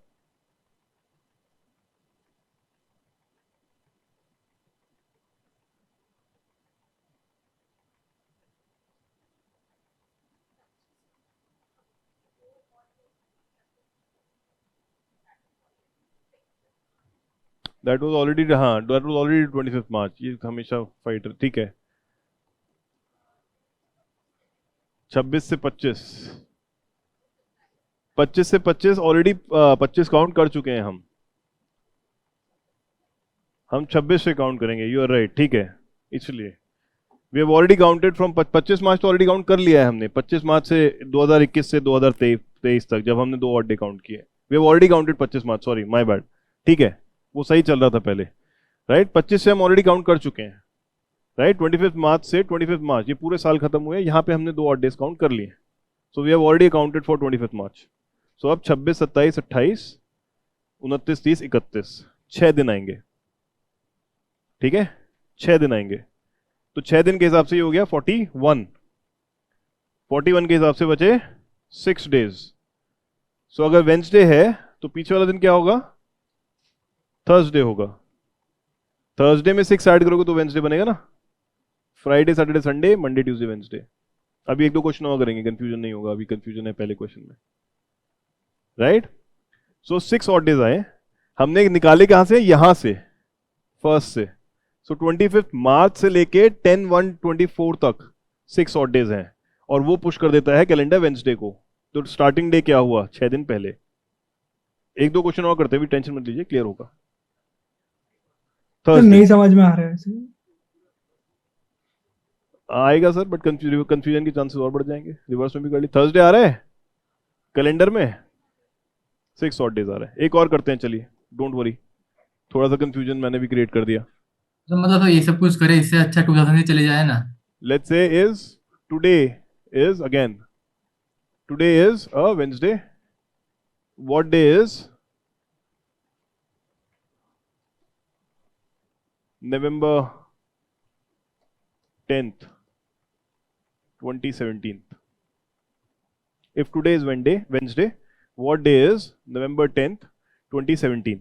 दैट वाज ऑलरेडी, हाँ दैट वाज ऑलरेडी 25th मार्च. ये हमेशा फाइटर. ठीक है. 26 से 25, 25 से 25 ऑलरेडी 25 काउंट कर चुके हैं हम 26 से काउंट करेंगे. You are right. ठीक है, इसलिए we have already counted from 25 March तो ऑलरेडी काउंट कर लिया है हमने. 25 मार्च से 2021 से 2023 तक जब हमने 2 ऑड डे काउंट किए. We have already counted 25 March. Sorry my bad. ठीक है, वो सही चल रहा था पहले. राइट 25 से हम ऑलरेडी काउंट कर चुके हैं. राइट 25th मार्च से 25th मार्च ये पूरे साल खत्म हुए. यहाँ पे हमने 2 ऑड डेज काउंट कर लिए. So we have already counted for 25th March. सो अब 26, 27, 28, 29, 30, 31 6 दिन आएंगे. ठीक है, 6 दिन आएंगे. तो 6 दिन के हिसाब से ये हो गया 41. 41 के हिसाब से बचे 6 डेज. सो अगर वेंसडे है तो पीछे वाला दिन क्या होगा? थर्सडे होगा. थर्सडे में 6 ऐड करोगे तो वेंसडे बनेगा ना. Friday, Saturday, Sunday, Monday, Tuesday, Wednesday. अभी 1-2 क्वेश्चन और करेंगे, कंफ्यूजन नहीं होगा. अभी कंफ्यूजन है पहले क्वेश्चन में. राइट. सो 6 ऑड डेज आए. हमने निकाले कहां से? यहां से, फर्स्ट से. सो 25th मार्च से लेके 10/1/24 तक 6 ऑड डेज हैं और वो पुश कर देता है कैलेंडर वेंसडे को. तो स्टार्टिंग डे क्या हुआ? 6 दिन पहले. 1-2 क्वेश्चन और करते हैं, टेंशन मत लीजिए, क्लियर होगा. सर थर्सडे नहीं समझ में आ रहा है ऐसे. आएगा सर, बट कंफ्यूजन के चांसेस और बढ़ जाएंगे. रिवर्स में भी कर ली. थर्सडे आ रहा है कैलेंडर में, 6 ऑड डेज आ रहा है. एक और करते हैं, चलिए, डोंट वरी. थोड़ा सा कंफ्यूजन मैंने भी क्रिएट कर दिया. तो मतलब तो ये सब कुछ करे इससे अच्छा 2000 ही चले जाए ना. Let's say is today is again. Today is a Wednesday. What day is? November 10th, 2017. If today is Wednesday, what day is November 10th, 2017?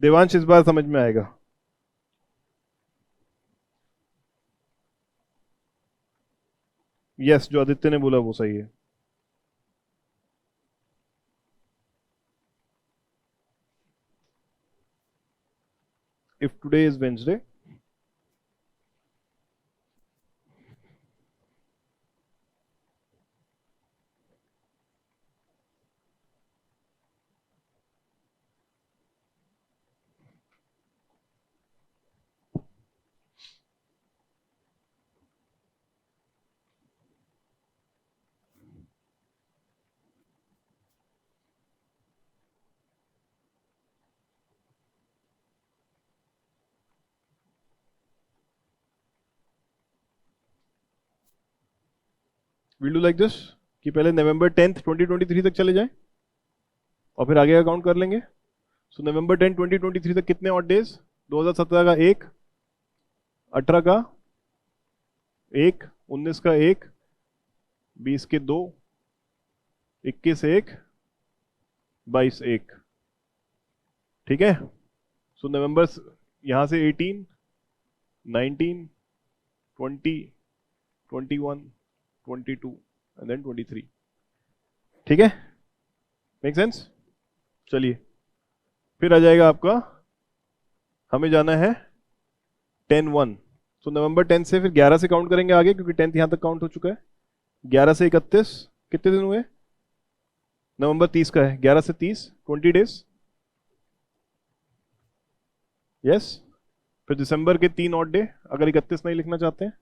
Devansh इस बार समझ में आएगा. यस, जो आदित्य ने बोला वो सही है. If today is Wednesday, will do like this कि पहले नवंबर 10th 2023 तक चले जाएं और फिर आगे का काउंट कर लेंगे. सो नवंबर 10 2023 तक कितने ऑड डेज? 2017 का 1, 18 का 1, 19 का 1, 20 के 2, 21 1, 22 1. ठीक है. सो नवंबर यहां से 18, 19, 20, 21, 22 एंड देन 23. ठीक है. Make sense? चलिए फिर आ जाएगा आपका, हमें जाना है 10-1. तो नवंबर 10 से फिर 11 से काउंट करेंगे आगे, क्योंकि 10th यहां तक काउंट हो चुका है. 11 से 31 कितने दिन हुए? नवंबर 30 का है. 11 से 30 20 डेज. यस. फिर दिसंबर के 3 ऑड डे, अगर 31 नहीं लिखना चाहते हैं,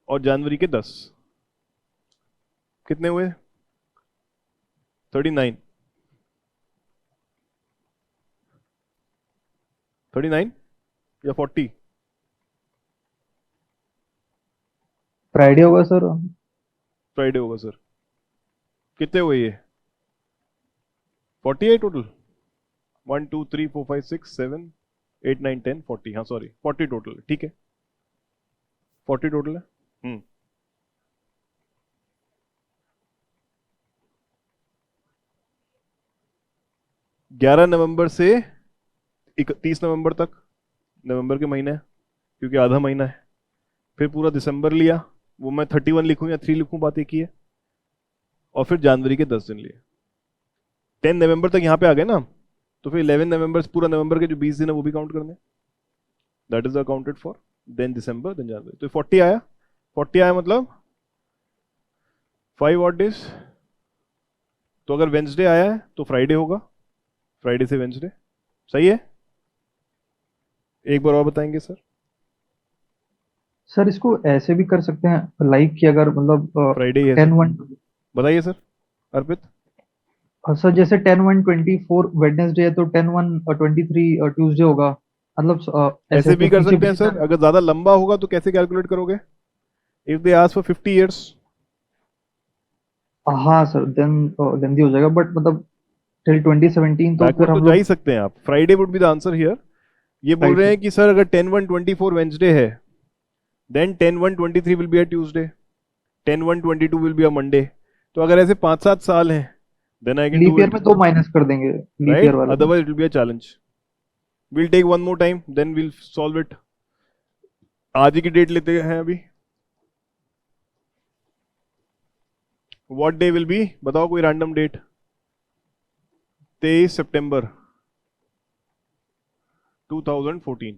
और जनवरी के 10. कितने हुए? 39. 39 या 40? फ्राइडे होगा सर. फ्राइडे होगा सर. कितने हुए ये? 48 टोटल. 1 2 3 4 5 6 7 8 9 10 40. हाँ सॉरी, 40 टोटल. ठीक है, 40 टोटल है. 11 नवंबर से 31 नवंबर तक नवंबर के महीने है, क्योंकि आधा महीना है. फिर पूरा दिसंबर लिया, वो मैं 31 लिखूं या 3 लिखूं, बात एक ही है. और फिर जनवरी के 10 दिन लिए. 10 नवंबर तक यहाँ पे आ गए ना, तो फिर 11 नवंबर से पूरा नवंबर के जो 20 दिन है वो भी काउंट करने. That is accounted for. Then December, then January. तो 40 आया. 40 आया मतलब 5 ऑड डेज. तो अगर वेंसडे आया है तो फ्राइडे होगा, फ्राइडे से वेंसडे. सही है. एक बार और बताएंगे सर. सर इसको ऐसे भी कर सकते हैं, लाइक कि अगर मतलब फ्राइडे ही है 10-1. बताइए सर अर्पित. सर जैसे 10-1-24 वेडनेसडे है तो 10-1-23 ट्यूसडे होगा. मतलब ऐसे भी कर पीछे सकते हैं पीछे सर. अगर ज्यादा लंबा होगा तो कैसे कैलकुलेट करोगे? If they ask for 50 years. हाँ सर, देन लेंदी हो जाएगा, बट मतलब टिल 2017 तो फिर बैकवर्ड तो हम जा लोग. ही सकते हैं आप. Friday would be the answer here. ये बोल Right, रहे हैं कि सर अगर 10-1-24 वेंसडे है, then 10-1-23 will be a Tuesday, 10-1-22 will be a Monday. तो अगर ऐसे 5-7 साल हैं, then I can leap do year it. में 2 माइनस कर देंगे लीप ईयर राइट, वाला. Otherwise it will be a challenge. Will take one more time, then will solve it. आज ही की डेट लेते हैं अभी. What day will be? बताओ कोई रैंडम डेट. 23 सितंबर 2014.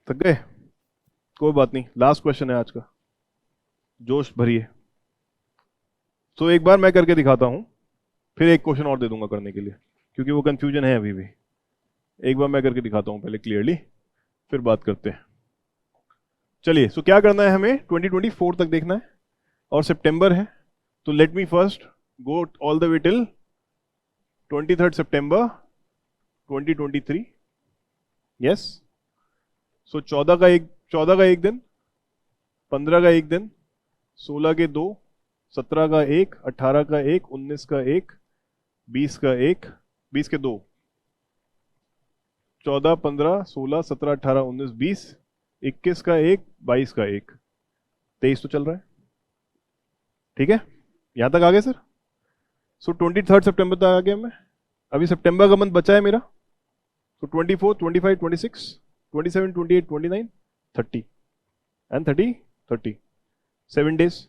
थक गए? कोई बात नहीं, लास्ट क्वेश्चन है आज का. जोश भरिए. तो एक बार मैं करके दिखाता हूं, फिर एक क्वेश्चन और दे दूंगा करने के लिए, क्योंकि वो कंफ्यूजन है अभी भी. एक बार मैं करके दिखाता हूं पहले क्लियरली, फिर बात करते हैं. चलिए, सो क्या करना है हमें? 2024 तक देखना है, और सितंबर है. तो let me first go all the way till 23 September 2023. Yes. So 14 का एक दिन, 15 का एक दिन, 16 के 2, 17 का 1, 18 का 1, 19 का 1, 20 का 1, 20 के 2, 14, 15, 16, 17, 18, 19, 20, 21 का 1, 22 का 1, 23 तो चल रहा है. ठीक है, यहां तक आ गए सर. सो 23 सितंबर तक आ गया मैं. अभी सितंबर का मंथ बचा है मेरा. सो 24, 25, 26, 27, 28, 29, 30 एंड 30. 7 डेज.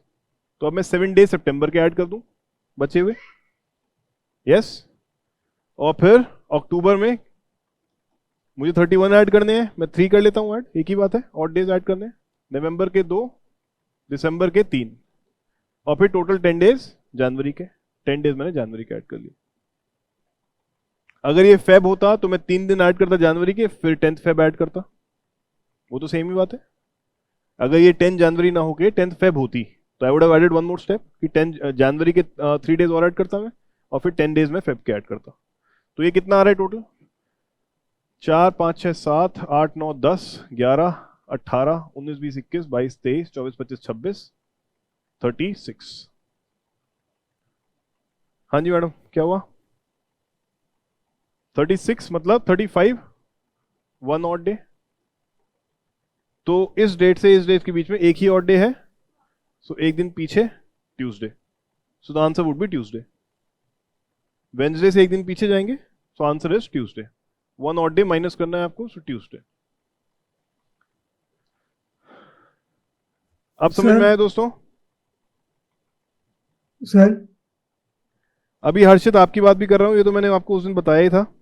तो अब मैं 7 डेज सितंबर के ऐड कर दूं बचे हुए. यस. और फिर अक्टूबर में मुझे 31 ऐड करने हैं, मैं 3 कर लेता हूं ऐड, एक ही बात है. ऑड डेज ऐड करने हैं. नवंबर के 2, दिसंबर के 3, और फिर टोटल 10 डेज जनवरी के. 10 डेज मैंने जनवरी के ऐड कर लिए. अगर ये फेब होता तो मैं 3 दिन ऐड करता जनवरी के, फिर 10th फेब ऐड करता. वो तो सेम ही बात है. अगर ये 10 जनवरी ना होके 10th फेब होती, तो I would have added one more step कि 10 जनवरी के 3 डेज और ऐड करता मैं, और फिर 10 डेज में फेब के ऐड करता. तो ये कितना आ रहा है टोटल? 4, 5, 6, 7, 8, 9, 10, 11, 18, 19, 20, 21, 22, 23, 24, 25, 26, 36। हाँ जी मैडम, क्या हुआ? 36 मतलब 35, 1 ऑड डे। तो इस डेट से इस डेट के बीच में एक ही ऑड डे है, सो एक दिन पीछे Tuesday, so the answer would be Tuesday. Wednesday से एक दिन पीछे जाएंगे, so answer is Tuesday. 1 odd day minus करना है आपको, सो ट्यूसडे। अब समझ में सर आया दोस्तों? सर अभी हर्षित आपकी बात भी कर रहा हूं, ये तो मैंने आपको उस दिन बताया ही था।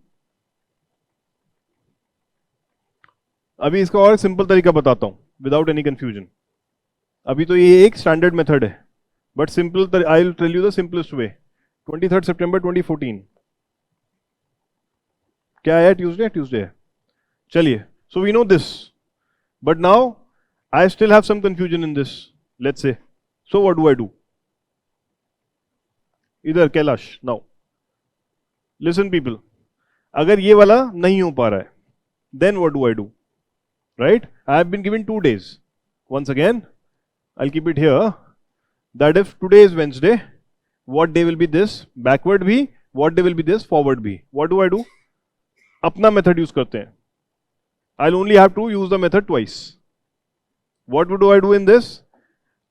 अभी इसका और सिंपल तरीका बताता हूं विदाउट एनी कंफ्यूजन। अभी तो ये एक स्टैंडर्ड मेथड है, but simple, I will tell you the simplest way. 23 सितंबर 2014 क्या आया? ट्यूसडे, ट्यूसडे है। चलिए, so we know this, but now I still have some confusion in this, let's say. So what do I do? इधर Kailash, now listen people, अगर ये वाला नहीं हो पा रहा है, then what do I do? Right, I have been given 2 days. Once again, I'll keep it here, that if today is Wednesday, what day will be this? Backward भी, what day will be this? Forward भी. What do I do? अपना method use करते हैं. I'll only have to use the method twice. What do I do in this?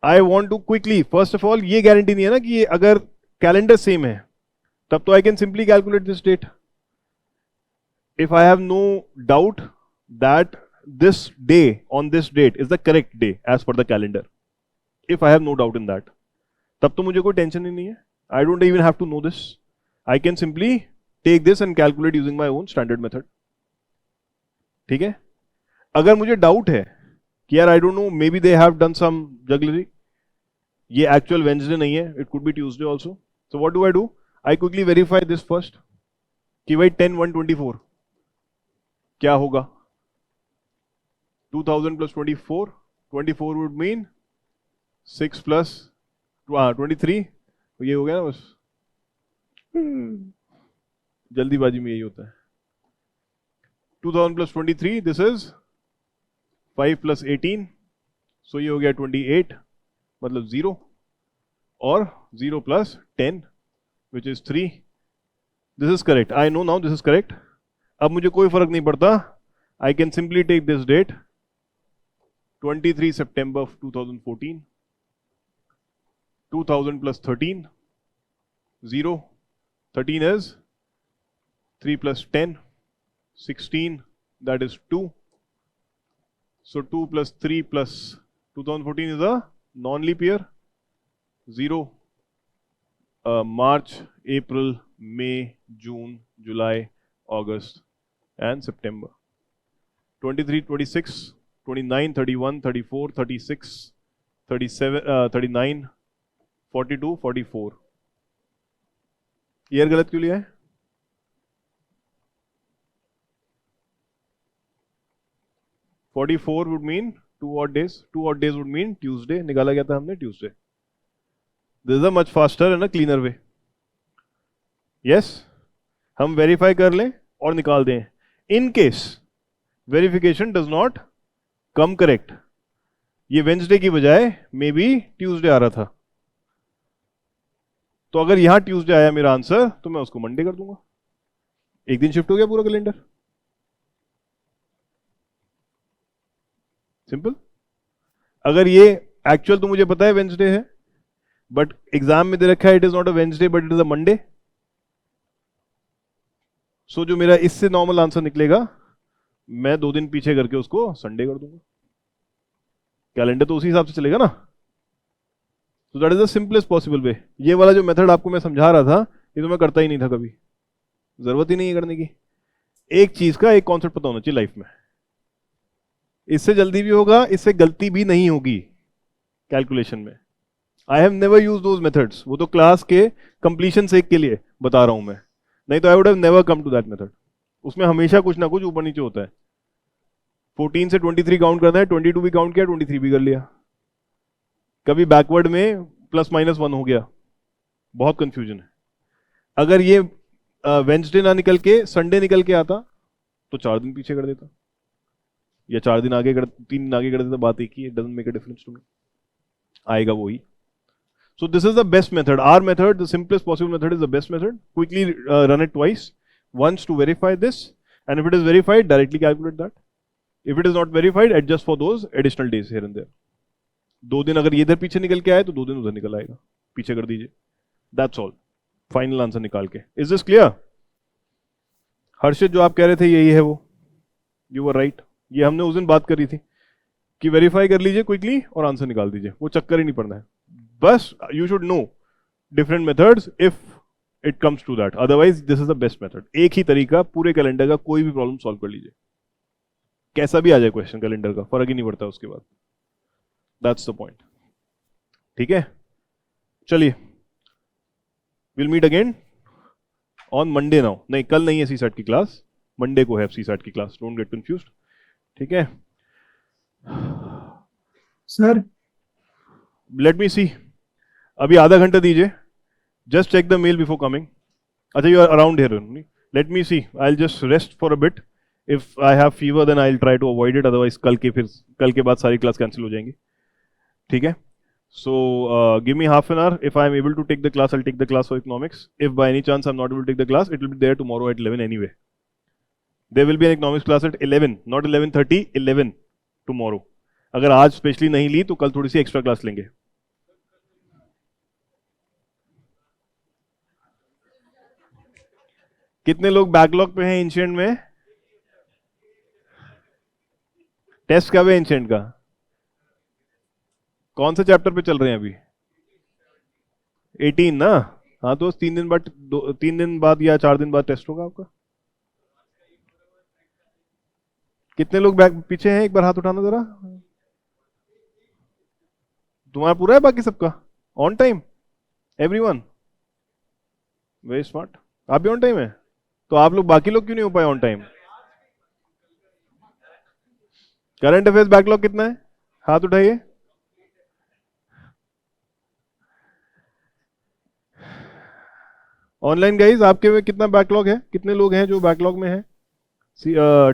I want to quickly, first of all, ये guarantee नहीं है ना कि ये अगर कैलेंडर सेम है तब तो I can simply calculate this date. If I have no doubt that this day on this date is the correct day as per the calendar, if I have no doubt in that, तब तो मुझे कोई tension ही नहीं है. I don't even have to know this. I can simply take this and calculate using my own standard method. ठीक है? अगर मुझे डाउट है कि यार I don't know, maybe they have done some jugglery, ये actual Wednesday नहीं है, it could be Tuesday also. So what do? I quickly verify this first कि भाई 10/1/24 क्या होगा? 2000 plus 24, 24 would mean 6 plus 23, ये हो गया ना बस. जल्दीबाजी में यही होता है. 2000 plus 23, this is 5 plus 18, so ये हो गया 28, मतलब 0, और 0 plus 10, which is 3. This is correct. I know now this is correct. अब मुझे कोई फर्क नहीं पड़ता. I can simply take this date, 23 September of 2014, 2000 plus 13, 0, 13 is 3 plus 10, 16, that is 2. So 2 plus 3 plus 2014 is a non-leap year. 0, March, April, May, June, July, August, and September. 23, 26, 29, 31, 34, 36, 37, 39, 42, 44. Year गलत क्यों लिया है? (44) would mean 2 odd days. 2 odd days would mean Tuesday. निकाला गया था हमने Tuesday. This is a much faster and a cleaner way. Yes, हम verify कर लें और निकाल दें. In case verification does not come correct, ये Wednesday की बजाय मे बी Tuesday आ रहा था, तो अगर यहां Tuesday आया मेरा आंसर तो मैं उसको Monday कर दूंगा. एक दिन शिफ्ट हो गया पूरा कैलेंडर. सिंपल. अगर ये एक्चुअल तो मुझे पता है Wednesday है, बट एग्जाम में दे रखा है it is not a Wednesday but it is a Monday, सो जो मेरा इससे नॉर्मल आंसर निकलेगा मैं 2 दिन पीछे करके उसको संडे कर दूंगा. कैलेंडर तो उसी हिसाब से चलेगा ना. सो that is the simplest possible way. ये वाला जो मेथड आपको मैं समझा रहा था ये तो मैं करता ही नहीं था कभी, जरूरत ही नहीं है करने की. एक चीज का एक कॉन्सेप्ट पता होना चाहिए लाइफ में. इससे जल्दी भी होगा, इससे गलती भी नहीं होगी कैलकुलेशन में. I have never use those methods. वो तो क्लास के कंप्लीशन सेक के लिए बता रहा हूं मैं, नहीं तो I would have never come to that method. उसमें हमेशा कुछ ना कुछ ऊपर नीचे होता है. 14 से 23 काउंट करना है, 22 भी काउंट किया, 23 भी कर लिया. कभी बैकवर्ड में +-1 हो गया. बहुत कंफ्यूजन है. अगर ये वेंसडे ना निकल के संडे निकल के आता तो 4 दिन पीछे कर देता. या 4 दिन आगे कर 3 दिन आगे कर देता, बात एक ही है, doesn't make a difference to me, आएगा वही. So this is the best method. Our method, the simplest possible method, is the best method. Quickly run it twice. Once to verify this, and if it is verified, directly calculate that. If it is not verified, adjust for those additional days here and there. 2 दिन अगर ये इधर पीछे निकल के आए तो 2 दिन उधर निकल आएगा, पीछे कर दीजिए. That's all. Final answer निकाल के. Is this clear? हर्षित जो आप कह रहे थे यही है वो. You were right. ये हमने उस दिन बात करी थी कि वेरीफाई कर लीजिए क्विकली और आंसर निकाल दीजिए, वो चक्कर ही नहीं पड़ना है. बस you should know different methods if it comes to that. Otherwise, this is the best method. एक ही तरीका पूरे कैलेंडर का, कोई भी प्रॉब्लम सॉल्व कर लीजिए, कैसा भी आ जाए क्वेश्चन कैलेंडर का, फर्क ही नहीं पड़ता उसके बाद. That's the point. ठीक है, चलिए, we'll meet again on Monday now. नहीं, कल नहीं है CSAT की क्लास, मंडे को है CSAT की क्लास. Don't get confused. ठीक है, सर let me see. अभी आधा घंटा दीजिए. Just check the mail before coming. अच्छा, you are around here only. Let me see. I'll just rest for a bit. If I have fever, then I'll try to avoid it. Otherwise, कल के बाद सारी class cancel हो जाएंगी. ठीक है? So give me half an hour. If I am able to take the class, I'll take the class for economics. If by any chance I'm not able to take the class, it will be there tomorrow at 11 anyway. There will be an economics class at 11, not 11:30, 11 tomorrow. अगर आज specially नहीं ली तो कल थोड़ी सी extra class लेंगे. कितने लोग backlog पे हैं एंशिएंट में? टेस्ट कब है एंशिएंट का? कौन से चैप्टर पे चल रहे हैं अभी? 18 ना? हाँ, तो 3 दिन बाद या 4 दिन बाद टेस्ट होगा आपका. कितने लोग बैक पीछे हैं? एक बार हाथ उठाना जरा. तुम्हारा पूरा है, बाकी सबका on time? Everyone very smart. आप भी ऑन टाइम है, तो आप लोग, बाकी लोग क्यों नहीं हो पाए on time? Current affairs backlog कितना है? हाथ उठाइए. ऑनलाइन गाइस, आपके में कितना बैकलॉग है? कितने लोग हैं जो बैकलॉग में हैं?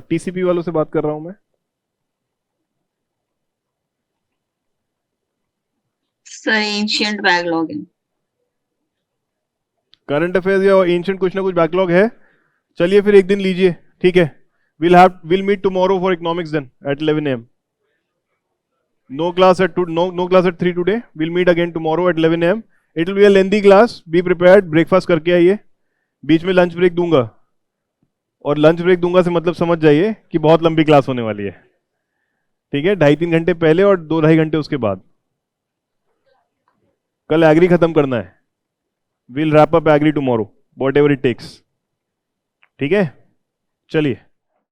टीसीपी वालों से बात कर रहा हूं मैं. सर एंशिएंट बैकलॉग है. करंट अफेयर्स या एंशिएंट कुछ ना कुछ बैकलॉग है. चलिए फिर एक दिन लीजिए, ठीक है. we'll meet tomorrow for economics then at 11 a.m. No class at 3 today. We'll meet again tomorrow at 11 a.m. It will be a lengthy class. Be prepared. Breakfast करके आइए. बीच में लंच ब्रेक दूंगा, और लंच ब्रेक दूंगा से मतलब समझ जाइए कि बहुत लंबी क्लास होने वाली है. ठीक है, 2.5-3 घंटे पहले और 2-2.5 घंटे उसके बाद. कल एग्री खत्म करना है. We'll wrap up agri tomorrow, whatever it takes. ठीक है, चलिए.